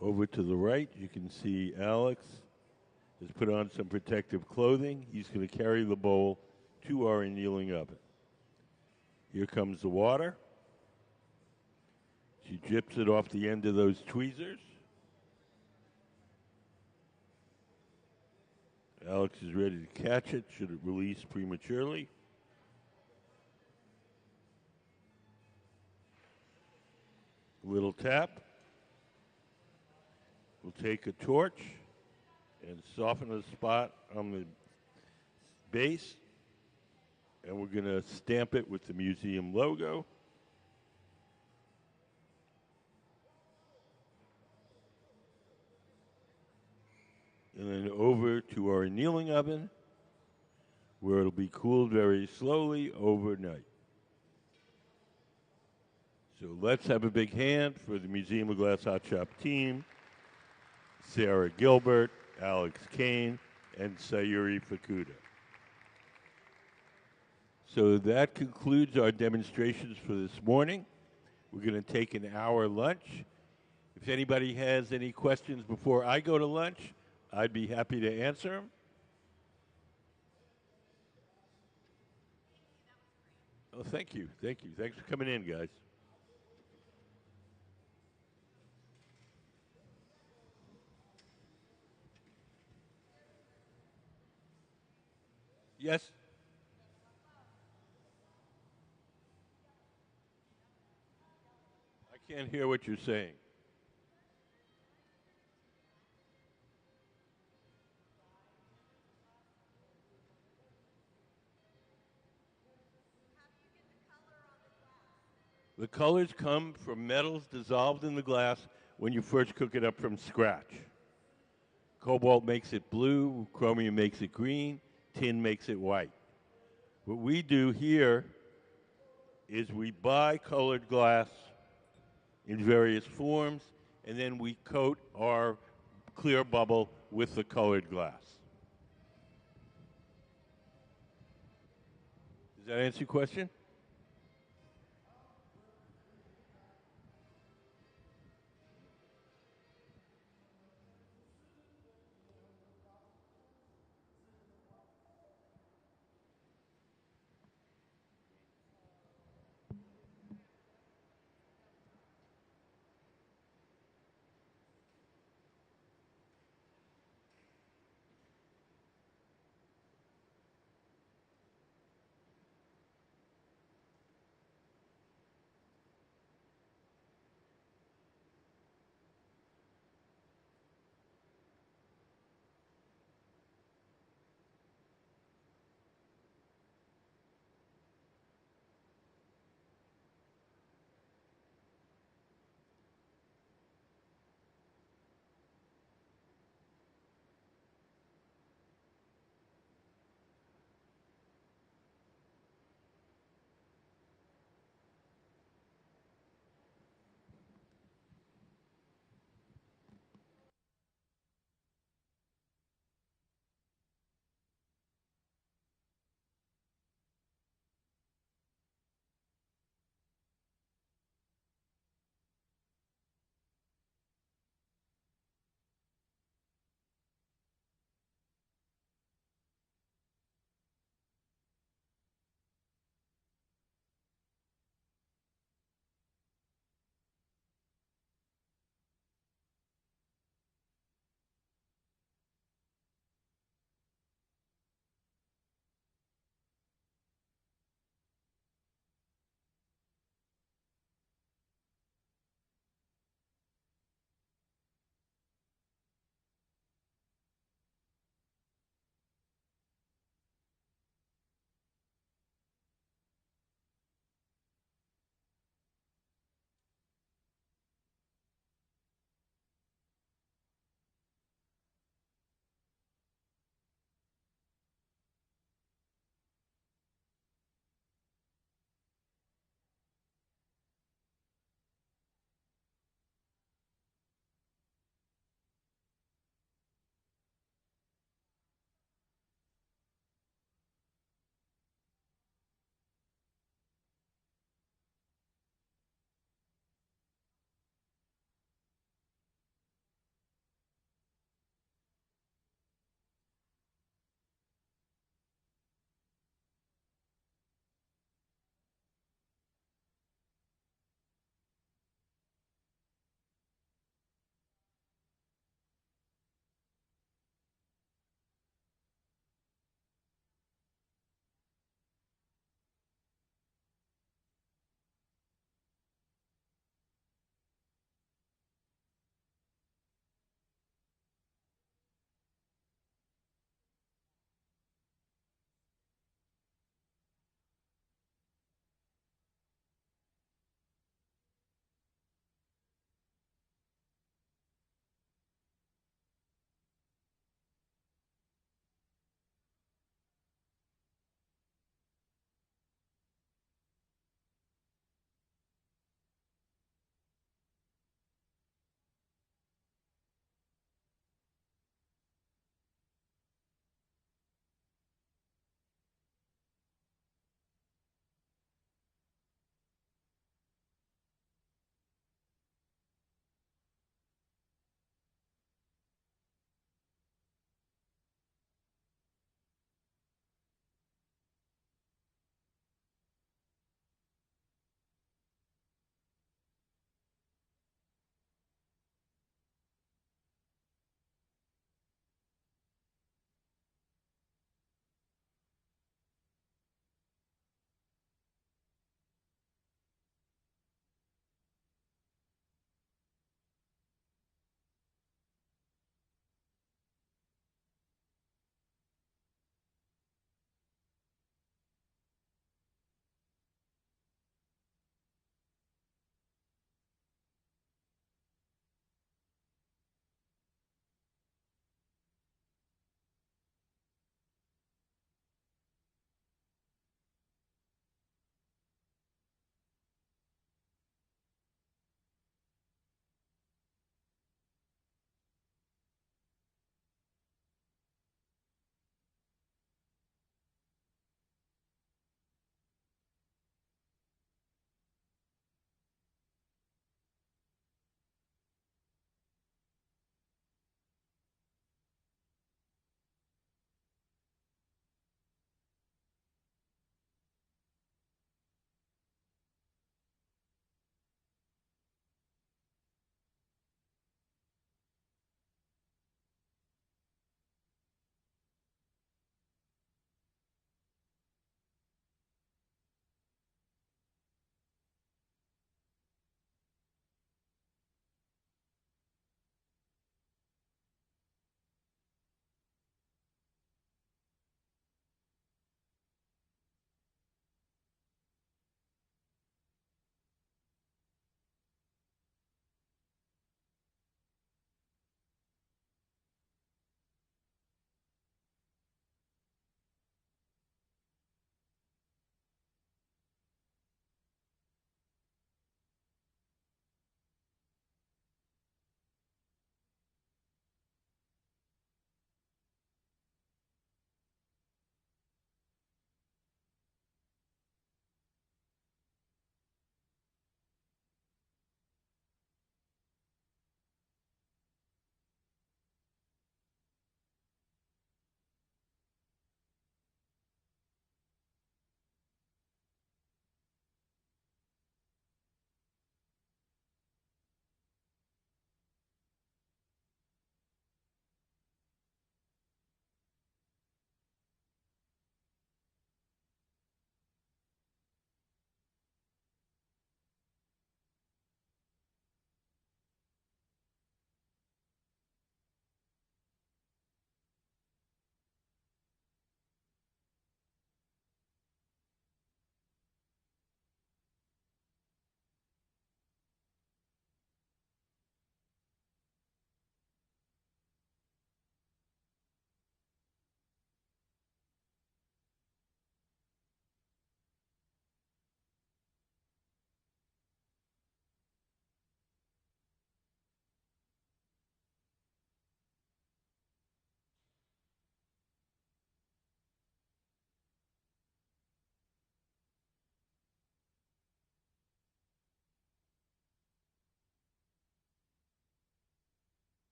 Over to the right, you can see Alex has put on some protective clothing. He's going to carry the bowl to our annealing oven. Here comes the water. She drips it off the end of those tweezers. Alex is ready to catch it, should it release prematurely. A little tap. We'll take a torch and soften the spot on the base, and we're going to stamp it with the museum logo. And then over to our annealing oven, where it'll be cooled very slowly overnight. So let's have a big hand for the Museum of Glass Hot Shop team, Sarah Gilbert, Alex Kane, and Sayuri Fukuda. So that concludes our demonstrations for this morning. We're going to take an hour lunch. If anybody has any questions before I go to lunch, I'd be happy to answer them. Oh, thank you. Thank you. Thanks for coming in, guys. Yes? I can't hear what you're saying. The colors come from metals dissolved in the glass when you first cook it up from scratch. Cobalt makes it blue, chromium makes it green, tin makes it white. What we do here is we buy colored glass in various forms, and then we coat our clear bubble with the colored glass. Does that answer your question?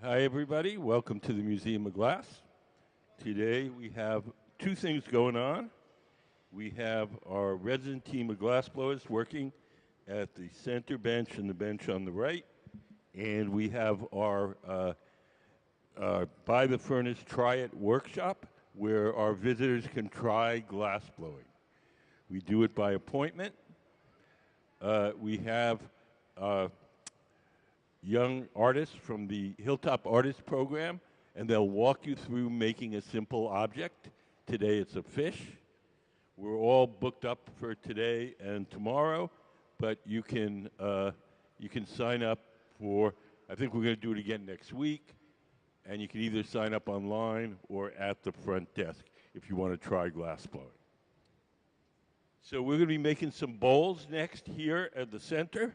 Hi, everybody. Welcome to the Museum of Glass. Today we have two things going on. We have our resident team of glassblowers working at the center bench and the bench on the right. And we have our By the Furnace Try It workshop where our visitors can try glass blowing. We do it by appointment. We have young artists from the Hilltop Artist Program, and they'll walk you through making a simple object. Today it's a fish. We're all booked up for today and tomorrow, but you can sign up for, I think we're going to do it again next week, and you can either sign up online or at the front desk if you want to try glass blowing. So we're going to be making some bowls next here at the center.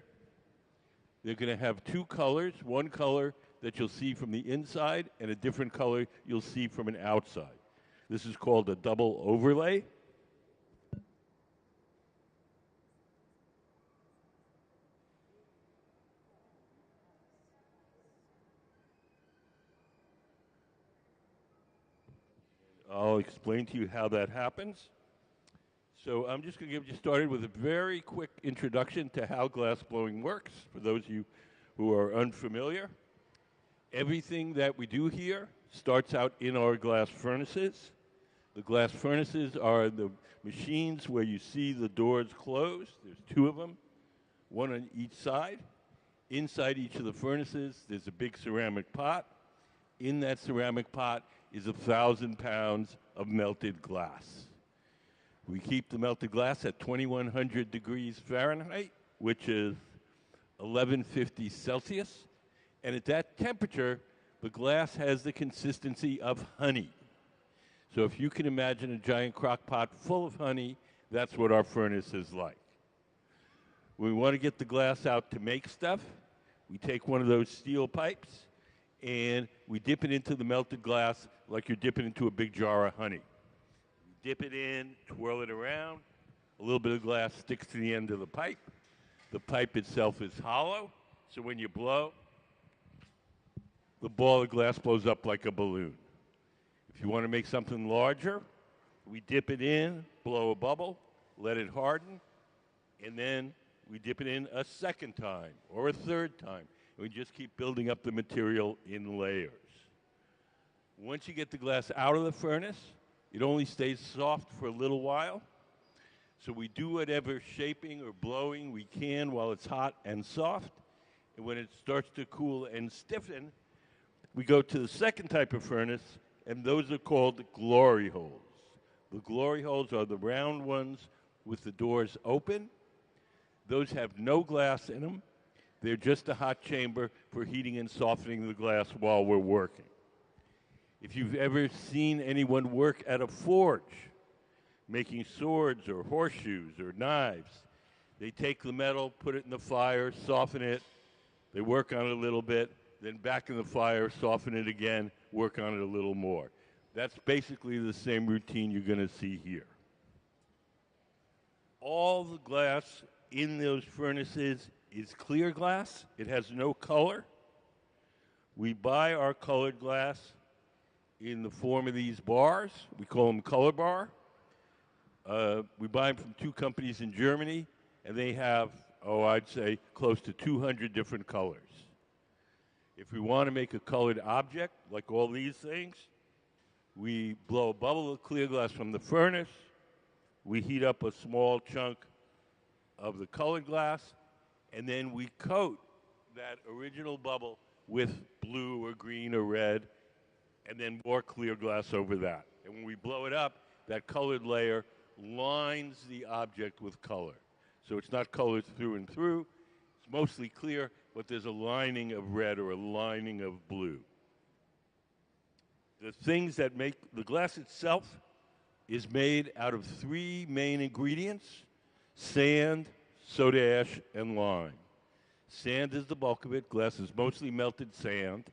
They're going to have two colors, one color that you'll see from the inside and a different color you'll see from an outside. This is called a double overlay. I'll explain to you how that happens. So I'm just going to get you started with a very quick introduction to how glass blowing works, for those of you who are unfamiliar. Everything that we do here starts out in our glass furnaces. The glass furnaces are the machines where you see the doors closed. There's two of them, one on each side. Inside each of the furnaces, there's a big ceramic pot. In that ceramic pot is 1,000 pounds of melted glass. We keep the melted glass at 2,100 degrees Fahrenheit, which is 1150 Celsius. And at that temperature, the glass has the consistency of honey. So if you can imagine a giant crock pot full of honey, that's what our furnace is like. When we want to get the glass out to make stuff, we take one of those steel pipes and we dip it into the melted glass like you're dipping into a big jar of honey. You dip it in, twirl it around, a little bit of glass sticks to the end of the pipe. The pipe itself is hollow, so when you blow, the ball of glass blows up like a balloon. If you want to make something larger, we dip it in, blow a bubble, let it harden, and then we dip it in a second time or a third time. And we just keep building up the material in layers. Once you get the glass out of the furnace, it only stays soft for a little while. So we do whatever shaping or blowing we can while it's hot and soft. And when it starts to cool and stiffen, we go to the second type of furnace, and those are called glory holes. The glory holes are the round ones with the doors open. Those have no glass in them. They're just a hot chamber for heating and softening the glass while we're working. If you've ever seen anyone work at a forge, making swords or horseshoes or knives, they take the metal, put it in the fire, soften it, they work on it a little bit, then back in the fire, soften it again, work on it a little more. That's basically the same routine you're going to see here. All the glass in those furnaces is clear glass. It has no color. We buy our colored glass in the form of these bars. We call them Color Bar. We buy them from two companies in Germany, and they have, I'd say close to 200 different colors. If we want to make a colored object, like all these things, we blow a bubble of clear glass from the furnace, we heat up a small chunk of the colored glass, and then we coat that original bubble with blue or green or red, and then more clear glass over that. And when we blow it up, that colored layer lines the object with color. So it's not colored through and through, it's mostly clear, but there's a lining of red or a lining of blue. The things that make the glass itself is made out of three main ingredients: sand, soda ash, and lime. Sand is the bulk of it. Glass is mostly melted sand.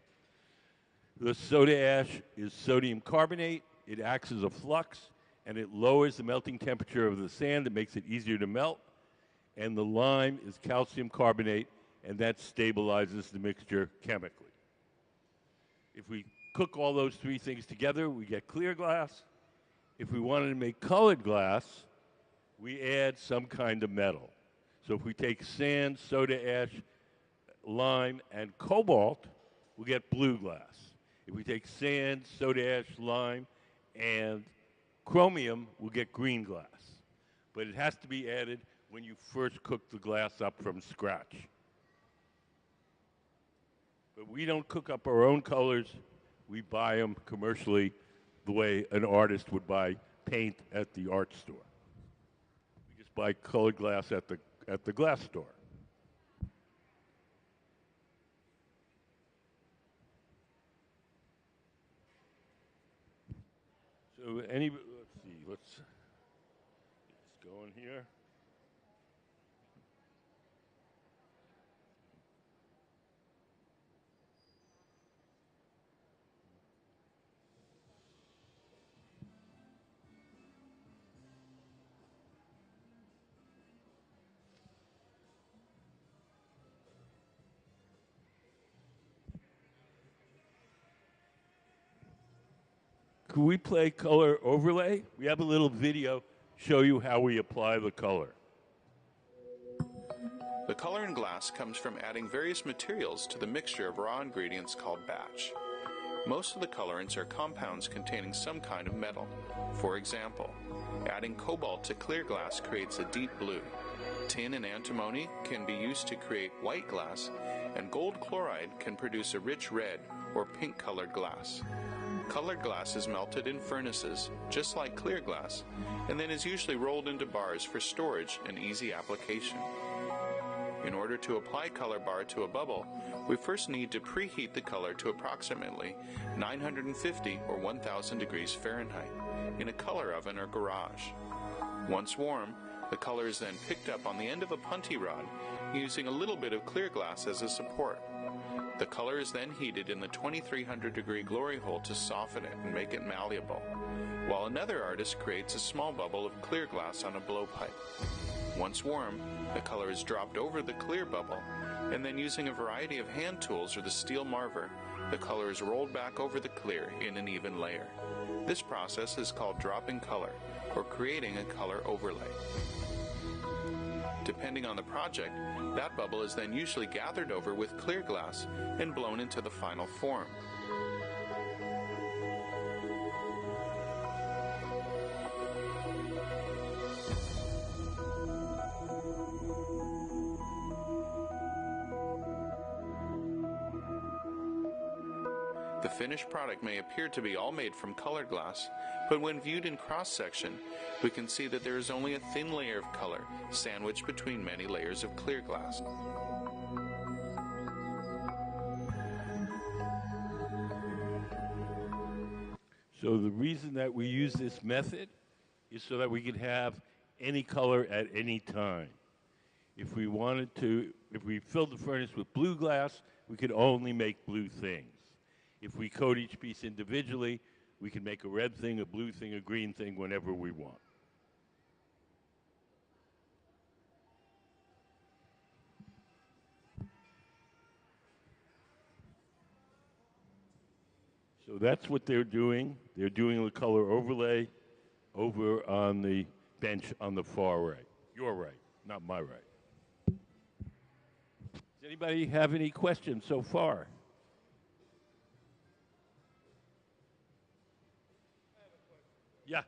The soda ash is sodium carbonate. It acts as a flux, and it lowers the melting temperature of the sand. It makes it easier to melt. And the lime is calcium carbonate, and that stabilizes the mixture chemically. If we cook all those three things together, we get clear glass. If we wanted to make colored glass, we add some kind of metal. So if we take sand, soda ash, lime, and cobalt, we get blue glass. If we take sand, soda ash, lime, and chromium, we'll get green glass. But it has to be added when you first cook the glass up from scratch. But we don't cook up our own colors. We buy them commercially the way an artist would buy paint at the art store. We just buy colored glass at the glass store. So let's see, let's go in here. Could we play color overlay? We have a little video show you how we apply the color. The color in glass comes from adding various materials to the mixture of raw ingredients called batch. Most of the colorants are compounds containing some kind of metal. For example, adding cobalt to clear glass creates a deep blue. Tin and antimony can be used to create white glass, and gold chloride can produce a rich red or pink colored glass. Colored glass is melted in furnaces, just like clear glass, and then is usually rolled into bars for storage and easy application. In order to apply color bar to a bubble, we first need to preheat the color to approximately 950 or 1000 degrees Fahrenheit in a color oven or garage. Once warm, the color is then picked up on the end of a punty rod using a little bit of clear glass as a support. The color is then heated in the 2300 degree glory hole to soften it and make it malleable, while another artist creates a small bubble of clear glass on a blowpipe. Once warm, the color is dropped over the clear bubble, and then using a variety of hand tools or the steel marver, the color is rolled back over the clear in an even layer. This process is called dropping color, or creating a color overlay. Depending on the project, that bubble is then usually gathered over with clear glass and blown into the final form. The finished product may appear to be all made from colored glass, but when viewed in cross-section, we can see that there is only a thin layer of color sandwiched between many layers of clear glass. So the reason that we use this method is so that we could have any color at any time. If we filled the furnace with blue glass, we could only make blue things. If we coat each piece individually, we can make a red thing, a blue thing, a green thing whenever we want. So that's what they're doing. They're doing the color overlay over on the bench on the far right. Your right, not my right. Does anybody have any questions so far? Yeah.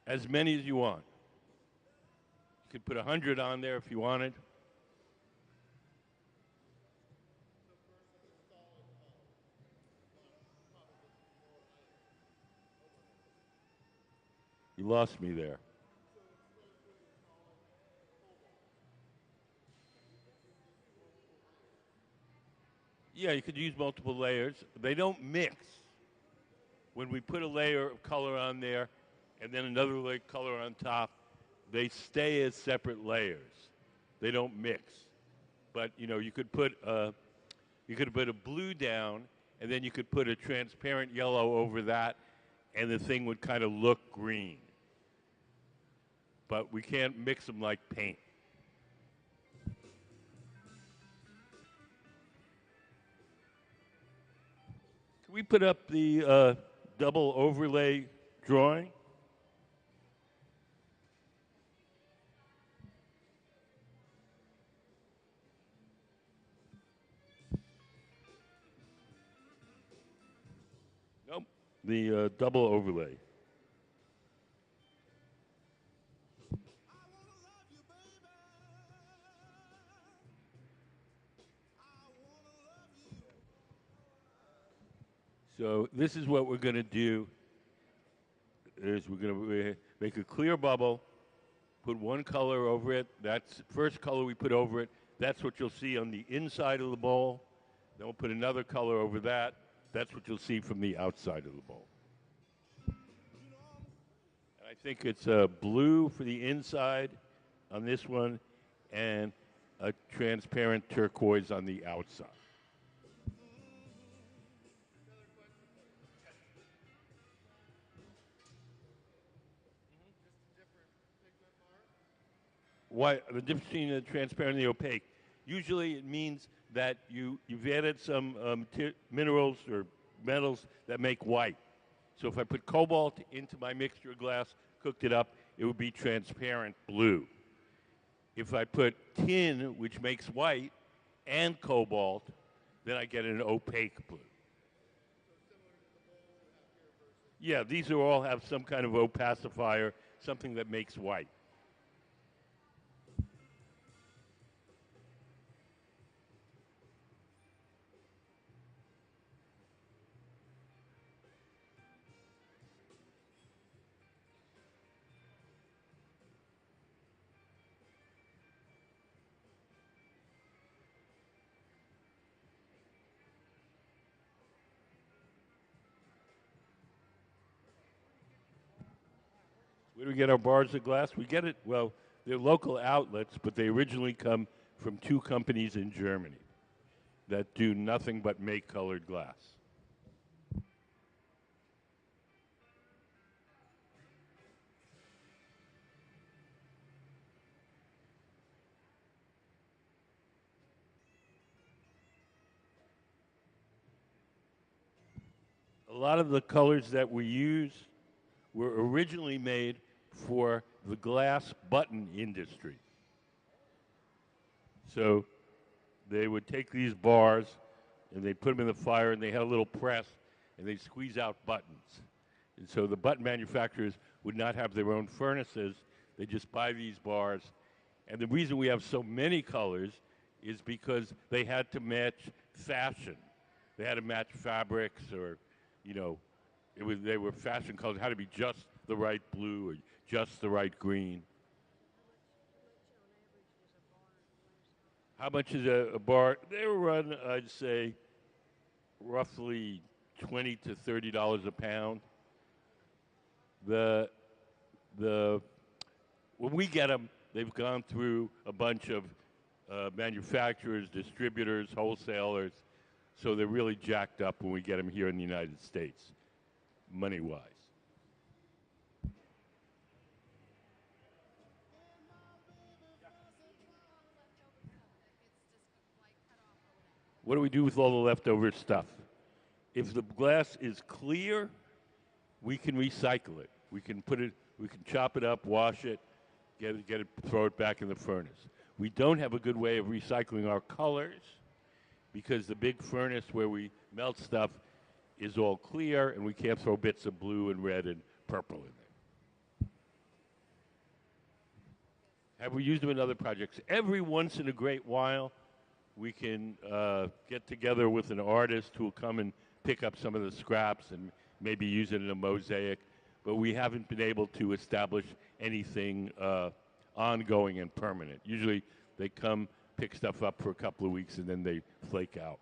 As many as you want. You could put 100 on there if you wanted. You lost me there. Yeah, you could use multiple layers. They don't mix. When we put a layer of color on there and then another layer of color on top, they stay as separate layers. They don't mix. But you could put a blue down, and then you could put a transparent yellow over that, and the thing would kind of look green. But we can't mix them like paint. Can we put up the double overlay drawing? Nope. The double overlay. So this is what we're going to do. Is we're going to make a clear bubble, put one color over it. That's the first color we put over it. That's what you'll see on the inside of the bowl. Then we'll put another color over that. That's what you'll see from the outside of the bowl. And I think it's blue for the inside on this one and a transparent turquoise on the outside. Why the difference between the transparent and the opaque? Usually, it means that you've added some minerals or metals that make white. So if I put cobalt into my mixture of glass, cooked it up, it would be transparent blue. If I put tin, which makes white, and cobalt, then I get an opaque blue. Yeah, these are all have some kind of opacifier, something that makes white. Where do we get our bars of glass? We get it, well, they're local outlets, but they originally come from two companies in Germany that do nothing but make colored glass. A lot of the colors that we use were originally made for the glass button industry. So they would take these bars and they'd put them in the fire and they had a little press and they'd squeeze out buttons. And so the button manufacturers would not have their own furnaces. They just buy these bars. And the reason we have so many colors is because they had to match fashion. They had to match fabrics or, you know, they were fashion colors. It had to be just the right blue or just the right green. How much is a bar? They run, I'd say, roughly $20 to $30 a pound. When we get them, they've gone through a bunch of manufacturers, distributors, wholesalers, so they're really jacked up when we get them here in the United States, money-wise. What do we do with all the leftover stuff? If the glass is clear, we can recycle it. We can chop it up, wash it, get it, throw it back in the furnace. We don't have a good way of recycling our colors because the big furnace where we melt stuff is all clear, and we can't throw bits of blue and red and purple in there. Have we used them in other projects? Every once in a great while, we can get together with an artist who will come and pick up some of the scraps and maybe use it in a mosaic, but we haven't been able to establish anything ongoing and permanent. Usually they come, pick stuff up for a couple of weeks, and then they flake out.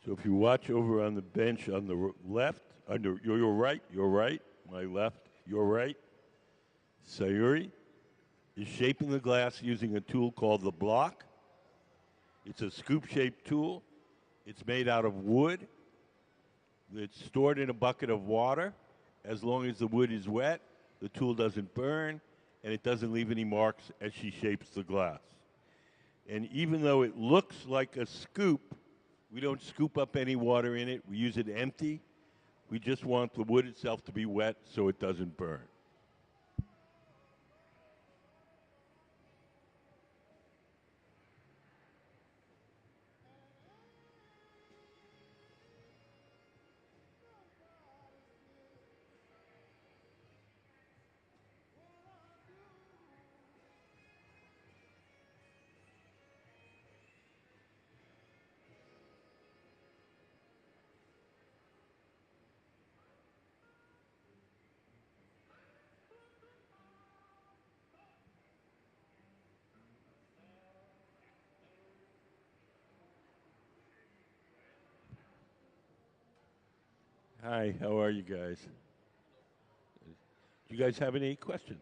So if you watch over on the bench on the left, under your right, my left, your right, Sayuri is shaping the glass using a tool called the block. It's a scoop-shaped tool. It's made out of wood. It's stored in a bucket of water. As long as the wood is wet, the tool doesn't burn, and it doesn't leave any marks as she shapes the glass. And even though it looks like a scoop, we don't scoop up any water in it. We use it empty. We just want the wood itself to be wet so it doesn't burn. Hi, how are you guys? Do you guys have any questions?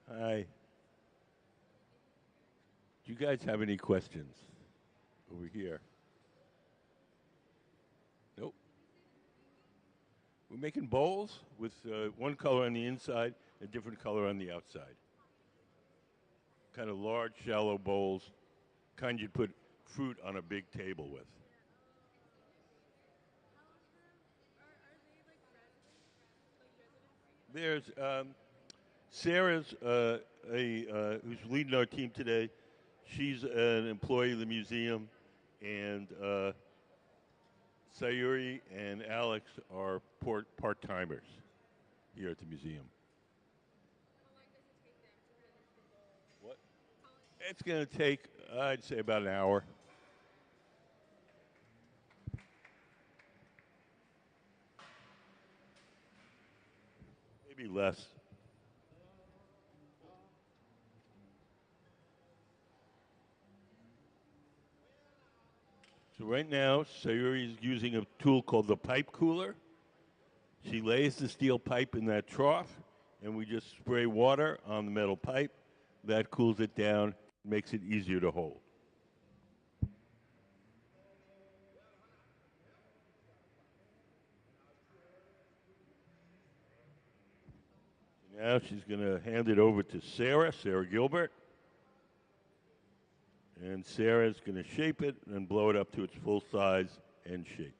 Hi. Do you guys have any questions over here? Nope. We're making bowls with one color on the inside, a different color on the outside. Kind of large, shallow bowls, kind you'd put fruit on a big table with. There's Sarah's who's leading our team today. She's an employee of the museum, and Sayuri and Alex are part-timers here at the museum. What? It's going to take, I'd say, about an hour. Maybe less. So right now, Sayuri is using a tool called the pipe cooler. She lays the steel pipe in that trough, and we just spray water on the metal pipe. That cools it down, makes it easier to hold. Now she's going to hand it over to Sarah Gilbert. And Sarah's going to shape it and blow it up to its full size and shape.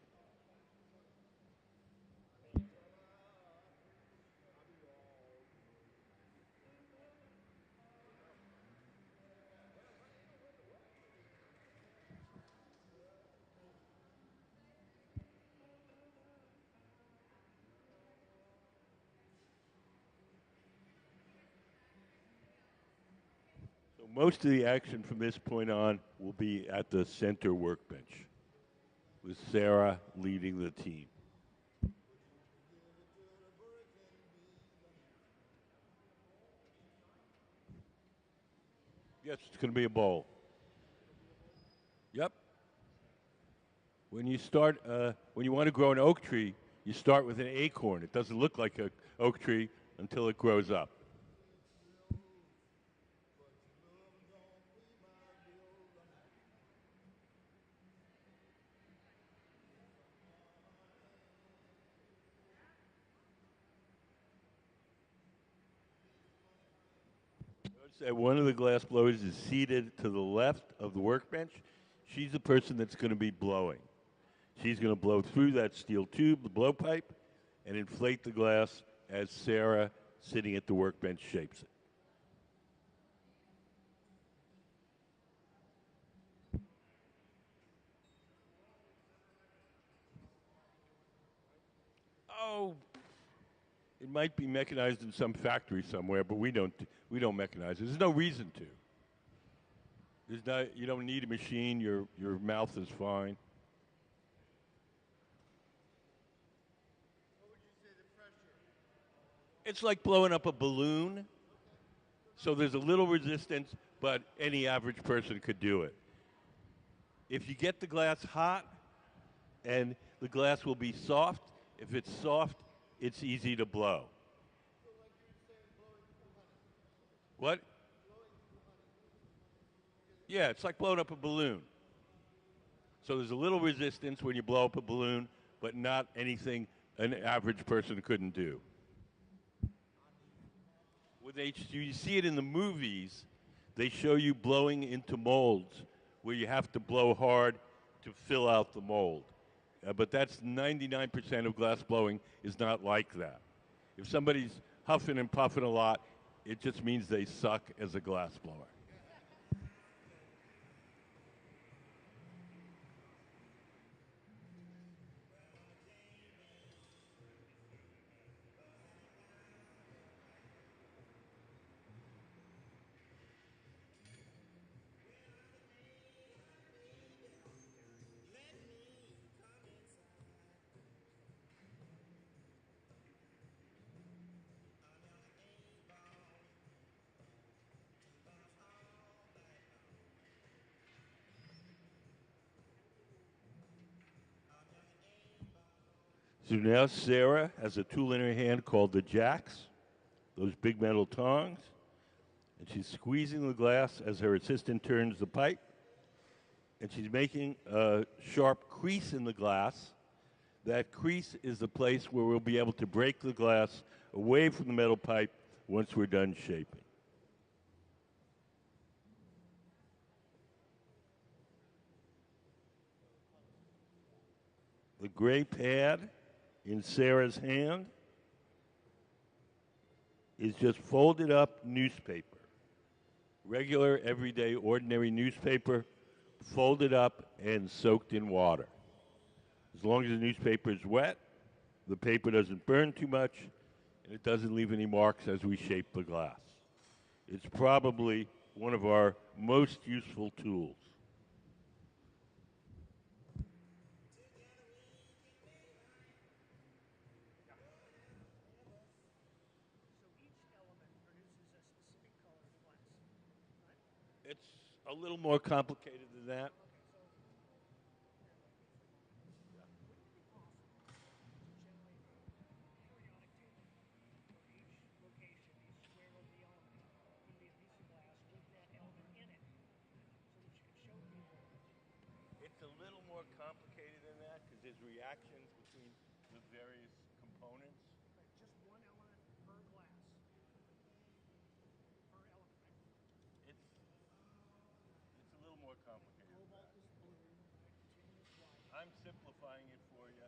So most of the action from this point on will be at the center workbench, with Sarah leading the team. Yes, it's going to be a bowl. Yep. When you start, when you want to grow an oak tree, you start with an acorn. It doesn't look like an oak tree until it grows up. Notice that one of the glass blowers is seated to the left of the workbench. She's the person that's going to be blowing. She's going to blow through that steel tube, the blowpipe, and inflate the glass as Sarah, sitting at the workbench, shapes it. Oh, it might be mechanized in some factory somewhere, but we don't mechanize it. There's no reason to. You don't need a machine. Your mouth is fine. It's like blowing up a balloon. So there's a little resistance, but any average person could do it. If you get the glass hot, and the glass will be soft. If it's soft, it's easy to blow. What? Yeah, it's like blowing up a balloon. So there's a little resistance when you blow up a balloon, but not anything an average person couldn't do. With you see it in the movies. They show you blowing into molds where you have to blow hard to fill out the mold. But that's 99% of glass blowing is not like that. If somebody's huffing and puffing a lot, it just means they suck as a glass blower. So now Sarah has a tool in her hand called the jacks, those big metal tongs, and she's squeezing the glass as her assistant turns the pipe, and she's making a sharp crease in the glass. That crease is the place where we'll be able to break the glass away from the metal pipe once we're done shaping. The gray pad in Sarah's hand is just folded up newspaper. Regular, everyday, ordinary newspaper, folded up and soaked in water. As long as the newspaper is wet, the paper doesn't burn too much, and it doesn't leave any marks as we shape the glass. It's probably one of our most useful tools. It's a little more complicated than that. It's a little more complicated than that because there's reactions between the various components. Just one element per glass. Per element, right? It's a little more complicated than that. Cobalt is blue, continuous white. I'm simplifying it for you.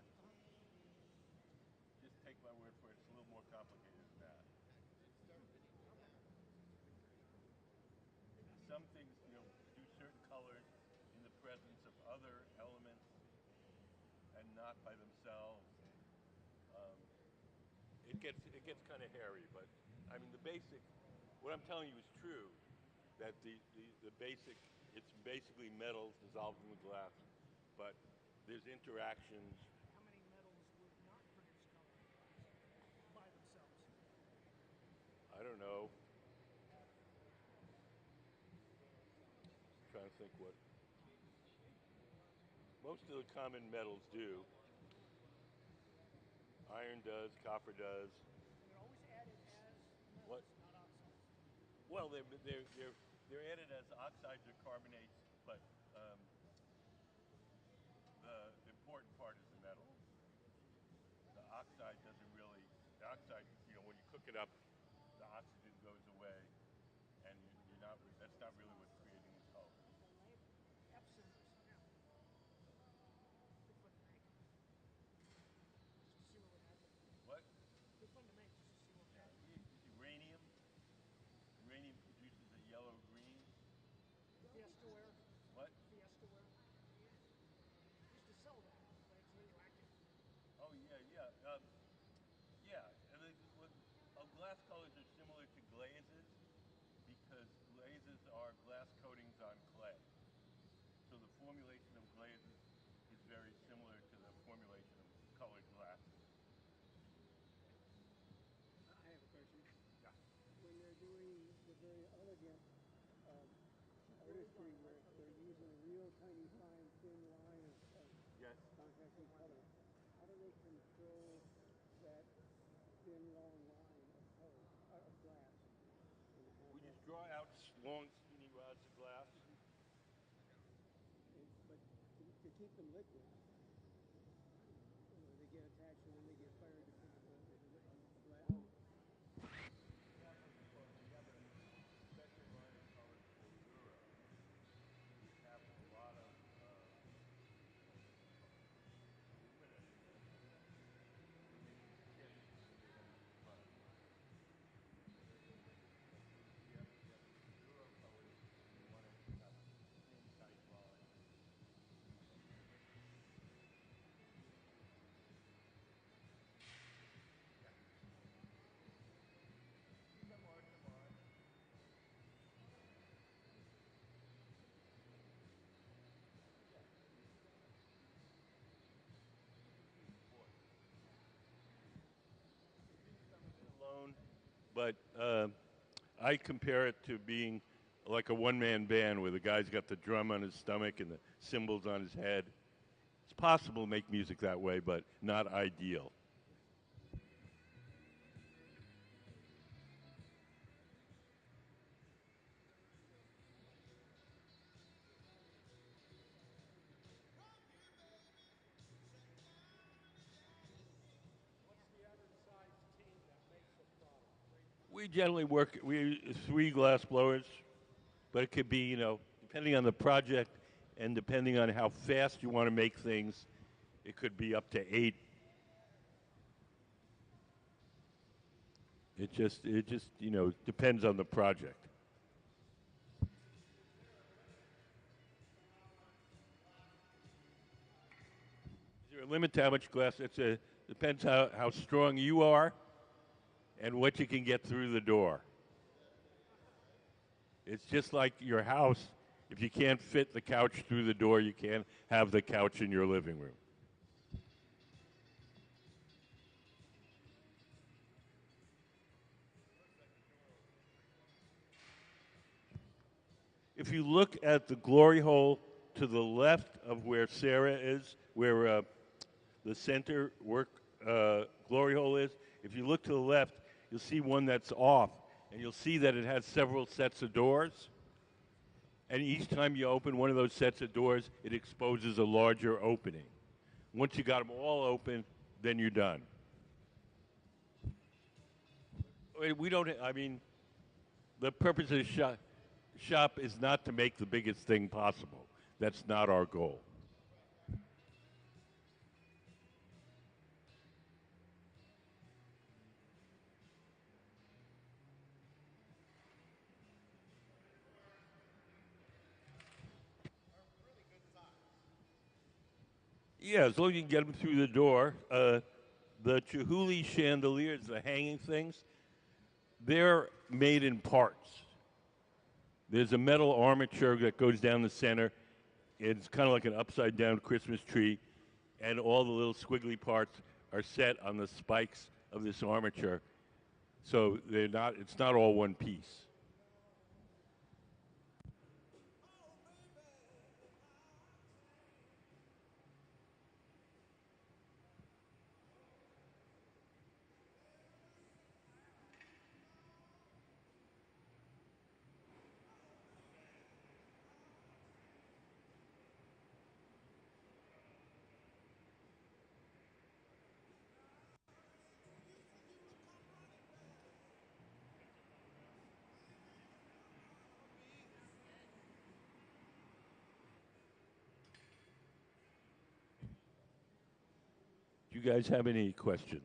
Just take my word for it. It's a little more complicated than that. Some things, do certain colors in the presence of other elements and not by themselves. It gets kind of hairy, but I mean the basic. What I'm telling you is true. That the basic, it's basically metals dissolved in the glass, but there's interactions. How many metals would not produce color by themselves? I don't know. Trying to think what most of the common metals do. Iron does, copper does. They're always added as metals, What? not oxides. Well, they're added as oxides or carbonates, but the important part is the metal. The oxide doesn't really. The oxide, when you cook it up, the oxygen goes away, and you're not. That's not really what's creating the color. Epsom is, yeah. Good fun to make. Just to see what would happen. What? Good fun to make, just to see what would happen. Uranium. Uranium produces a yellow green. Fiestaware. What? Fiestaware. Used to sell that, but it's radioactive. Oh yeah, yeah, yeah. And glass colors are similar to glazes because glazes are glass very elegant artistry where they're using a real tiny fine thin line of Yes. contrasting color. How do they control that thin long line of color of glass in the We contrast? just draw out long, skinny rods of glass. But to keep them liquid, they get attached and then they get fired because of the glass. Alone, but I compare it to being like a one-man band where the guy's got the drum on his stomach and the cymbals on his head. It's possible to make music that way, but not ideal. What's the average size team that makes a product? We generally work, we 3 glass blowers, but it could be, depending on the project and depending on how fast you want to make things, it could be up to 8. It just depends on the project. Is there a limit to how much glass? Depends how strong you are and what you can get through the door. It's just like your house. If you can't fit the couch through the door, you can't have the couch in your living room. If you look at the glory hole to the left of where Sarah is, where the center work glory hole is, if you look to the left, you'll see one that's off, and you'll see that it has several sets of doors. And each time you open one of those sets of doors, it exposes a larger opening. Once you got them all open, then you're done. We don't, I mean, the purpose of the shop is not to make the biggest thing possible. That's not our goal. Yeah, as long as you can get them through the door. The Chihuly chandeliers, the hanging things, they're made in parts. There's a metal armature that goes down the center. It's kind of like an upside down Christmas tree, and all the little squiggly parts are set on the spikes of this armature. So it's not all one piece. Do you guys have any questions?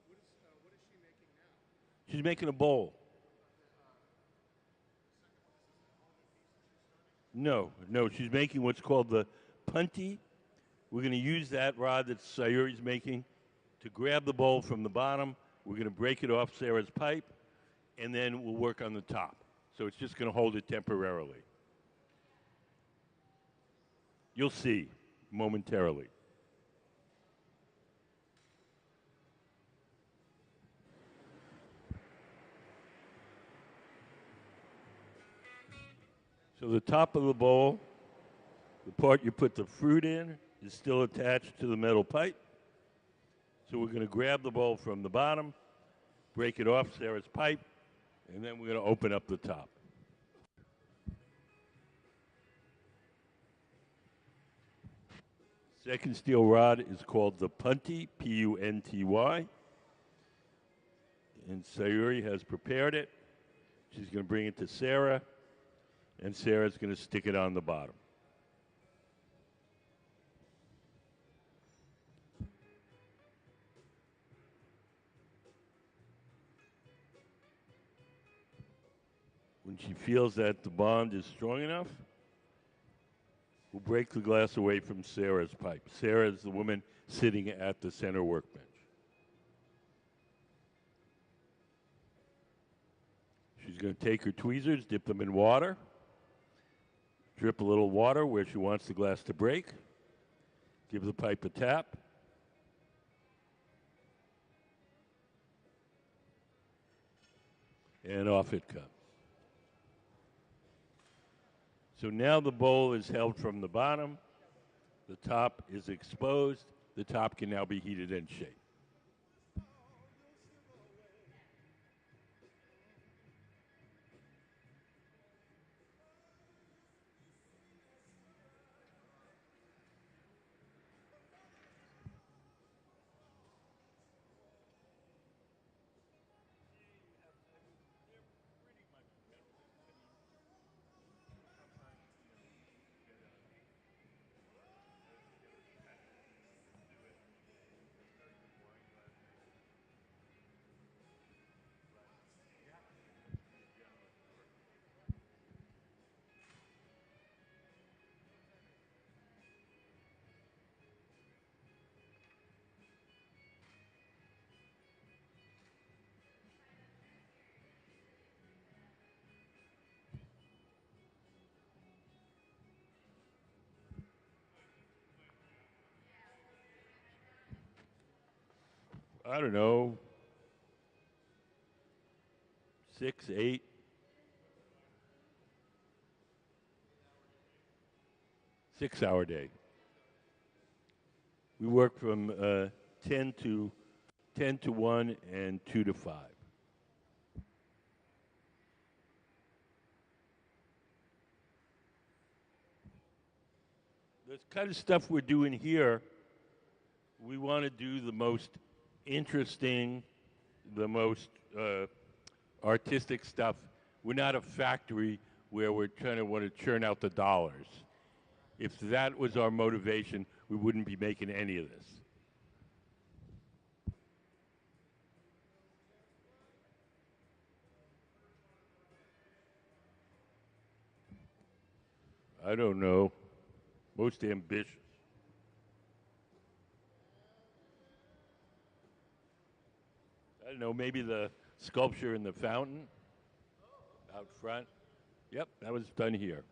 What is she making now? She's making a bowl. No, she's making what's called the punty. We're going to use that rod that Sayuri's making to grab the bowl from the bottom. We're going to break it off Sarah's pipe, and then we'll work on the top. So it's just going to hold it temporarily. You'll see momentarily. So the top of the bowl, the part you put the fruit in, is still attached to the metal pipe. So we're going to grab the bowl from the bottom, break it off Sarah's pipe, and then we're going to open up the top. Second steel rod is called the Punty, P-U-N-T-Y. And Sayuri has prepared it. She's going to bring it to Sarah, and Sarah's going to stick it on the bottom. When she feels that the bond is strong enough, we'll break the glass away from Sarah's pipe. Sarah is the woman sitting at the center workbench. She's going to take her tweezers, dip them in water, drip a little water where she wants the glass to break, give the pipe a tap, and off it comes. So now the bowl is held from the bottom, the top is exposed, the top can now be heated and shaped. I don't know, 6, 8. Six-hour day. We work from 10 to 1 and 2 to 5. The kind of stuff we're doing here, we want to do the most interesting, the most artistic stuff. We're not a factory where we're trying to want to churn out the dollars. If that was our motivation, we wouldn't be making any of this. I don't know. Most ambitious. I don't know, maybe the sculpture in the fountain out front. Yep, that was done here.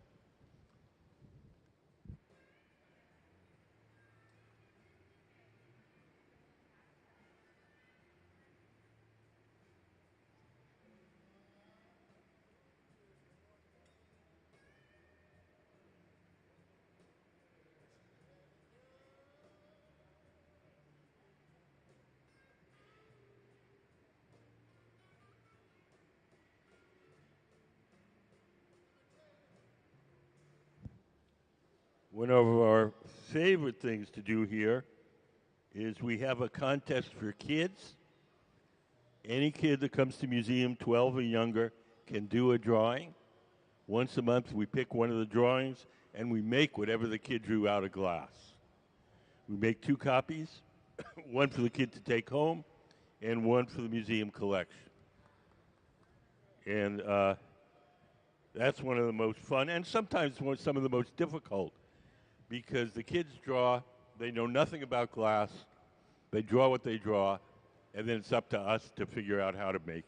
One of our favorite things to do here is we have a contest for kids. Any kid that comes to museum 12 or younger can do a drawing. Once a month we pick one of the drawings and we make whatever the kid drew out of glass. We make 2 copies, one for the kid to take home and one for the museum collection. And that's one of the most fun and sometimes some of the most difficult, because the kids draw, they know nothing about glass, they draw what they draw, and then it's up to us to figure out how to make it.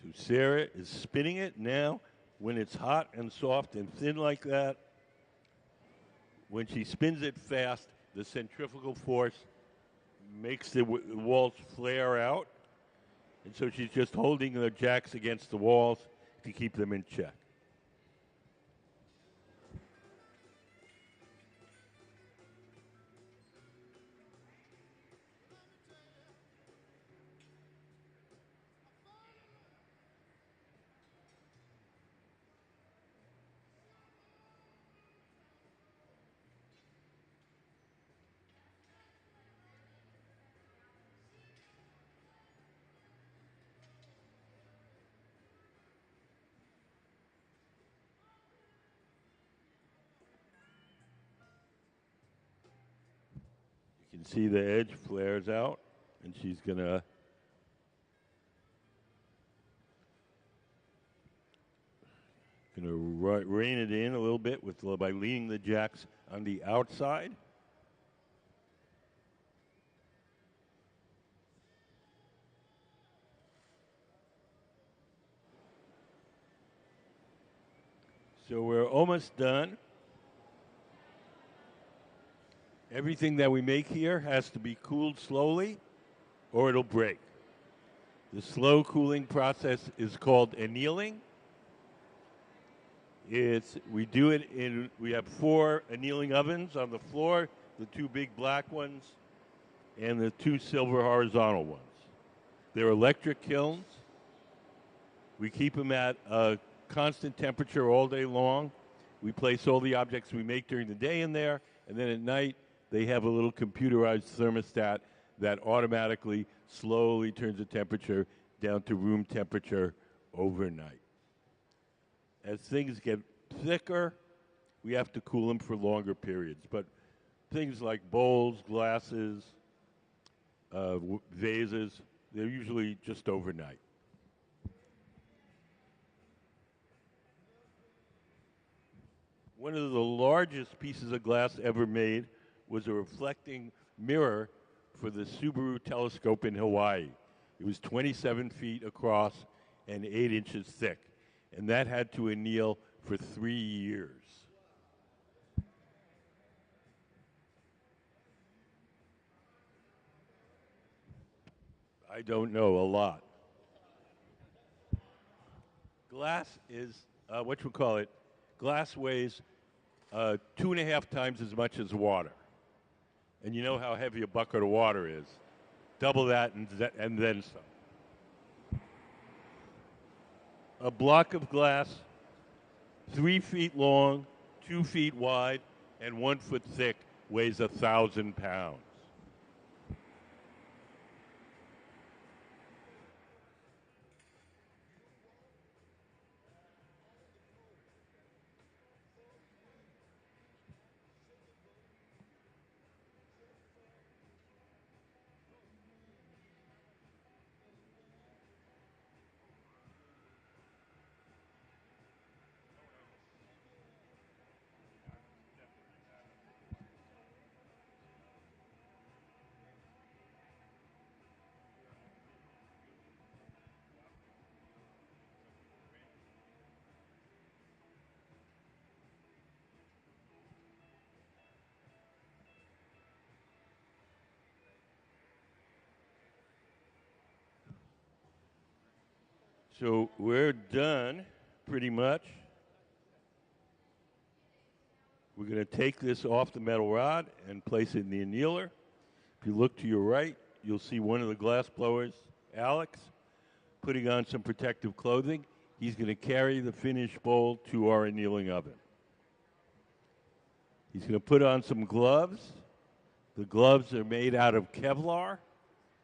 So Sarah is spinning it now. When it's hot and soft and thin like that, when she spins it fast, the centrifugal force makes the walls flare out. And so she's just holding the jacks against the walls to keep them in check. You can see the edge flares out, and she's gonna rein it in a little bit by leaning the jacks on the outside. So we're almost done. Everything that we make here has to be cooled slowly or it'll break. The slow cooling process is called annealing. We have 4 annealing ovens on the floor, the 2 big black ones and the 2 silver horizontal ones. They're electric kilns. We keep them at a constant temperature all day long. We place all the objects we make during the day in there, and then at night they have a little computerized thermostat that automatically slowly turns the temperature down to room temperature overnight. As things get thicker, we have to cool them for longer periods. But things like bowls, glasses, vases, they're usually just overnight. One of the largest pieces of glass ever made was a reflecting mirror for the Subaru telescope in Hawaii. It was 27 feet across and 8 inches thick, and that had to anneal for 3 years. I don't know, a lot. Glass is, glass weighs 2.5 times as much as water. And you know how heavy a bucket of water is. Double that and then some. A block of glass, 3 feet long, 2 feet wide, and 1 foot thick, weighs 1,000 pounds. So we're done, pretty much. We're going to take this off the metal rod and place it in the annealer. If you look to your right, you'll see one of the glass blowers, Alex, putting on some protective clothing. He's going to carry the finished bowl to our annealing oven. He's going to put on some gloves. The gloves are made out of Kevlar.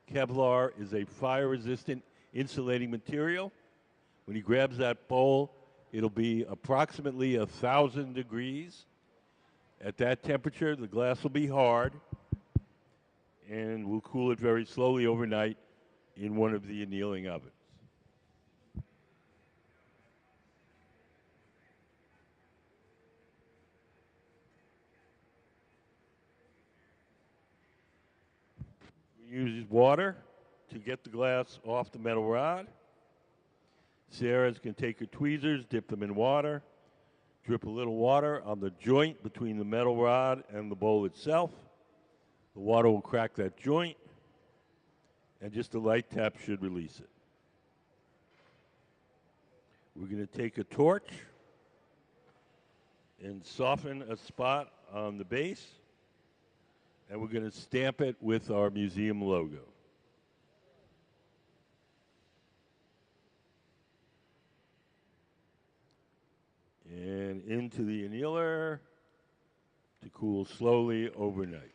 Kevlar is a fire-resistant insulating material. When he grabs that bowl, it'll be approximately 1,000 degrees. At that temperature, the glass will be hard, and we'll cool it very slowly overnight in one of the annealing ovens. We use water to get the glass off the metal rod. Sarah's going to take her tweezers, dip them in water, drip a little water on the joint between the metal rod and the bowl itself. The water will crack that joint, and just a light tap should release it. We're going to take a torch and soften a spot on the base, and we're going to stamp it with our museum logo. And into the annealer to cool slowly overnight.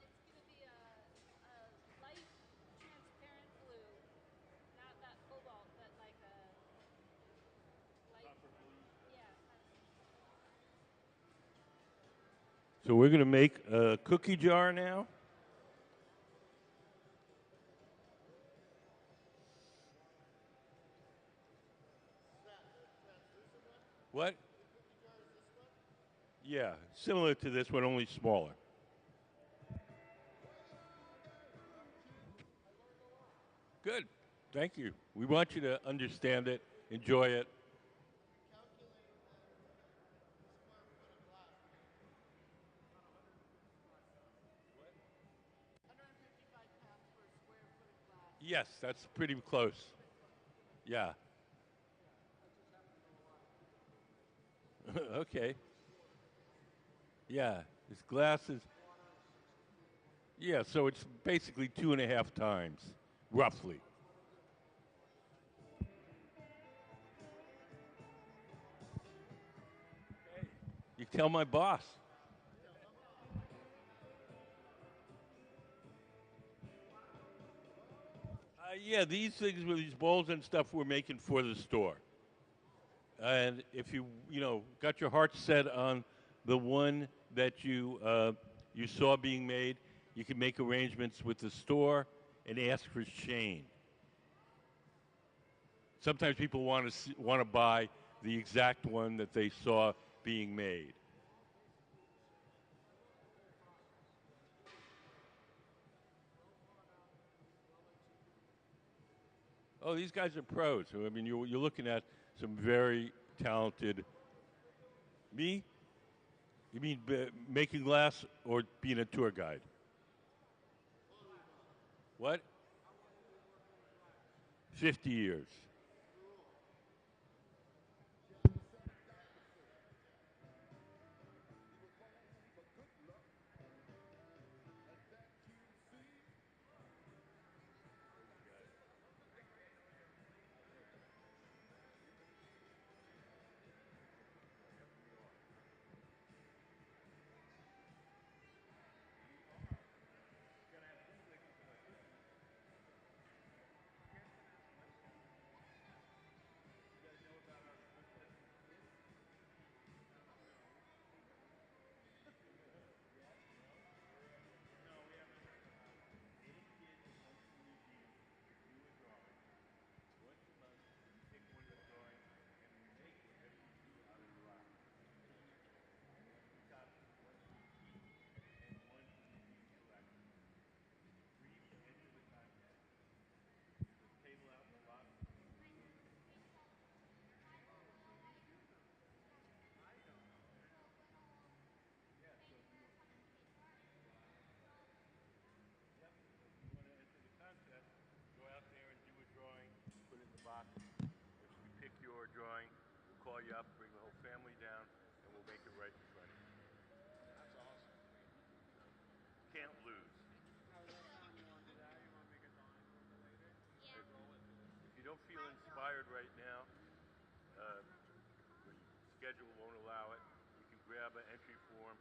It's gonna be a light transparent blue, not that cobalt, but like a light. Yeah. So we're going to make a cookie jar now. What? Yeah, similar to this one, only smaller. Good. Thank you. We want you to understand it, enjoy it. Yes, that's pretty close. Yeah. Okay. Yeah, this glass is. Yeah, so it's basically 2.5 times, roughly. You tell my boss. Yeah, these things with these bowls and stuff we're making for the store. And if you got your heart set on the one that you saw being made, you can make arrangements with the store and ask for Shane. Sometimes people want to buy the exact one that they saw being made. Oh, these guys are pros. So, I mean, you're looking at some very talented. Me? You mean making glass or being a tour guide? What? 50 years. draw you up, bring the whole family down, and we'll make it right in front of you. That's awesome. Can't lose. How does that sound? You want to do that? You want to make a drawing a little bit later? Yeah. If you don't feel inspired right now, your schedule won't allow it, you can grab an entry form,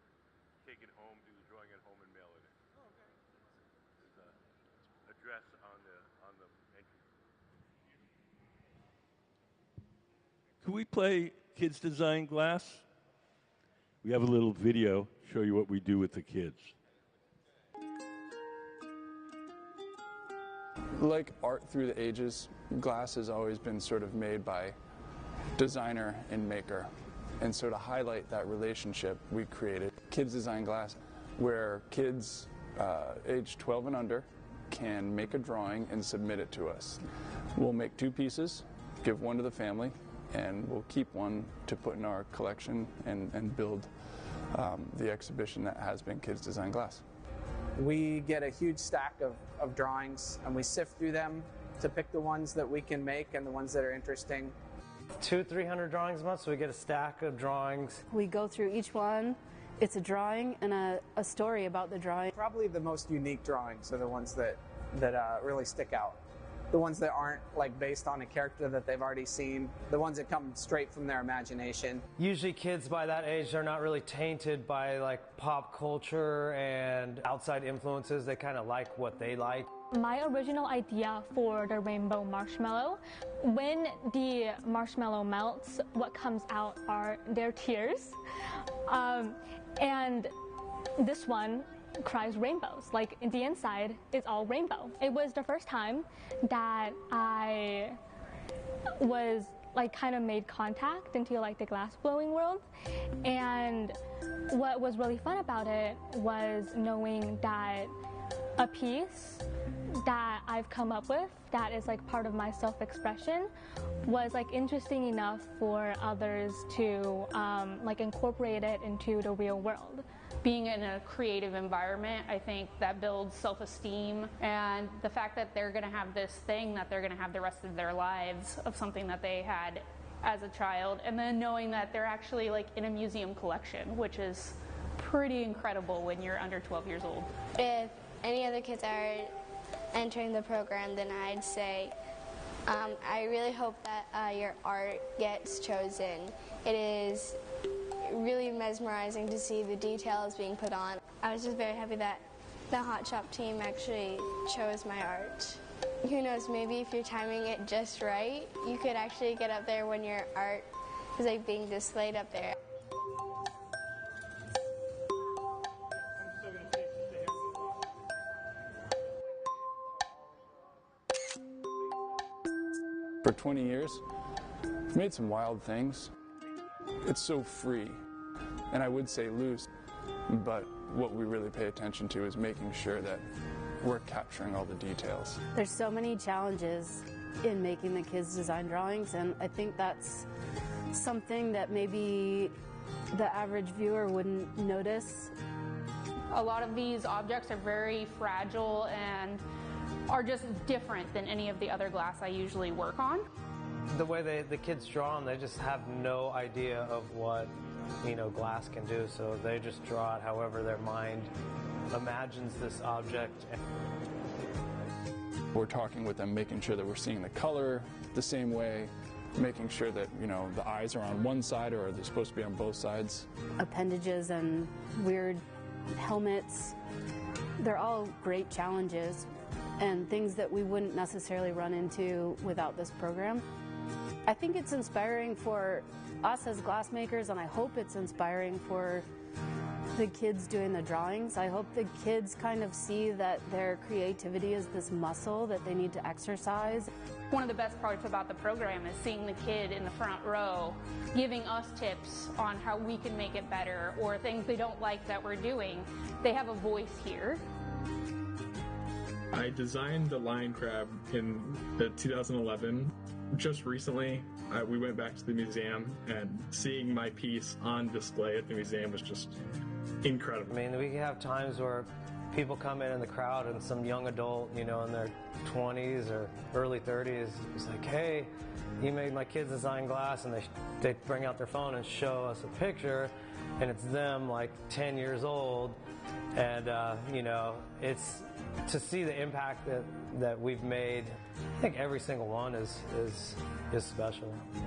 take it home, do the drawing at home, and mail it in. Oh, okay. There's an address on the entry. Could we play Kids Design Glass? We have a little video, show you what we do with the kids. Like art through the ages, glass has always been sort of made by designer and maker. And so to highlight that relationship, we created Kids Design Glass, where kids age 12 and under can make a drawing and submit it to us. We'll make 2 pieces, give one to the family, and we'll keep one to put in our collection and build the exhibition that has been Kids Design Glass. We get a huge stack of drawings, and we sift through them to pick the ones that we can make and the ones that are interesting. 200-300 drawings a month, so we get a stack of drawings. We go through each one. It's a drawing and a story about the drawing. Probably the most unique drawings are the ones that really stick out. The ones that aren't like based on a character that they've already seen. The ones that come straight from their imagination. Usually kids by that age, they're not really tainted by like pop culture and outside influences. They kind of like what they like. My original idea for the rainbow marshmallow, when the marshmallow melts, what comes out are their tears. And this one cries rainbows. Like in the inside, it's all rainbow. It was the first time that I was like kind of made contact into like the glass blowing world. And what was really fun about it was knowing that a piece that I've come up with that is like part of my self-expression was like interesting enough for others to like incorporate it into the real world. Being in a creative environment, I think that builds self-esteem, and the fact that they're going to have this thing that they're going to have the rest of their lives of something that they had as a child, and then knowing that they're actually like in a museum collection, which is pretty incredible when you're under 12 years old. If any other kids are entering the program, then I'd say I really hope that your art gets chosen. It is really mesmerizing to see the details being put on. I was just very happy that the Hot Shop team actually chose my art. Who knows, maybe if you're timing it just right, you could actually get up there when your art is like being displayed up there. For 20 years, we've made some wild things. It's so free, and I would say loose, but what we really pay attention to is making sure that we're capturing all the details. There's so many challenges in making the kids design drawings, and I think that's something that maybe the average viewer wouldn't notice. A lot of these objects are very fragile and are just different than any of the other glass I usually work on. The way the kids draw them, they just have no idea of what, glass can do, so they just draw it however their mind imagines this object. We're talking with them, making sure that we're seeing the color the same way, making sure that, the eyes are on one side or they're supposed to be on both sides. Appendages and weird helmets, they're all great challenges and things that we wouldn't necessarily run into without this program. I think it's inspiring for us as glassmakers, and I hope it's inspiring for the kids doing the drawings. I hope the kids kind of see that their creativity is this muscle that they need to exercise. One of the best parts about the program is seeing the kid in the front row giving us tips on how we can make it better or things they don't like that we're doing. They have a voice here. I designed the lion crab in 2011. Just recently, we went back to the museum, and seeing my piece on display at the museum was just incredible. I mean, we have times where people come in the crowd and some young adult, you know, in their 20s or early 30s is like, hey, you made my kids design glass, and they bring out their phone and show us a picture, and it's them like 10 years old, and you know, it's to see the impact that we've made. I think every single one is special. Yeah.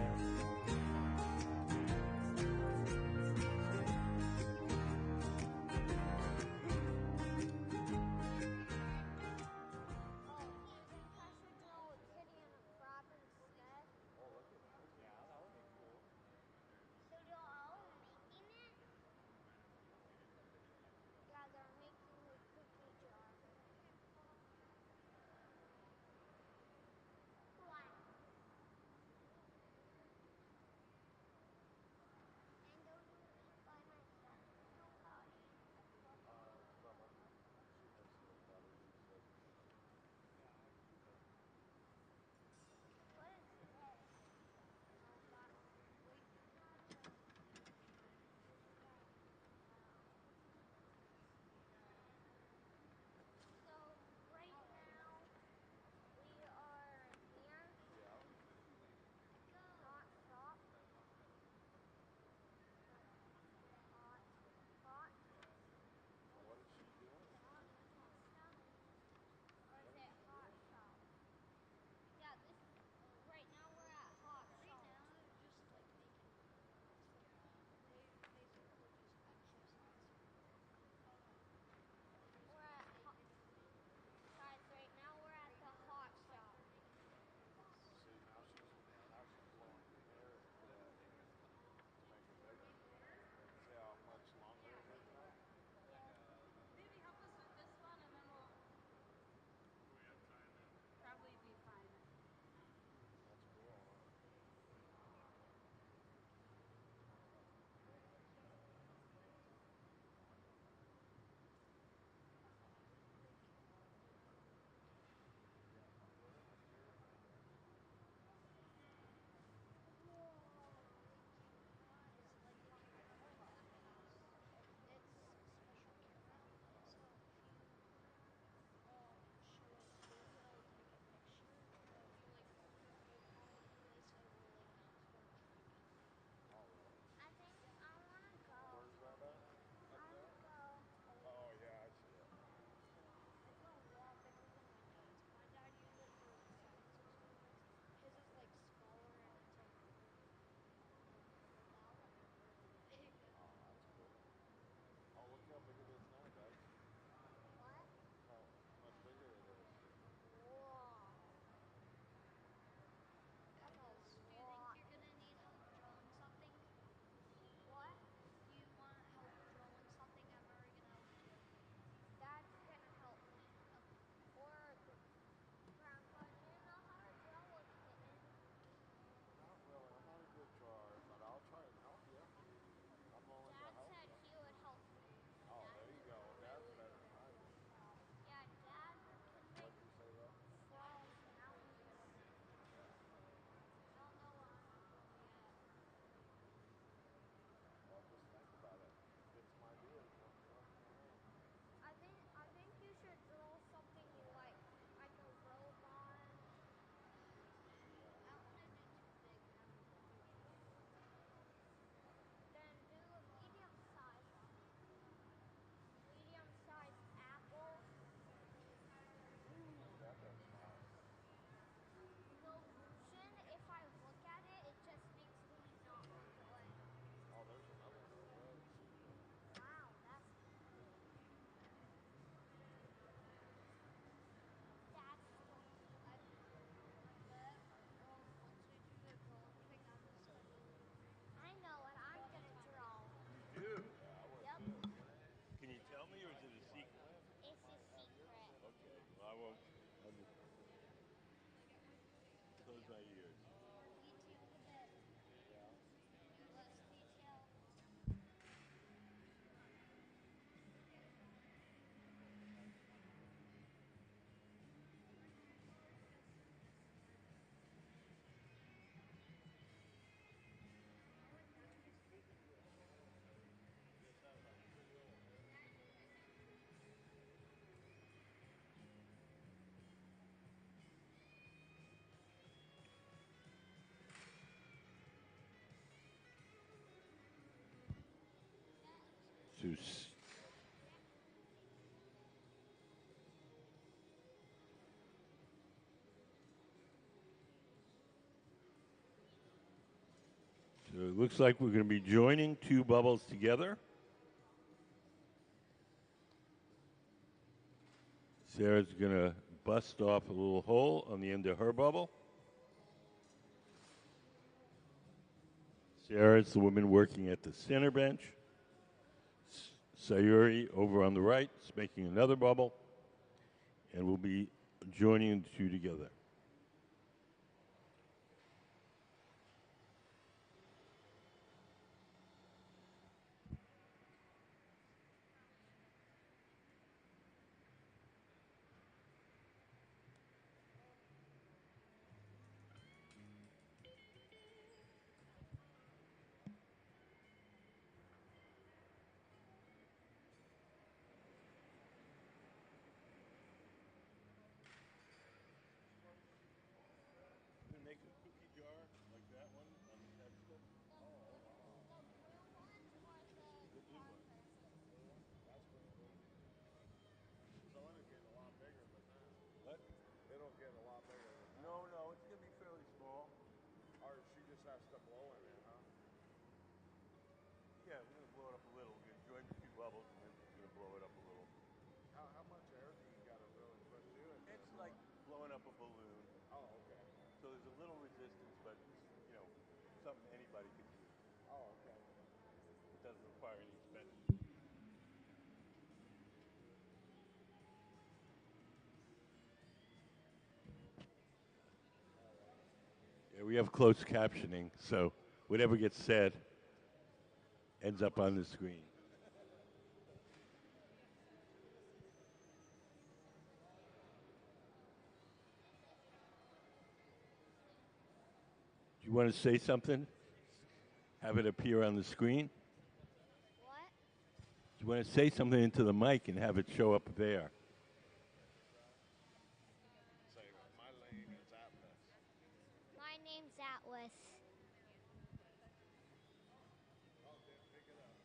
it looks like we're going to be joining two bubbles together. Sarah's going to bust off a little hole on the end of her bubble. Sarah's the woman working at the center bench. Sayuri over on the right is making another bubble, and we'll be joining the two together. Make a cookie jar like that one on the textbook. The blue one. That's pretty cool. So it'll get a lot bigger than that. What? It'll get a lot bigger than that. No, it's going to be fairly small. Or she just has to blow in it, huh? Yeah, we're going to blow it up a little. We're going to join the two bubbles, and then we're going to blow it up a little. How much air do you got to really put to it? It's like blowing up a balloon. Oh, okay. So there's a little resistance, but you know, something anybody can do. Oh, okay. It doesn't require any expense. Yeah, we have closed captioning, so whatever gets said ends up on the screen. Do you want to say something? Have it appear on the screen? What? Do you want to say something into the mic and have it show up there? Say, my name is Atlas. My name's Atlas. Oh, didn't pick it up.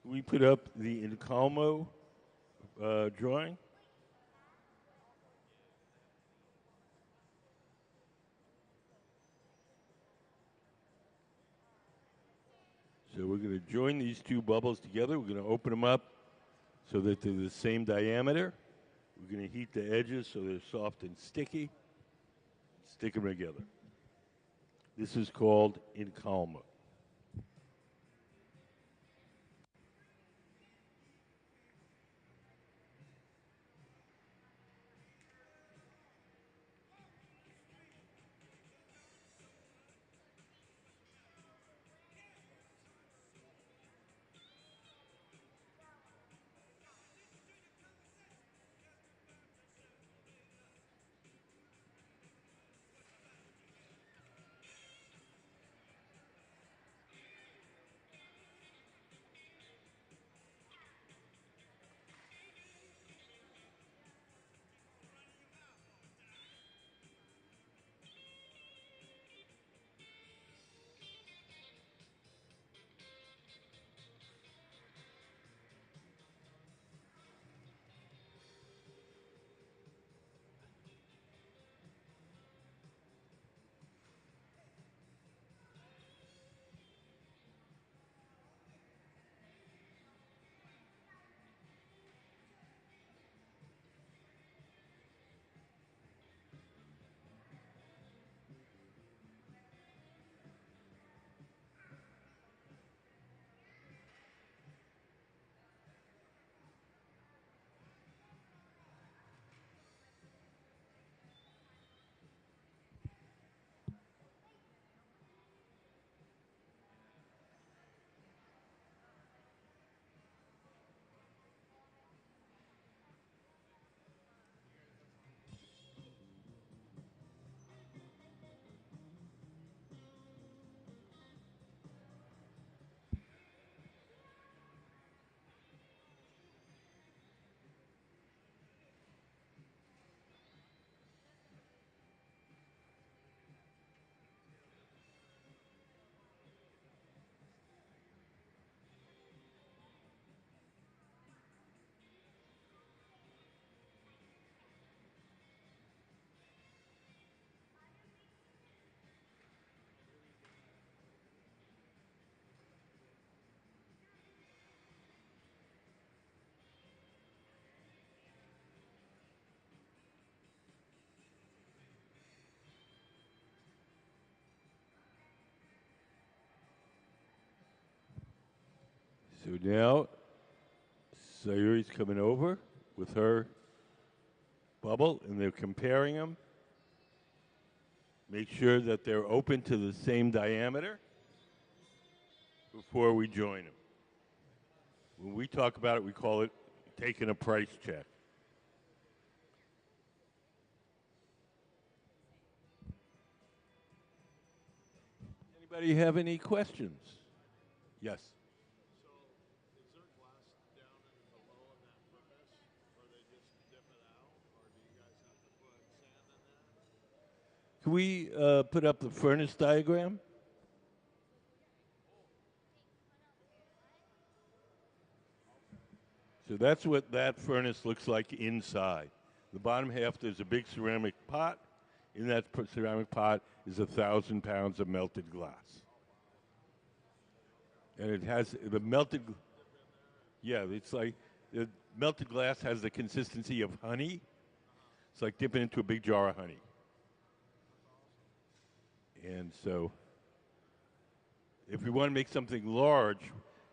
Can we put up the Incalmo drawing? So we're going to join these two bubbles together. We're going to open them up so that they're the same diameter. We're going to heat the edges so they're soft and sticky. Stick them together. This is called Incalmo. So now Sayuri's coming over with her bubble, and they're comparing them. Make sure that they're open to the same diameter before we join them. When we talk about it, we call it taking a price check. Anybody have any questions? Yes. Can we put up the furnace diagram? So that's what that furnace looks like inside. The bottom half, there's a big ceramic pot. In that ceramic pot is 1,000 pounds of melted glass. And it has the melted, yeah, it's like the melted glass has the consistency of honey. It's like dipping into a big jar of honey. And so if we want to make something large,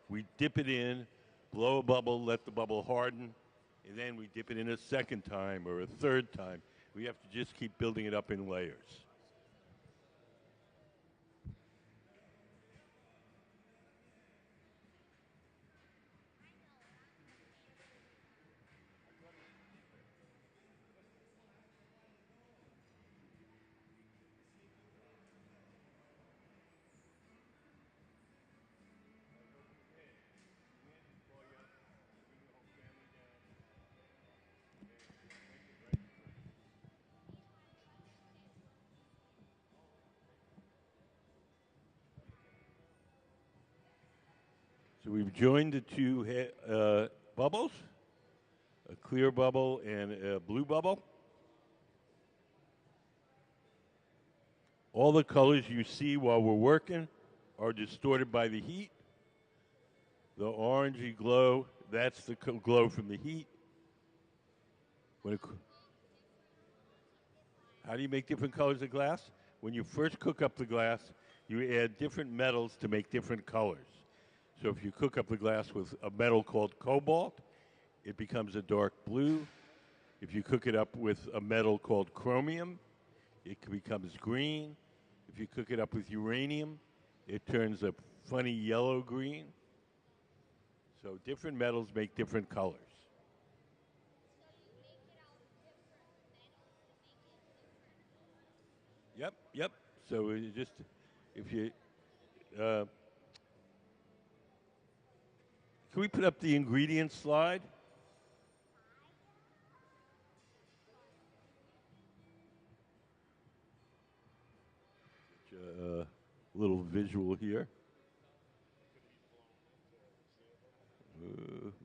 we dip it in, blow a bubble, let the bubble harden, and then we dip it in a second time or a third time. We have to just keep building it up in layers. So we've joined the two bubbles, a clear bubble and a blue bubble. All the colors you see while we're working are distorted by the heat. The orangey glow, that's the glow from the heat. How do you make different colors of glass? When you first cook up the glass, you add different metals to make different colors. So if you cook up the glass with a metal called cobalt, it becomes a dark blue. If you cook it up with a metal called chromium, it becomes green. If you cook it up with uranium, it turns a funny yellow-green. So different metals make different colors. Yep. So you just, if you, can we put up the ingredients slide? Little visual here.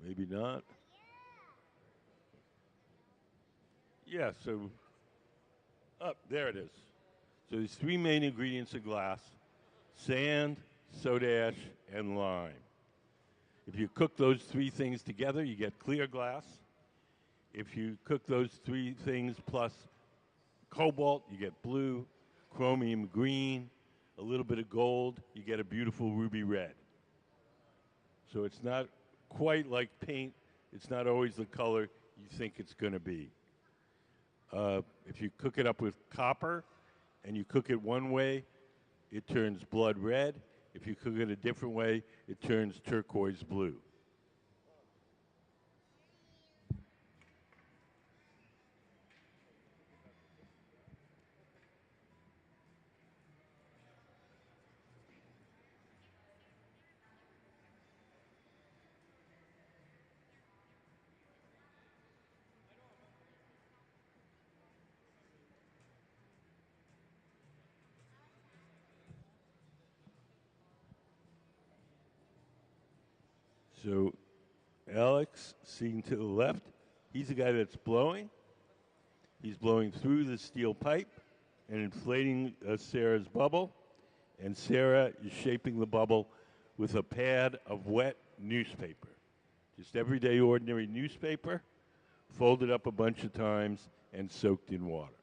Maybe not. Yeah, so up there it is. So there's three main ingredients of glass: sand, soda ash, and lime. If you cook those three things together, you get clear glass. If you cook those three things plus cobalt, you get blue, chromium green, a little bit of gold, you get a beautiful ruby red. So it's not quite like paint. It's not always the color you think it's going to be. If you cook it up with copper and you cook it one way, it turns blood red. If you cook it a different way, it turns turquoise blue. So Alex, seen to the left, he's the guy that's blowing. He's blowing through the steel pipe and inflating Sarah's bubble. And Sarah is shaping the bubble with a pad of wet newspaper. Just everyday ordinary newspaper, folded up a bunch of times and soaked in water.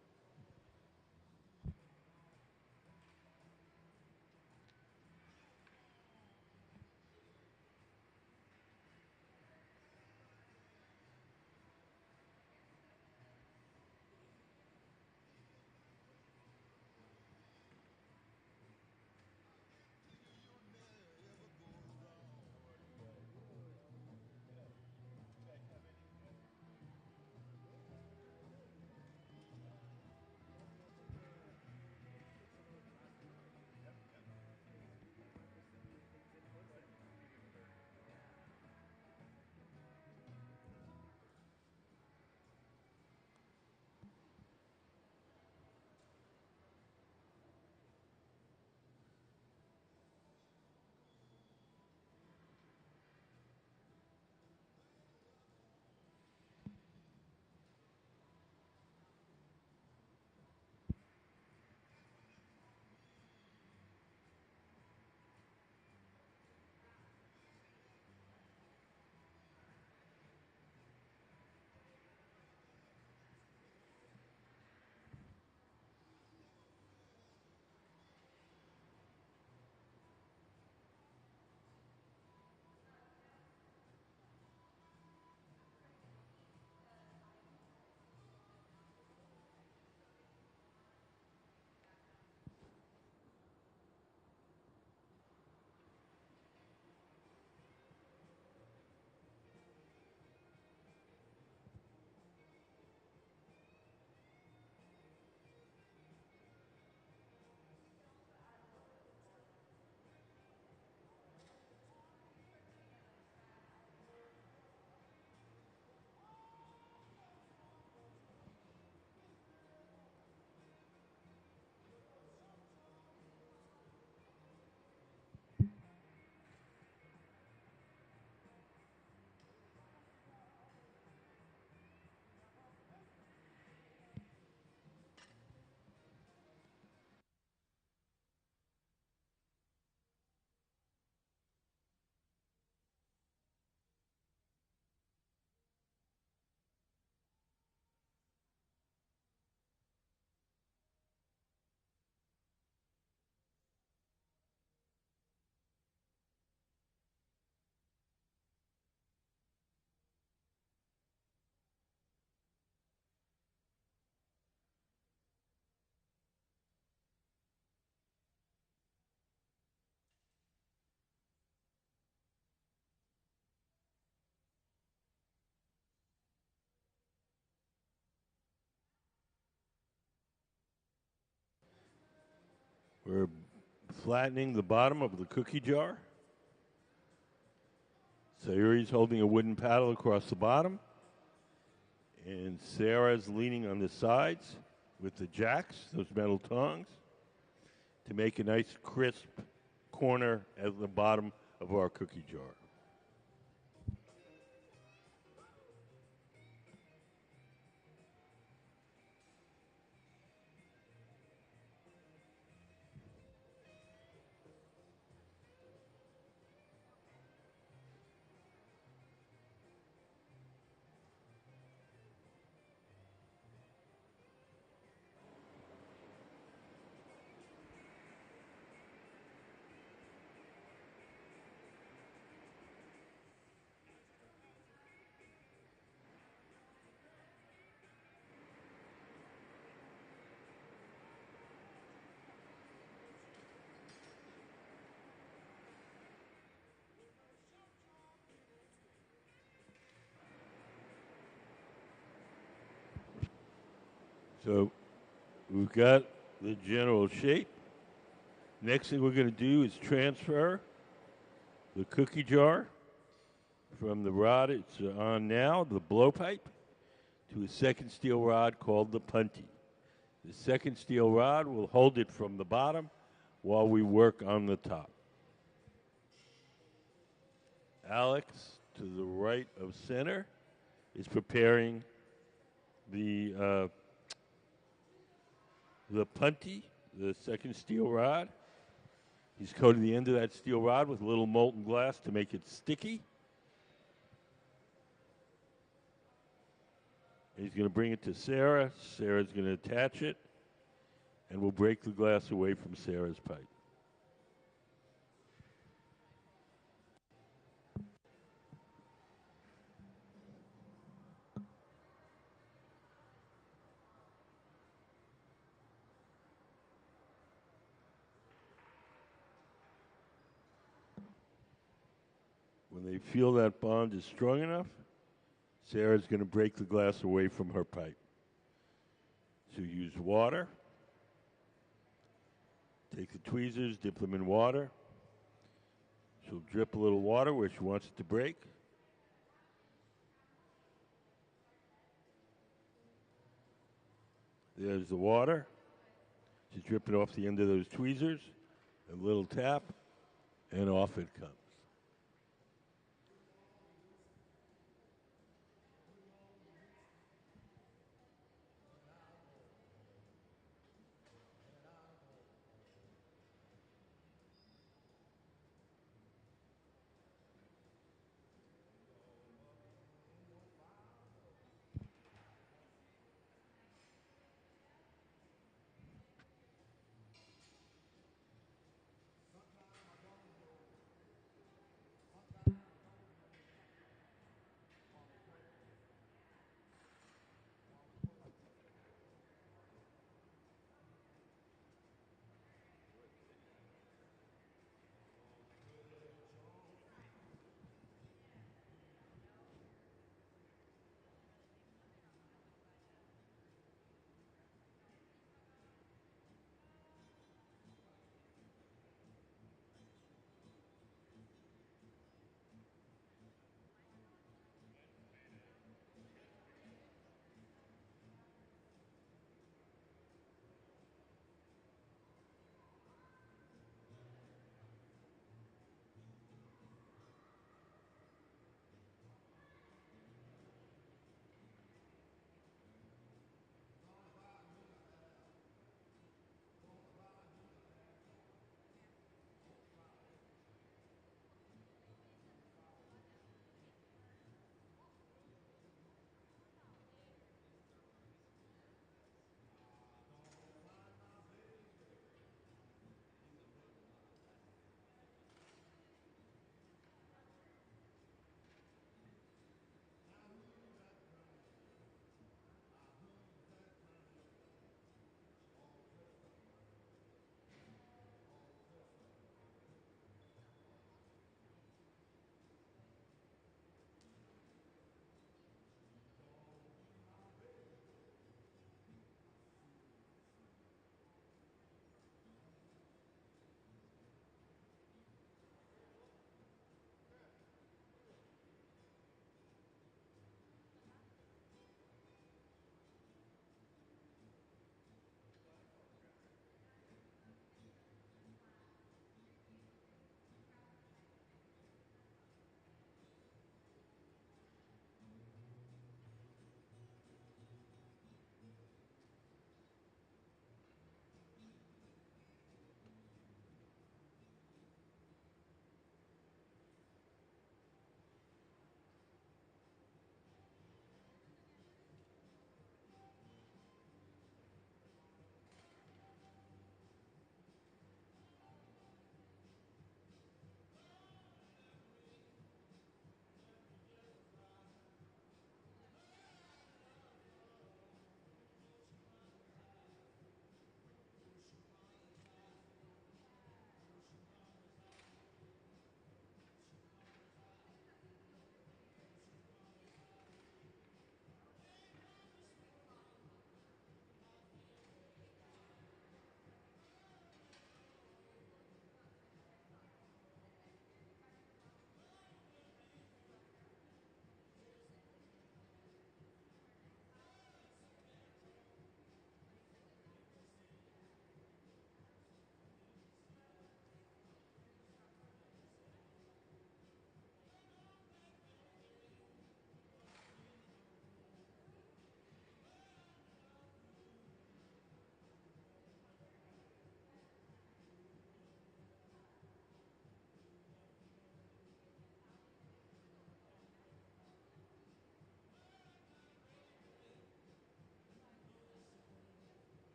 We're flattening the bottom of the cookie jar. Sayuri's holding a wooden paddle across the bottom. And Sarah's leaning on the sides with the jacks, those metal tongs, to make a nice crisp corner at the bottom of our cookie jar. So we've got the general shape. Next thing we're going to do is transfer the cookie jar from the rod it's on now, the blowpipe, to a second steel rod called the punty. The second steel rod will hold it from the bottom while we work on the top. Alex, to the right of center, is preparing the punty, the second steel rod. He's coating the end of that steel rod with a little molten glass to make it sticky. And he's going to bring it to Sarah. Sarah's going to attach it, and we'll break the glass away from Sarah's pipe. When they feel that bond is strong enough, Sarah's going to break the glass away from her pipe. So use water. Take the tweezers, dip them in water. She'll drip a little water where she wants it to break. There's the water. She's dripping off the end of those tweezers. A little tap, and off it comes.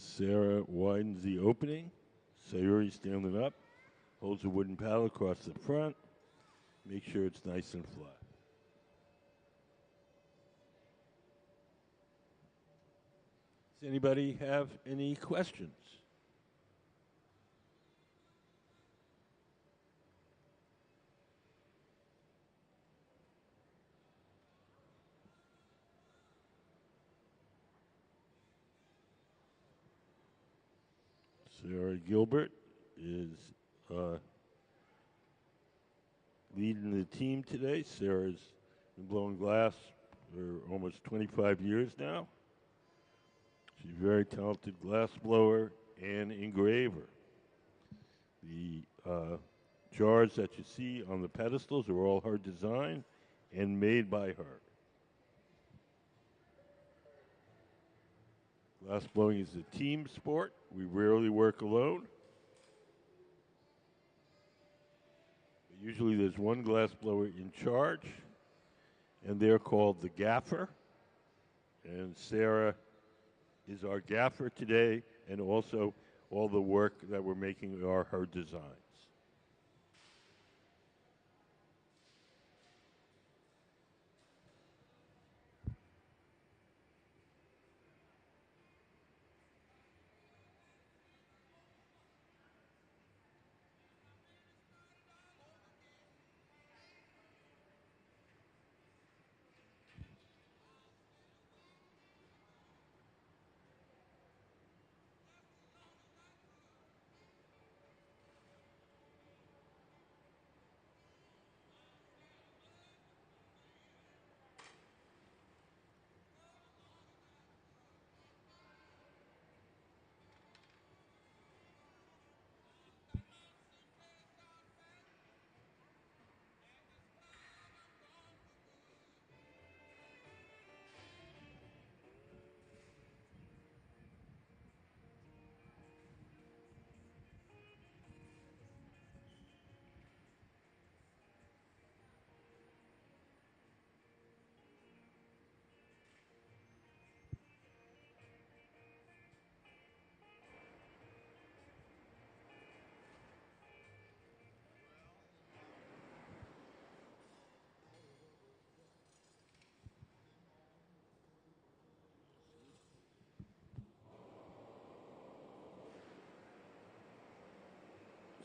Sarah widens the opening. Sayuri standing up, holds a wooden paddle across the front. Make sure it's nice and flat. Does anybody have any questions? Sarah Gilbert is leading the team today. Sarah's been blowing glass for almost 25 years now. She's a very talented glass blower and engraver. The jars that you see on the pedestals are all her design and made by her. Glass blowing is a team sport. We rarely work alone. But usually there's one glass blower in charge, and they're called the gaffer. And Sarah is our gaffer today, and also all the work that we're making are her designs.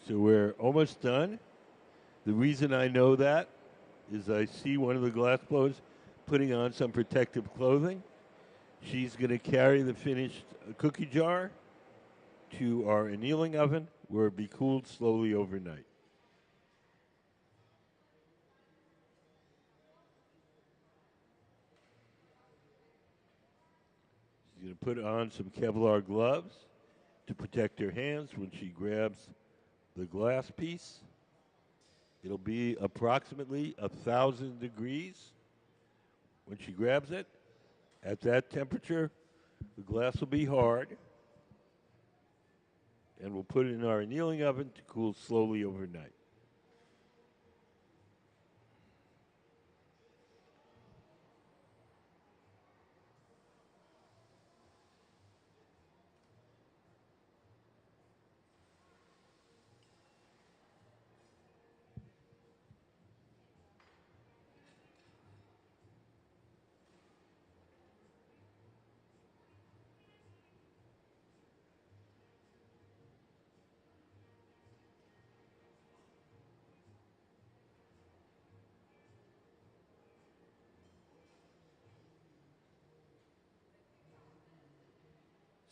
So we're almost done. The reason I know that is I see one of the glass blowers putting on some protective clothing. She's going to carry the finished cookie jar to our annealing oven where it'll be cooled slowly overnight. She's going to put on some Kevlar gloves to protect her hands when she grabs the glass piece. It'll be approximately 1,000 degrees when she grabs it. At that temperature, the glass will be hard, and we'll put it in our annealing oven to cool slowly overnight.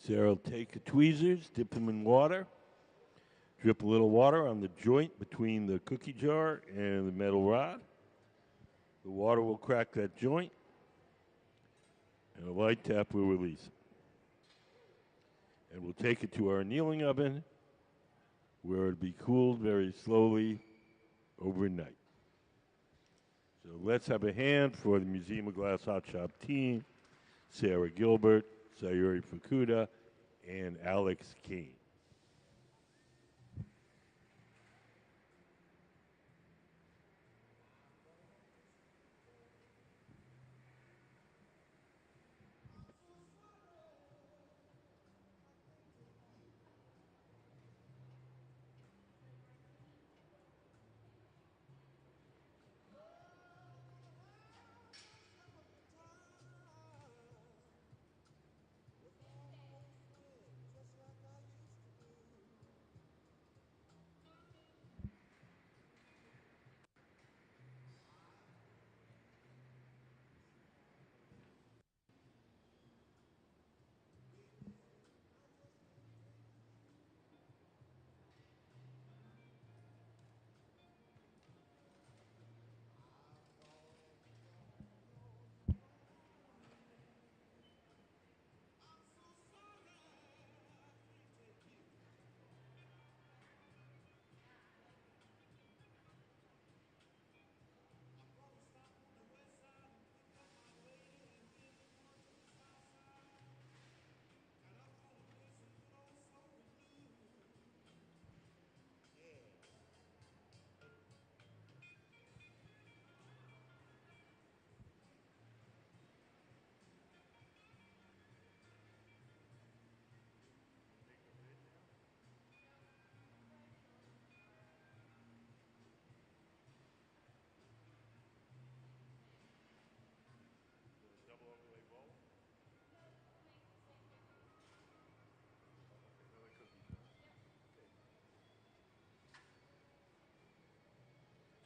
Sarah will take the tweezers, dip them in water, drip a little water on the joint between the cookie jar and the metal rod. The water will crack that joint, and a light tap will release it. And we'll take it to our annealing oven, where it'll be cooled very slowly overnight. So let's have a hand for the Museum of Glass Hot Shop team, Sarah Gilbert, Sayuri Fukuda, and Alex Kane.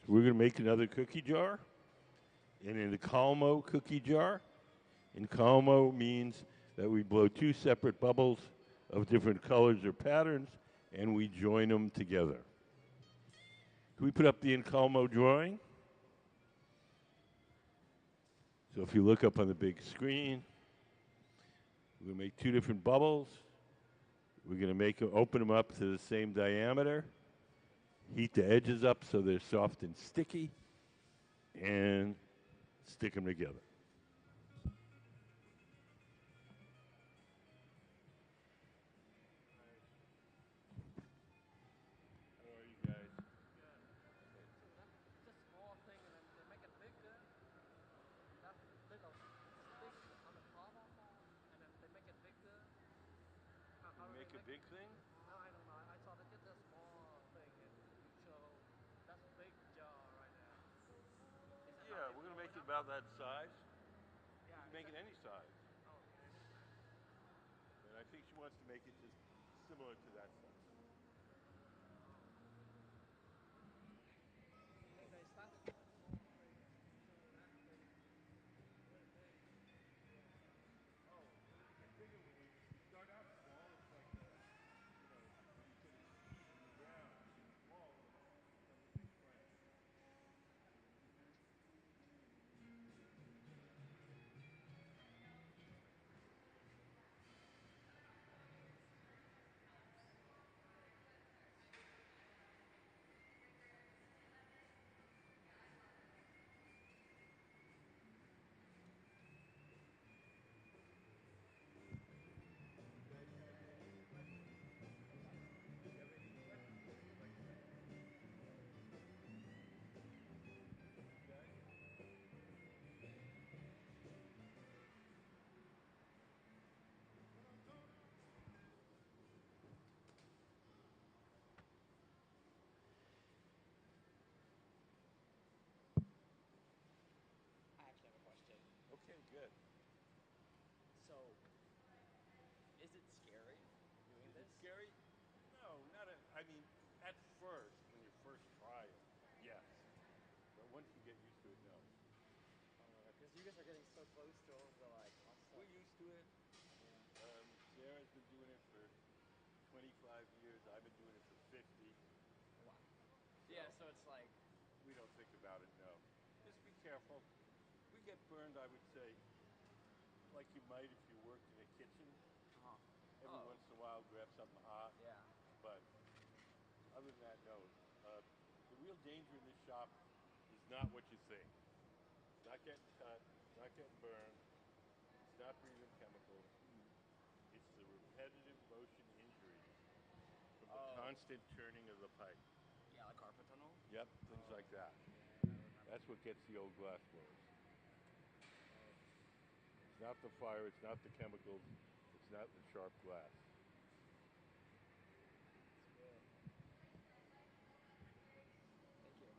We're going to make another cookie jar. And in the Calmo cookie jar, and Calmo means that we blow two separate bubbles of different colors or patterns, and we join them together. Can we put up the Encalmo drawing? So if you look up on the big screen, we're going to make two different bubbles. We're going to open them up to the same diameter, heat the edges up so they're soft and sticky, and stick them together. How are you guys? It's a small thing and then they make it bigger. That little stick on the top and then they make it bigger. How Make a big thing? No, I don't know. I thought they did a small thing and so that's a big jar right there. Yeah, we're going to make it about that size. Yeah, you can make it any size. Oh, okay. And I think she wants to make it just similar to that size. They started with a small thing, so that thing very big. Oh, I figure when you start out small, it's like when you put a seed in the ground, it's small, and it becomes a big plant. I actually have a question. Okay, good. So, is it scary doing Is this? it scary? No, I mean, at first, when you first try it, yes. But once you get used to it, no. Because you guys are getting so close to all the awesome. We're used to it. Sarah's been doing it for 25 years. I've been doing it for 50. Wow. Yeah, so it's like. We don't think about it, no. Just be careful. We get burned, I would say, like you might if you worked in a kitchen. Every once in a while, grab something hot. Yeah. But other than that, no. The real danger in this shop is not what you think. It's not getting cut. It's not getting burned. It's not breathing chemicals. It's the repetitive motion injuries from the constant turning of the pipe. Yeah, like carpet tunnel? Yep, things like that. That's what gets the old glass blowers. It's not the fire, it's not the chemicals, it's not the sharp glass. Thank you.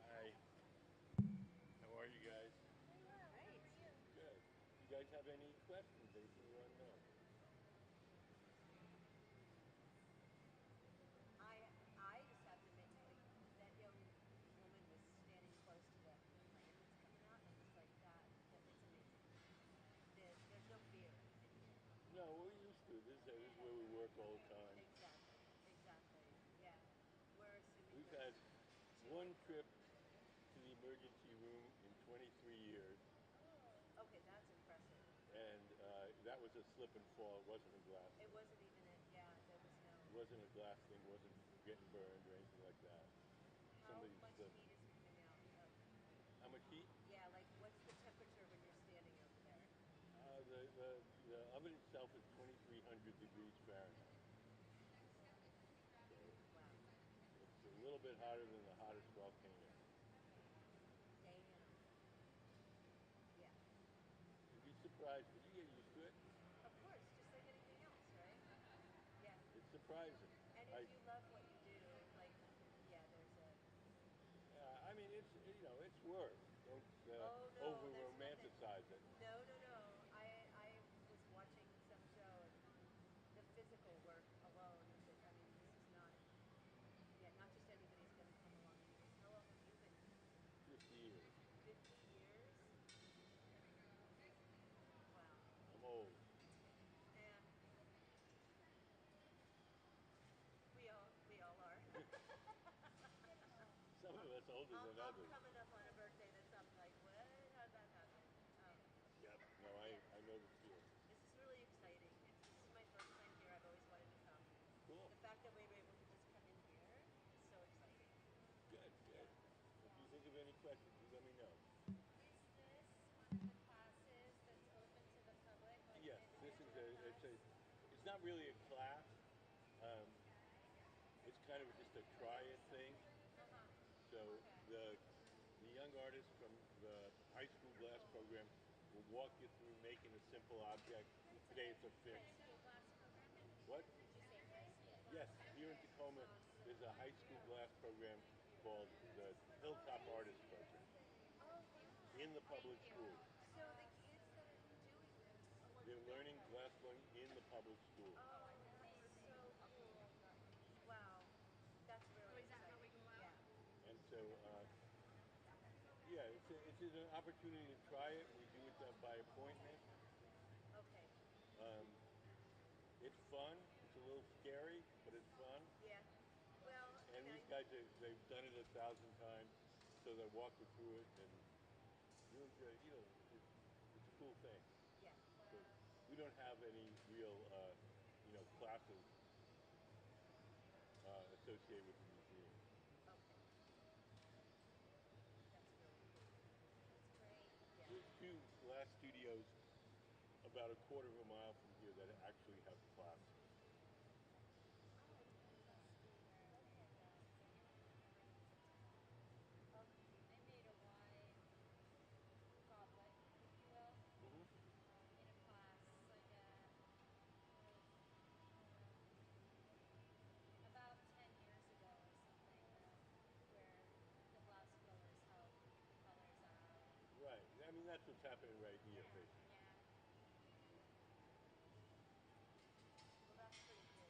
Hi. How are you guys? Great. Good. You guys have any questions? Anything you want to know? I just have to admit, like, that young woman was standing close to the plant that's coming out. I'm just like, that it's amazing. There's no fear in here. No, we're used to it. This is where we work all the time. Exactly. Yeah. We're assuming We've had one trip to the emergency room in 23 years. Okay, that's impressive. And that was a slip and fall. It wasn't a glass thing. It wasn't even there was no. It wasn't a glass thing. It wasn't getting burned or anything like that. How Somebody much slipped. heat is coming out of? How much heat? Yeah, like what's the temperature when you're standing over there? The oven itself is 2,300 degrees Fahrenheit. Wow. It's a little bit hotter than the hottest volcano. Damn. know, it's work. Don't Oh, no, over there's romanticize it. No, no, no. I was watching some show and the physical work alone. I mean, this is not. Yeah, not just anybody's going to come along and do this. How long have you been? 50 years. 50 years. Wow. I'm old. And we all are. Some of us older than I'm others. coming up on a birthday that's I'm like, what? How'd that happen? Yep. No, Yeah. I know the feeling. This is really exciting. This is my first time here. I've always wanted to come. Cool. The fact that we were able to just come in here is so exciting. Good, good. If you think of any questions, you let me know. Is this one of the classes that's open to the public? Like Yes, this is it's not really a class. Um, it's kind of just a try it thing. So the young artists from the high school glass program will walk you through making a simple object. Today it's a fish. What? Yes, here in Tacoma, there's a high school glass program called the Hilltop Artist Program in the public schools. So the kids that are doing this, They're learning glass blowing in the public schools. oh, that's so cool. Wow. That's really exciting. Yeah. And so, yeah, it's an opportunity to try it. We do it by appointment. Okay. It's fun. It's a little scary, but it's fun. Yeah. Well, And these guys, they've done it 1,000 times, so they walk you through it, and you enjoy. You know, it's a cool thing. Yeah. So we don't have any real, classes associated with the museum. Okay. That's really cool. That's great. Yeah. There's 2 glass studios about a quarter of a mile from here that actually have classes. They made a wine goblet, if you will, in a class, like about 10 years ago or something, where the glass blowers help keep the colors out. Right. I mean, that's what's happening right here, basically. Yeah. Well, that's pretty cool.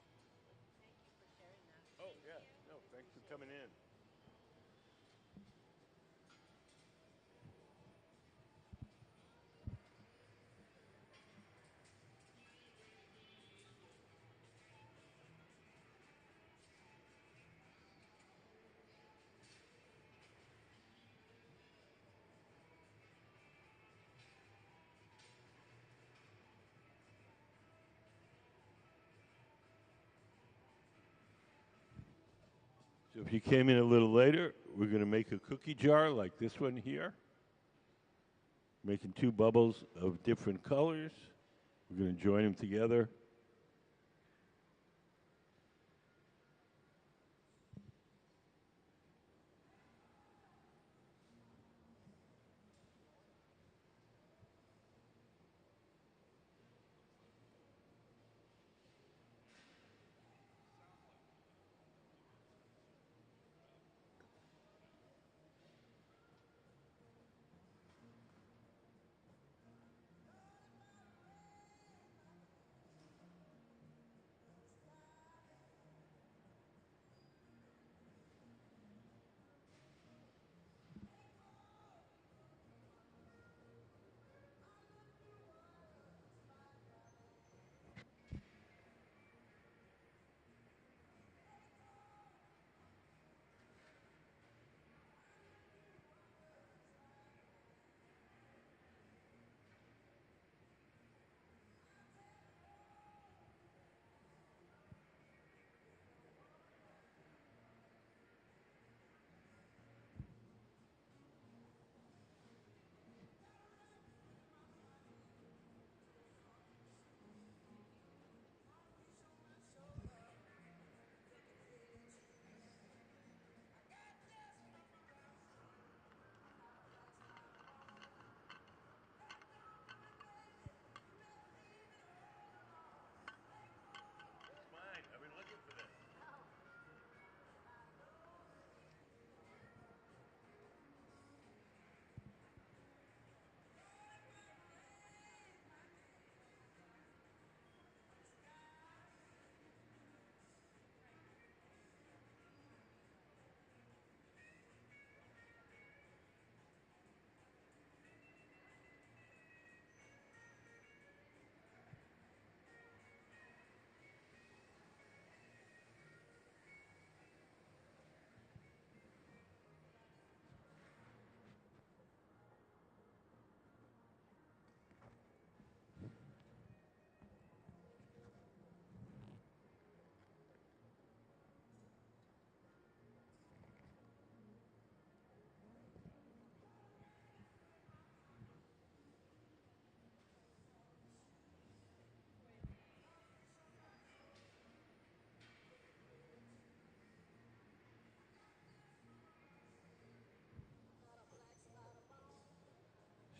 Thank you for sharing that. Oh, yeah. No, thanks for coming in. So if you came in a little later, we're going to make a cookie jar like this one here. Making 2 bubbles of different colors. We're going to join them together.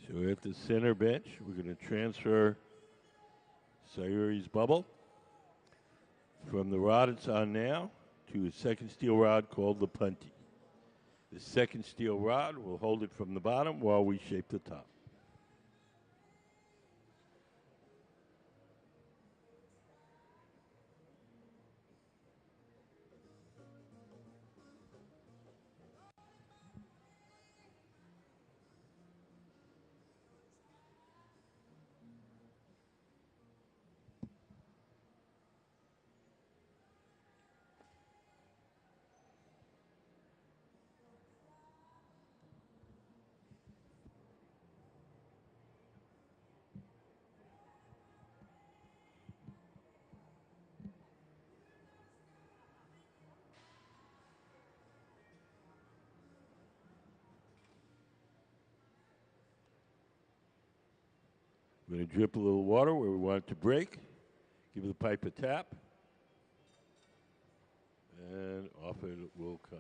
So we're at the center bench. We're going to transfer Sayuri's bubble from the rod it's on now to a second steel rod called the punty. The second steel rod will hold it from the bottom while we shape the top. We're going to drip a little water where we want it to break. Give the pipe a tap. And off it will come.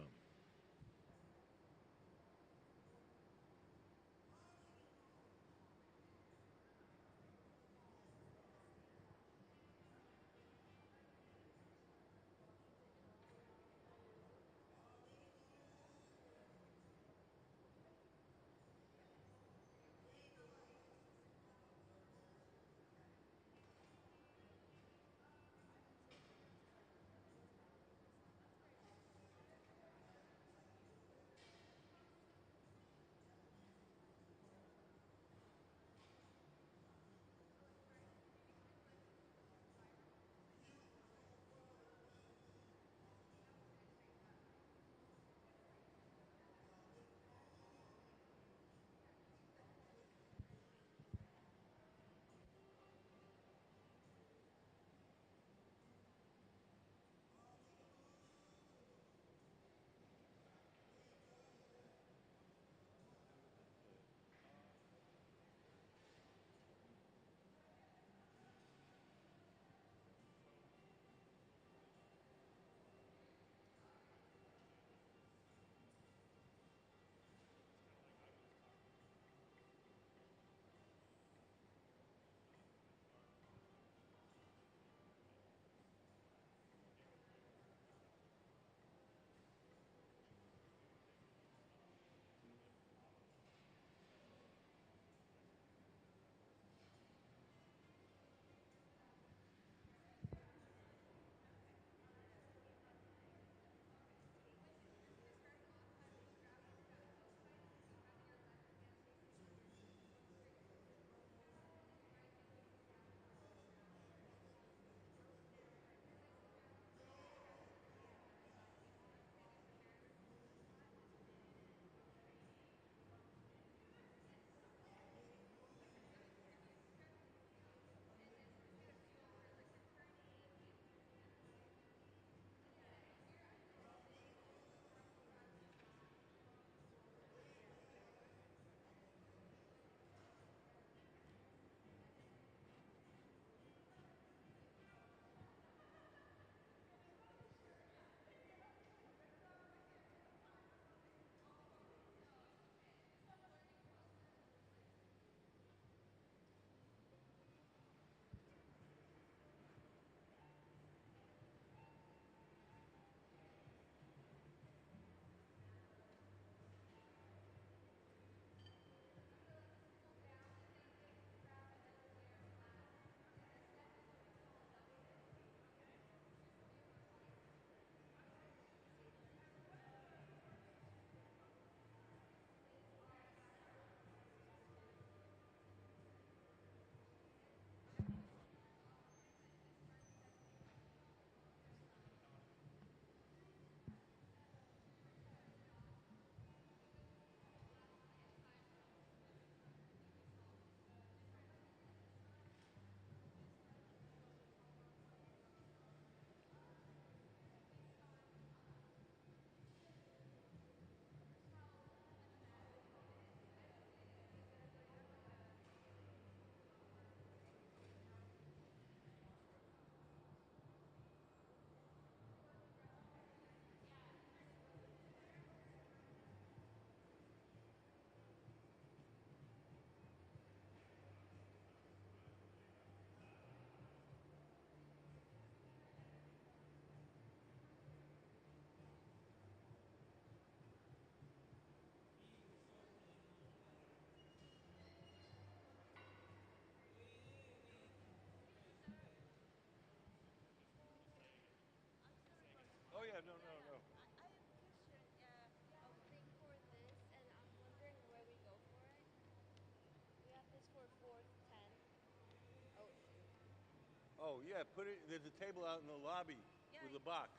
Oh, yeah, put it, there's a table out in the lobby with a box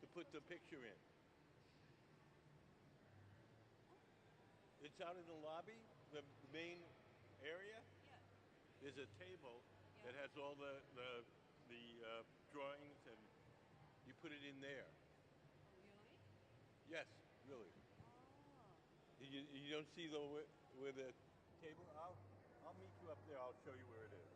to put the picture in. It's out in the lobby, the main area. There's a table that has all the drawings, and you put it in there. Really? Yes, really. You don't see where the table? I'll meet you up there. I'll show you where it is.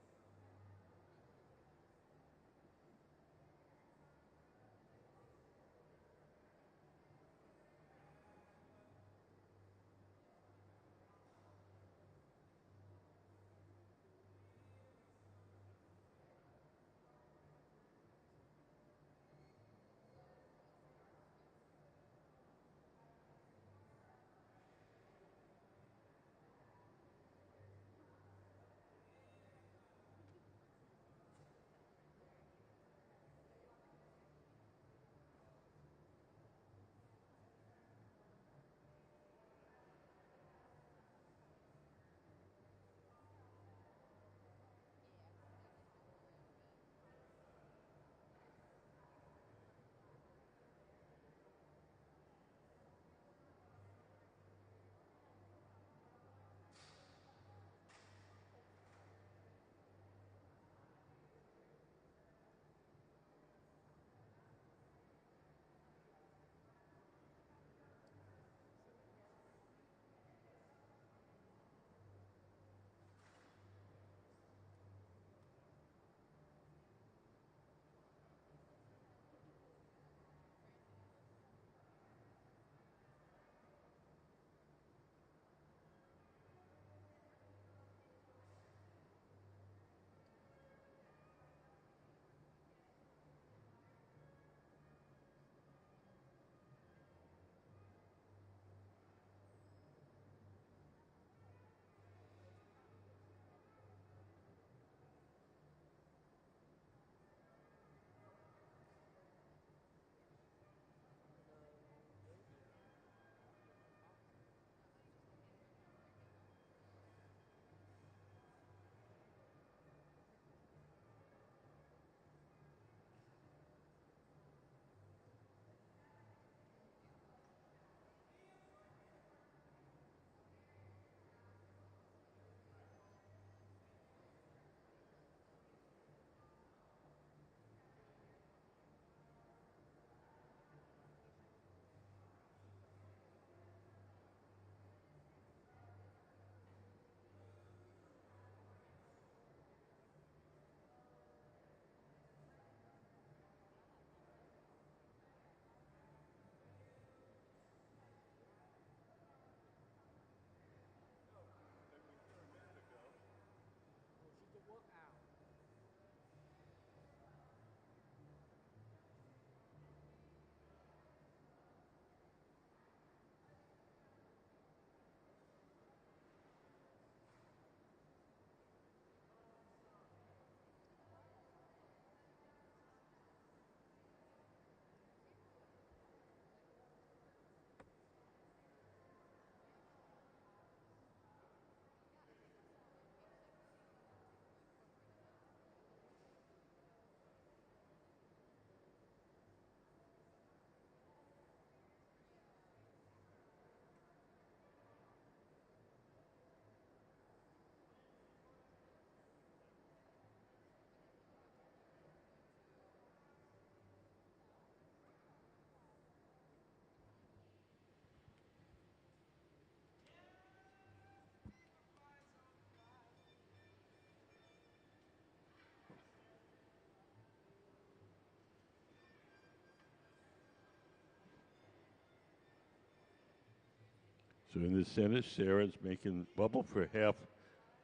So in the center, Sarah's making bubble for half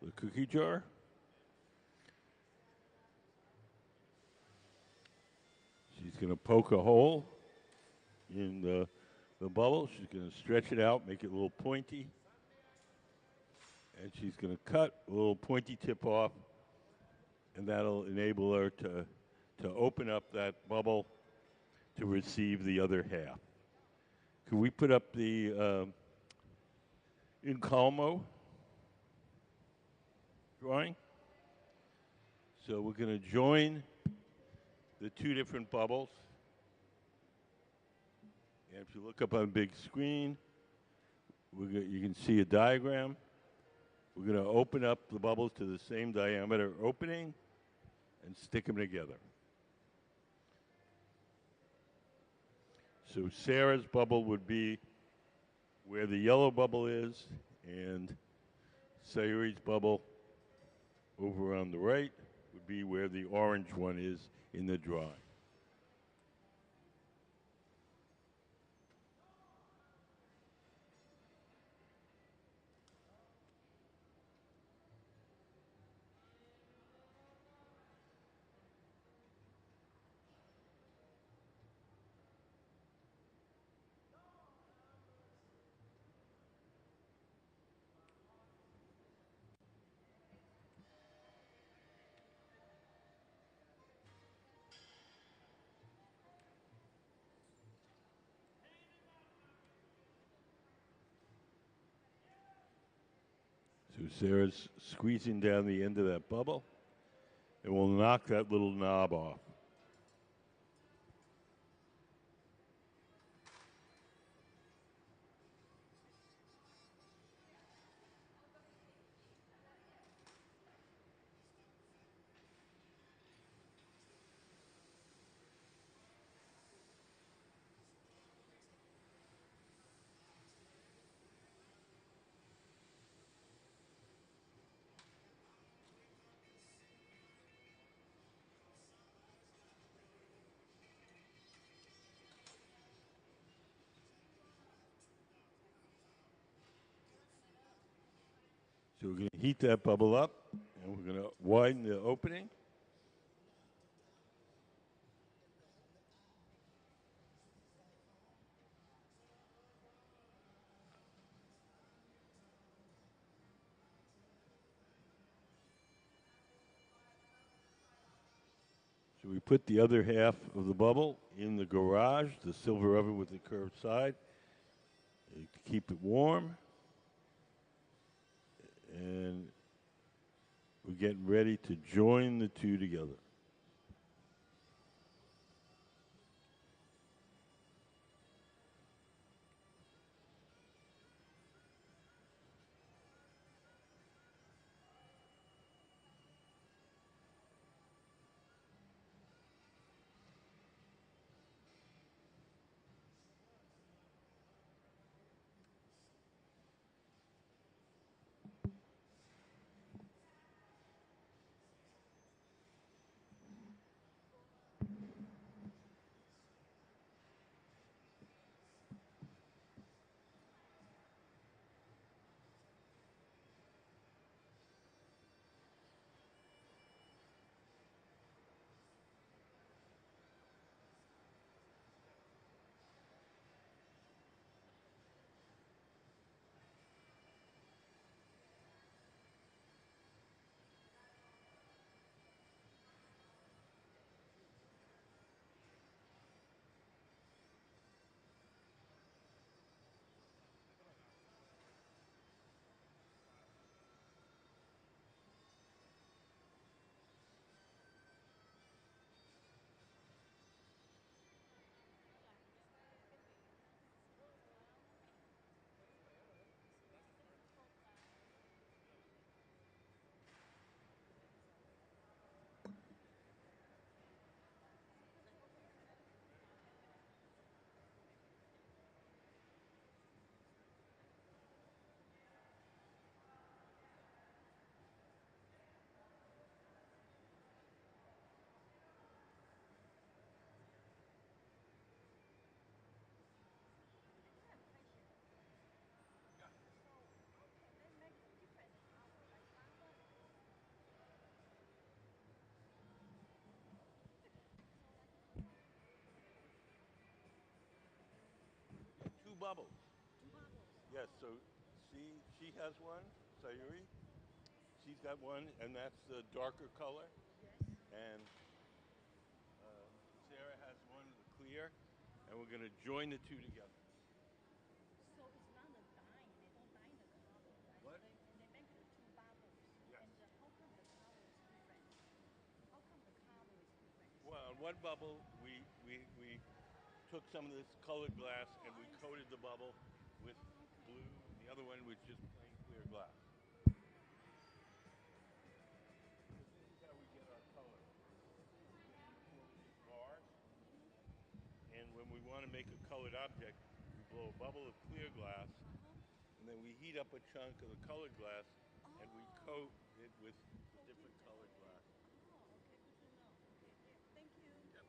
the cookie jar. She's going to poke a hole in the bubble. She's going to stretch it out, make it a little pointy. And she's going to cut a little pointy tip off, and that'll enable her to open up that bubble to receive the other half. Could we put up the In Calmo drawing? So we're going to join the two different bubbles. And if you look up on the big screen, you can see a diagram. We're going to open up the bubbles to the same diameter opening and stick them together. So Sarah's bubble would be where the yellow bubble is, and Sayuri's bubble over on the right would be where the orange one is in the drawing. So Sarah's squeezing down the end of that bubble, and we'll knock that little knob off. So we're going to heat that bubble up, and we're going to widen the opening. So we put the other half of the bubble in the garage, the silver oven with the curved side, to keep it warm. And we're getting ready to join the two together. Bubbles. Yes, so see, she has one, Sayuri. She's got one, and that's the darker color. And Sarah has one, the clear, and we're going to join the two together. So it's not a dye, they don't dye the color, right? What? They make the two bubbles. Yes. And how come the color is different? one bubble, we took some of this colored glass and we coated the bubble with blue. The other one was just plain clear glass. So this is how we get our color. We get these 4 big bars, and when we want to make a colored object, we blow a bubble of clear glass, and then we heat up a chunk of the colored glass, and we coat it with the different colored glass. Thank you. Yep.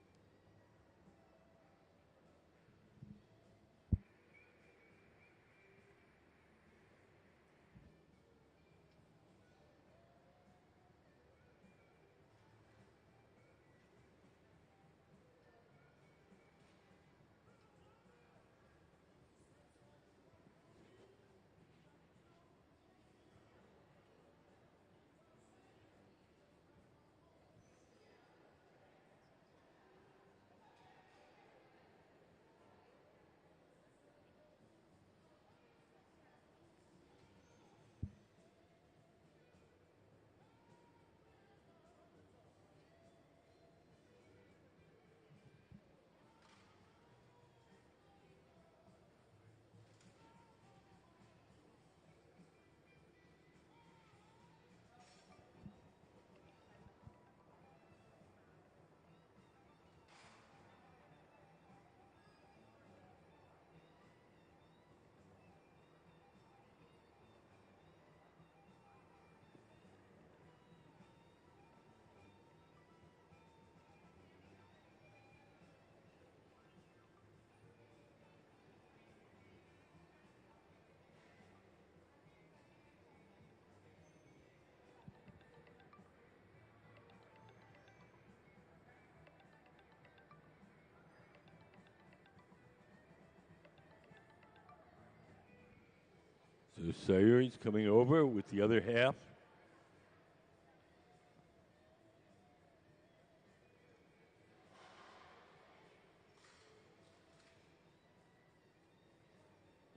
So Sayuri's coming over with the other half.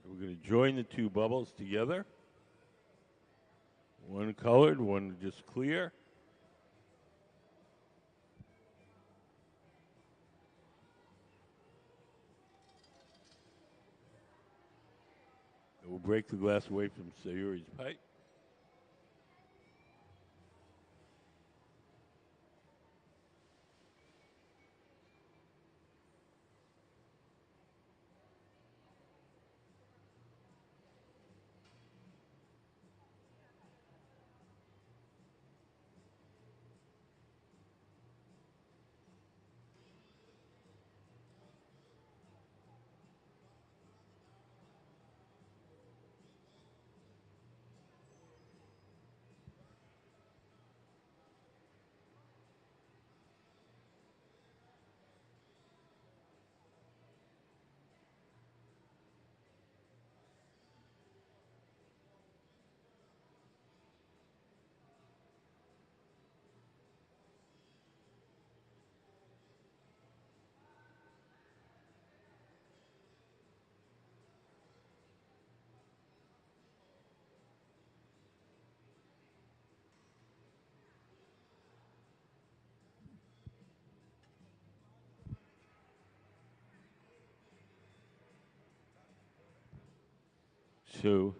We're going to join the two bubbles together. One colored, one just clear. And we'll break the glass away from Sayuri's pipe. So,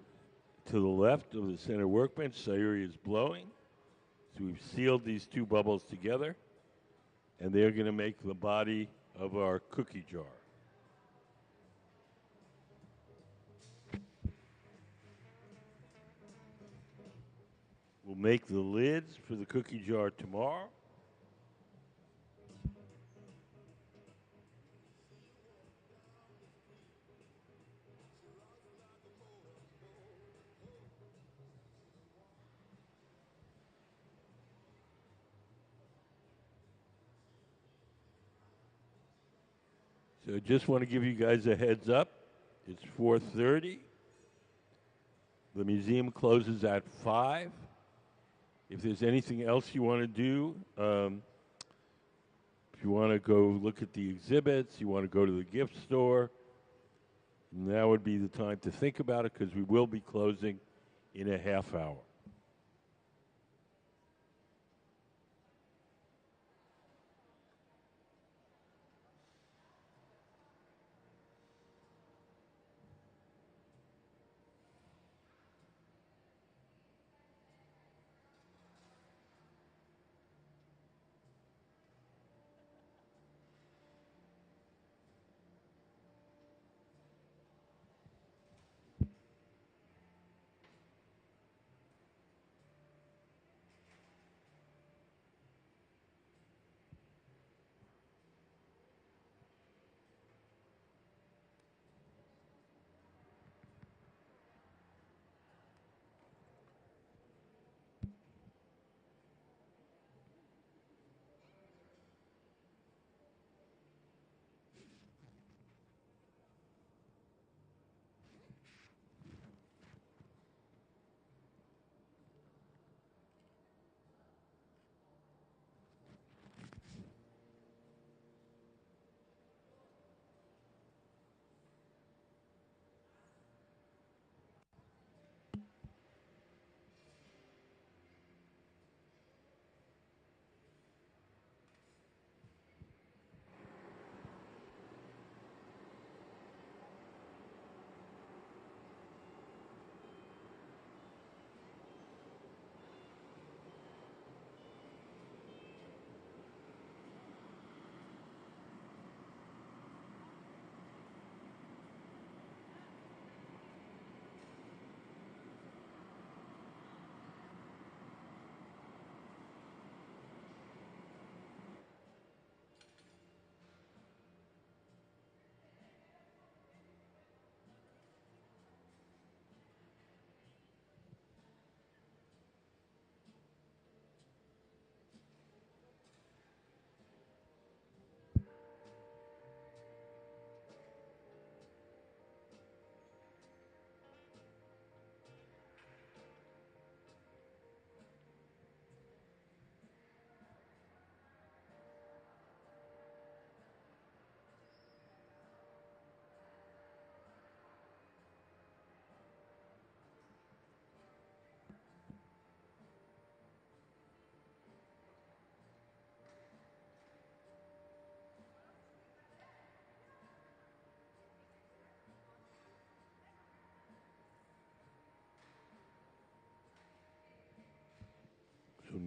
to the left of the center workbench, Sayuri is blowing. So we've sealed these two bubbles together, and they're going to make the body of our cookie jar. We'll make the lids for the cookie jar tomorrow. So I just want to give you guys a heads up. It's 4:30. The museum closes at 5. If there's anything else you want to do, if you want to go look at the exhibits, you want to go to the gift store, now would be the time to think about it because we will be closing in a half hour.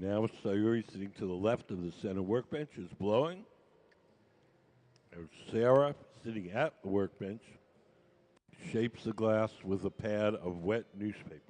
Now Sayuri, sitting to the left of the center workbench, is blowing. There's Sarah, sitting at the workbench, shapes the glass with a pad of wet newspaper.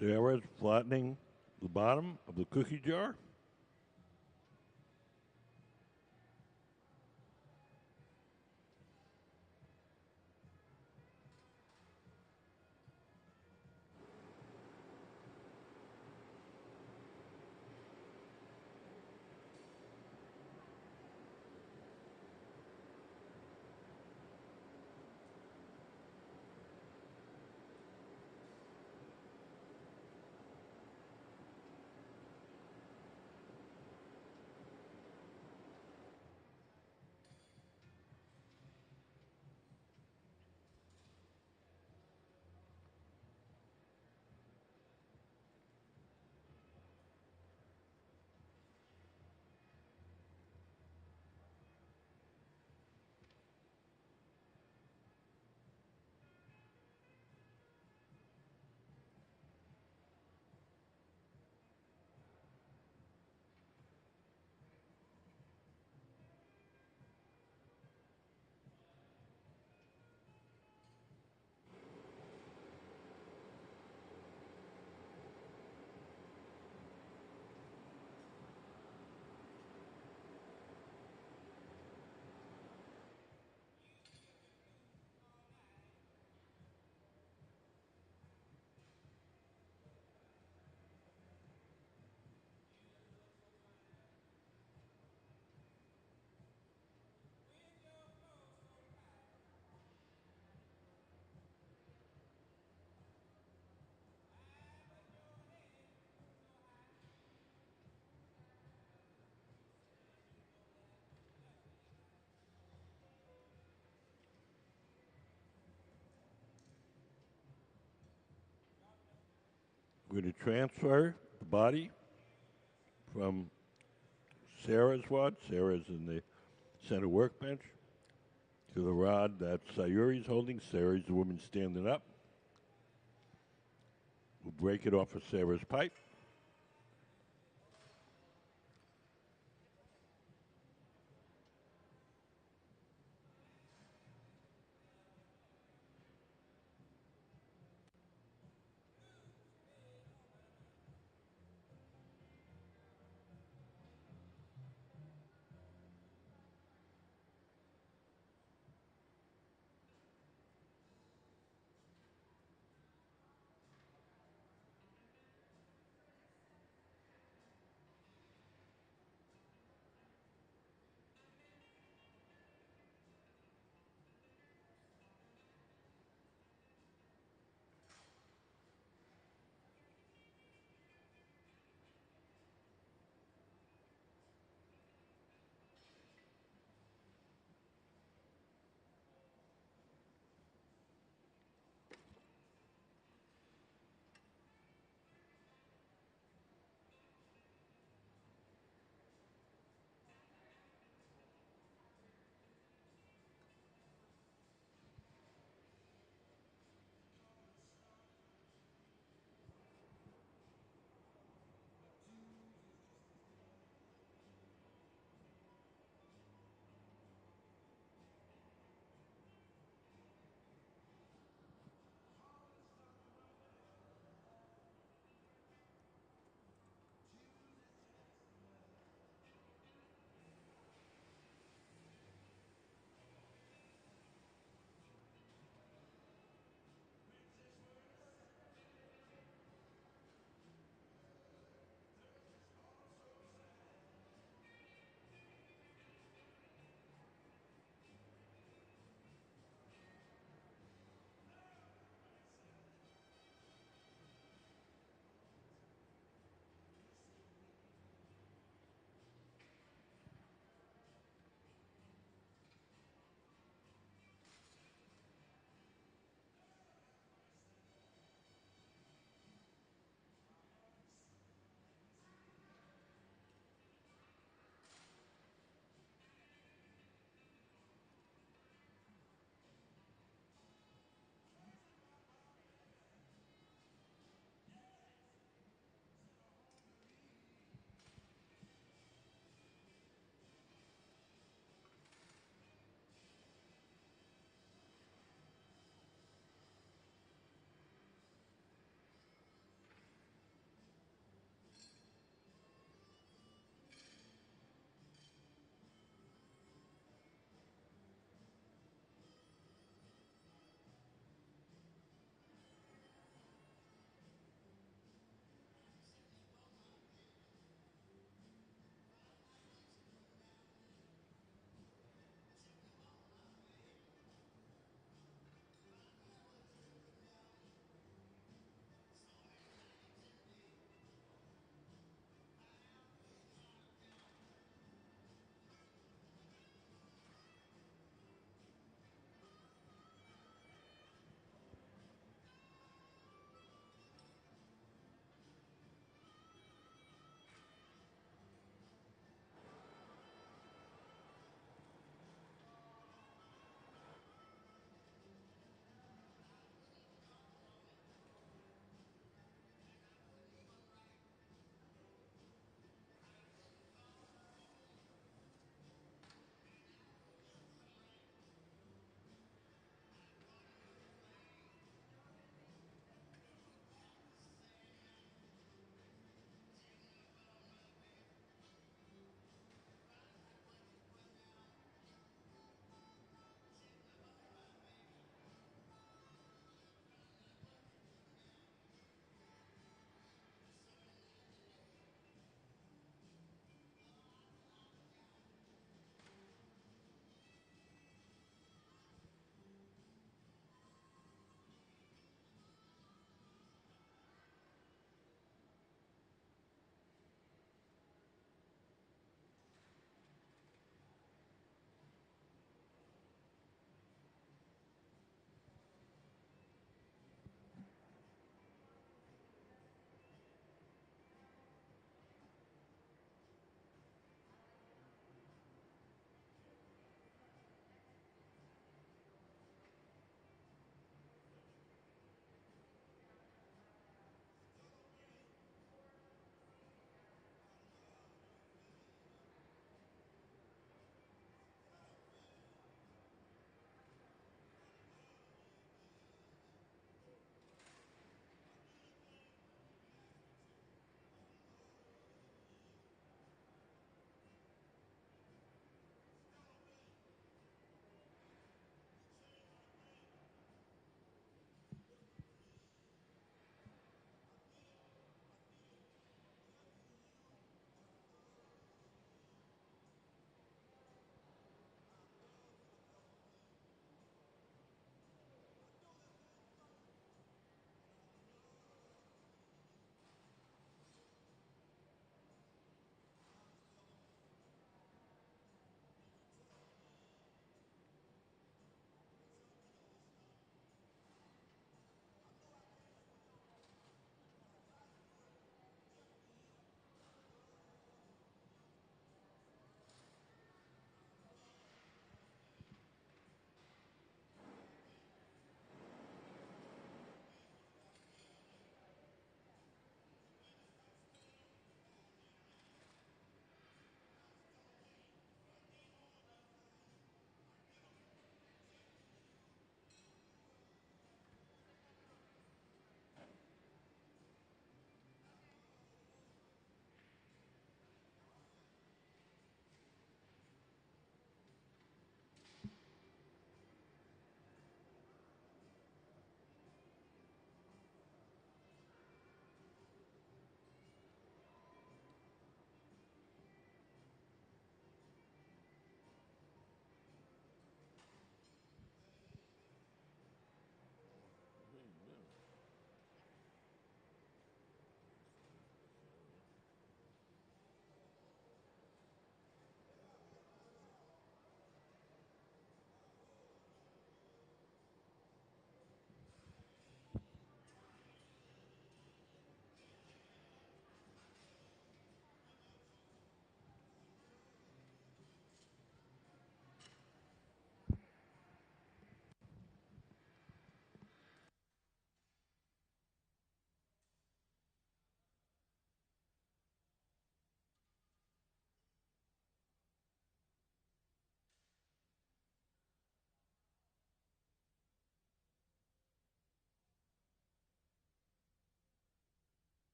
Sarah's flattening the bottom of the cookie jar. We're going to transfer the body from Sarah's rod. Sarah's in the center workbench to the rod that Sayuri's holding. Sarah's the woman standing up. We'll break it off of Sarah's pipe.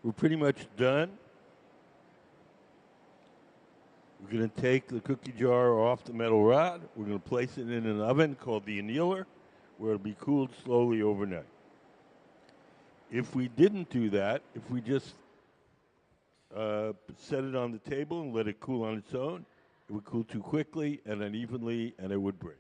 We're pretty much done. We're going to take the cookie jar off the metal rod. We're going to place it in an oven called the annealer, where it'll be cooled slowly overnight. If we didn't do that, if we just set it on the table and let it cool on its own, it would cool too quickly and unevenly, and it would break.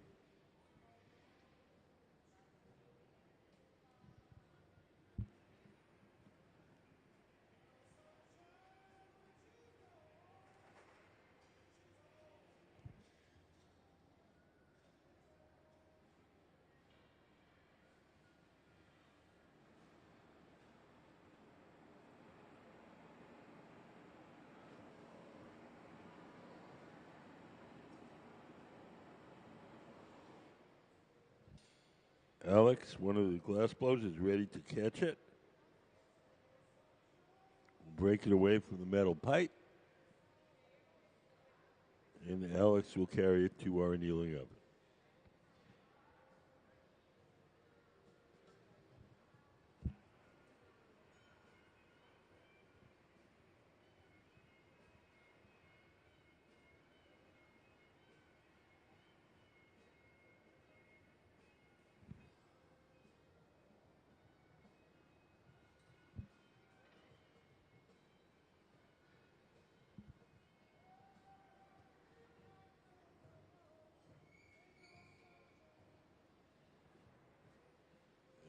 Alex, one of the glass blowers, is ready to catch it. Break it away from the metal pipe. And Alex will carry it to our annealing oven.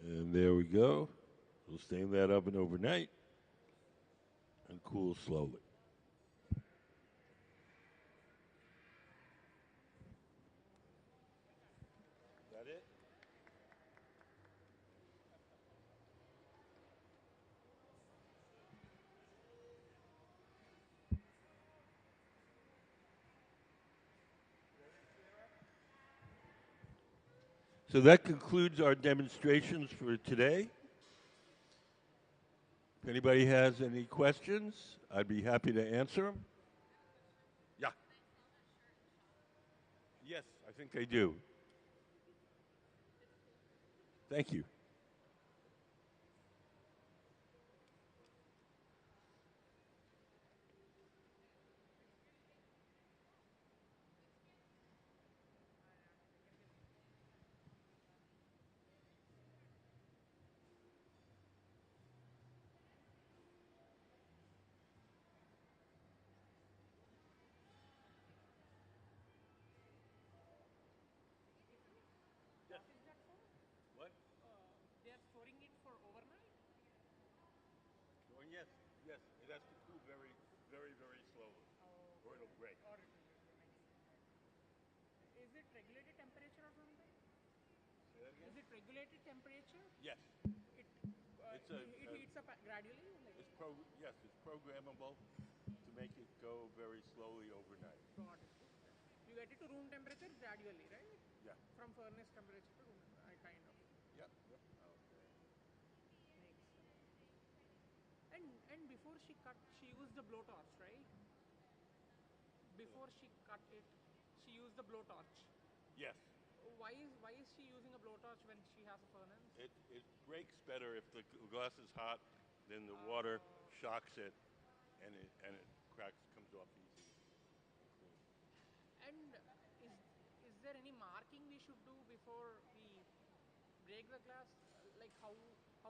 And there we go. We'll stay in that oven overnight and cool slowly. That it? So that concludes our demonstrations for today. If anybody has any questions, I'd be happy to answer them. Yeah. Yes, I think they do. Thank you. What? They are storing it for overnight? Oh, yes, yes. It has to cool very, very, very slowly, or it'll break. Or it will Is it regulated temperature or something? Say that again? Is it regulated temperature? Yes. It It's it heats up gradually? Like yes, it's programmable to make it go very slowly overnight. got it. You get it to room temperature gradually, right? Yeah. From furnace temperature to room kind of. Yep. Yep. Okay. Makes sense. And before she cut, she used the blowtorch, right? Before she cut it, she used the blowtorch. Yes. Why is she using a blowtorch when she has a furnace? It breaks better if the glass is hot. Then the water shocks it, and it cracks, comes off easy. And is there any marking we should do before we break the glass? Like how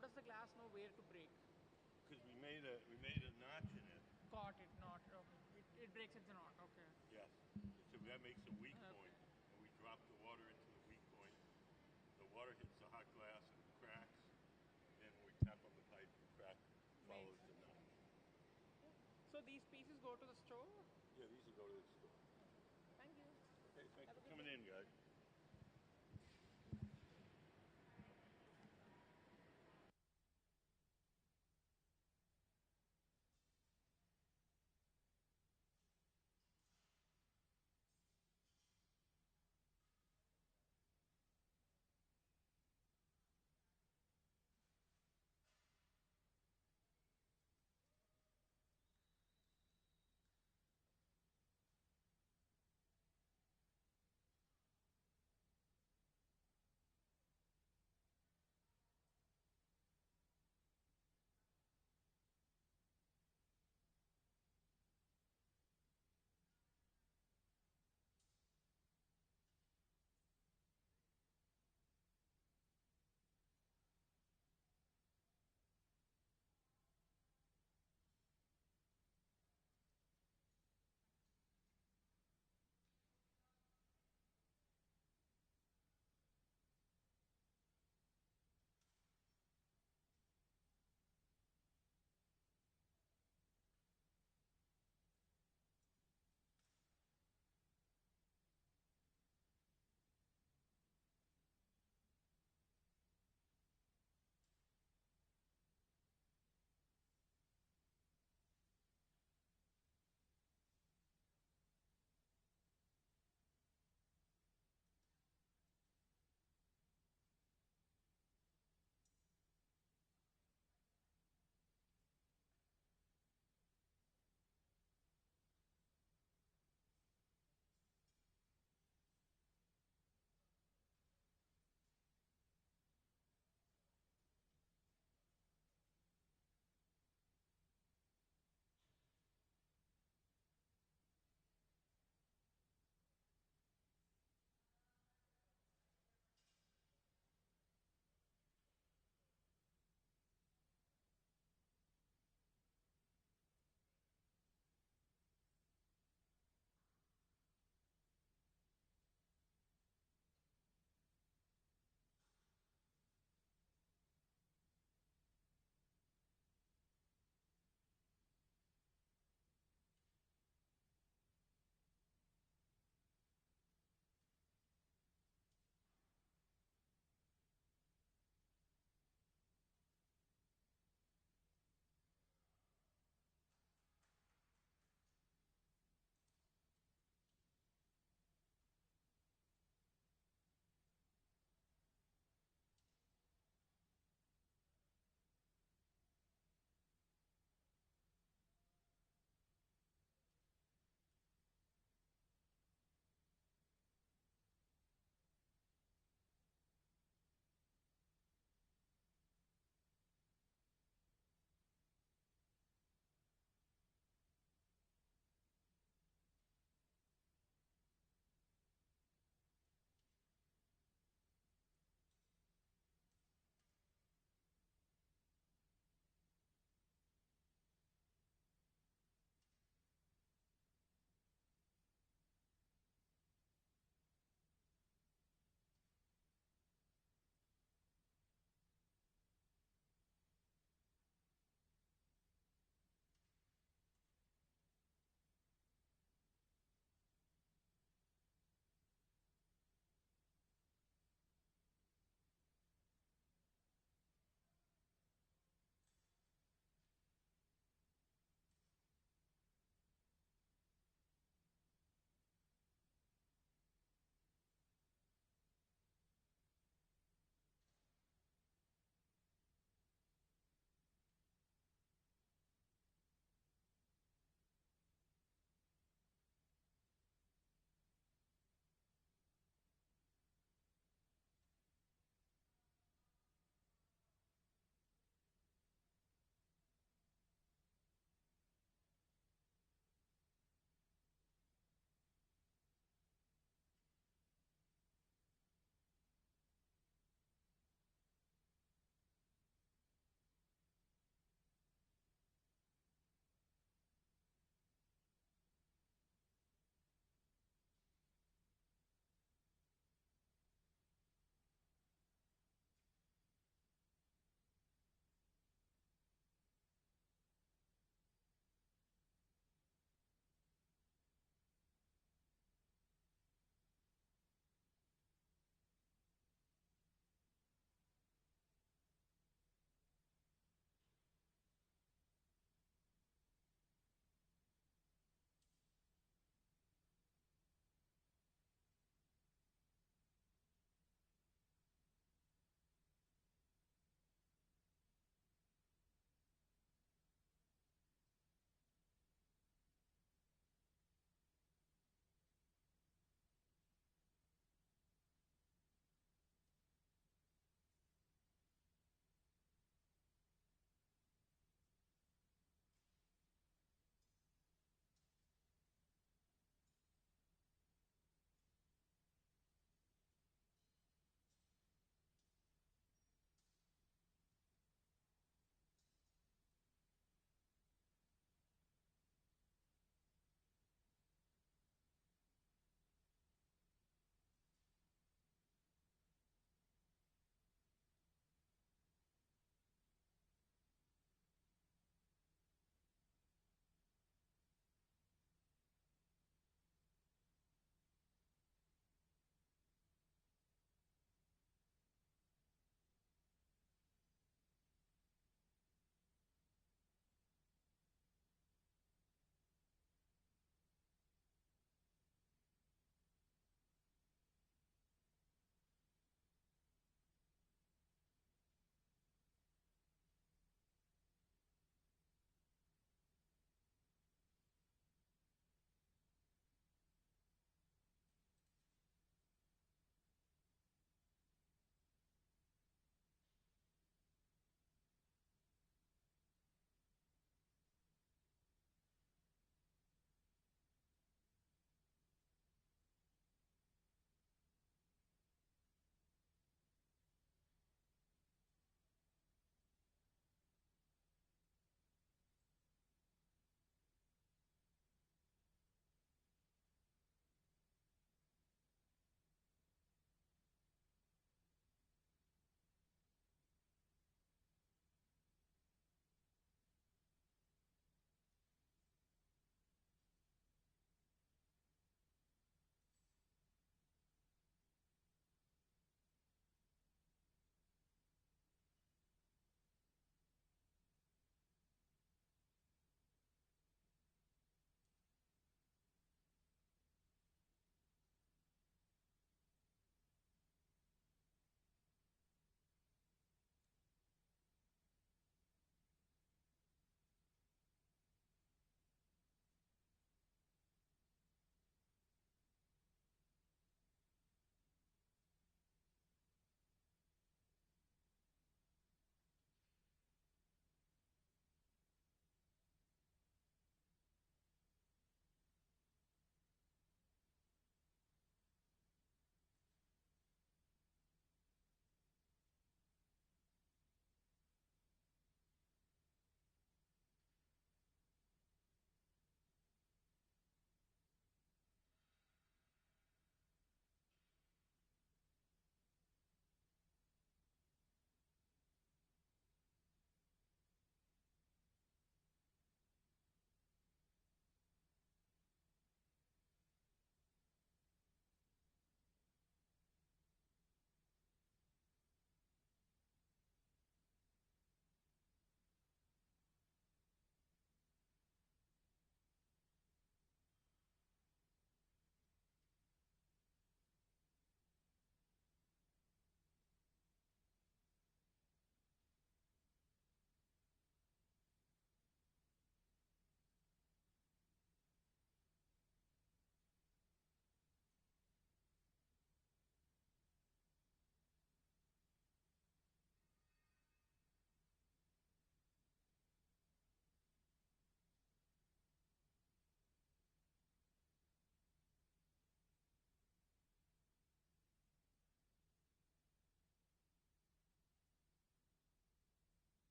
does the glass know where to break? Because we made a notch in it. Got it, notch. Okay. It breaks at the knot. Okay. Yes. So that makes a weak point, and we drop the water into the weak point. The water hits the hot glass and it cracks. Then when we tap on the pipe, the crack follows the notch. So these pieces go to the store? Yeah, these will go to the store. Thank you. Okay, thanks for coming in, guys.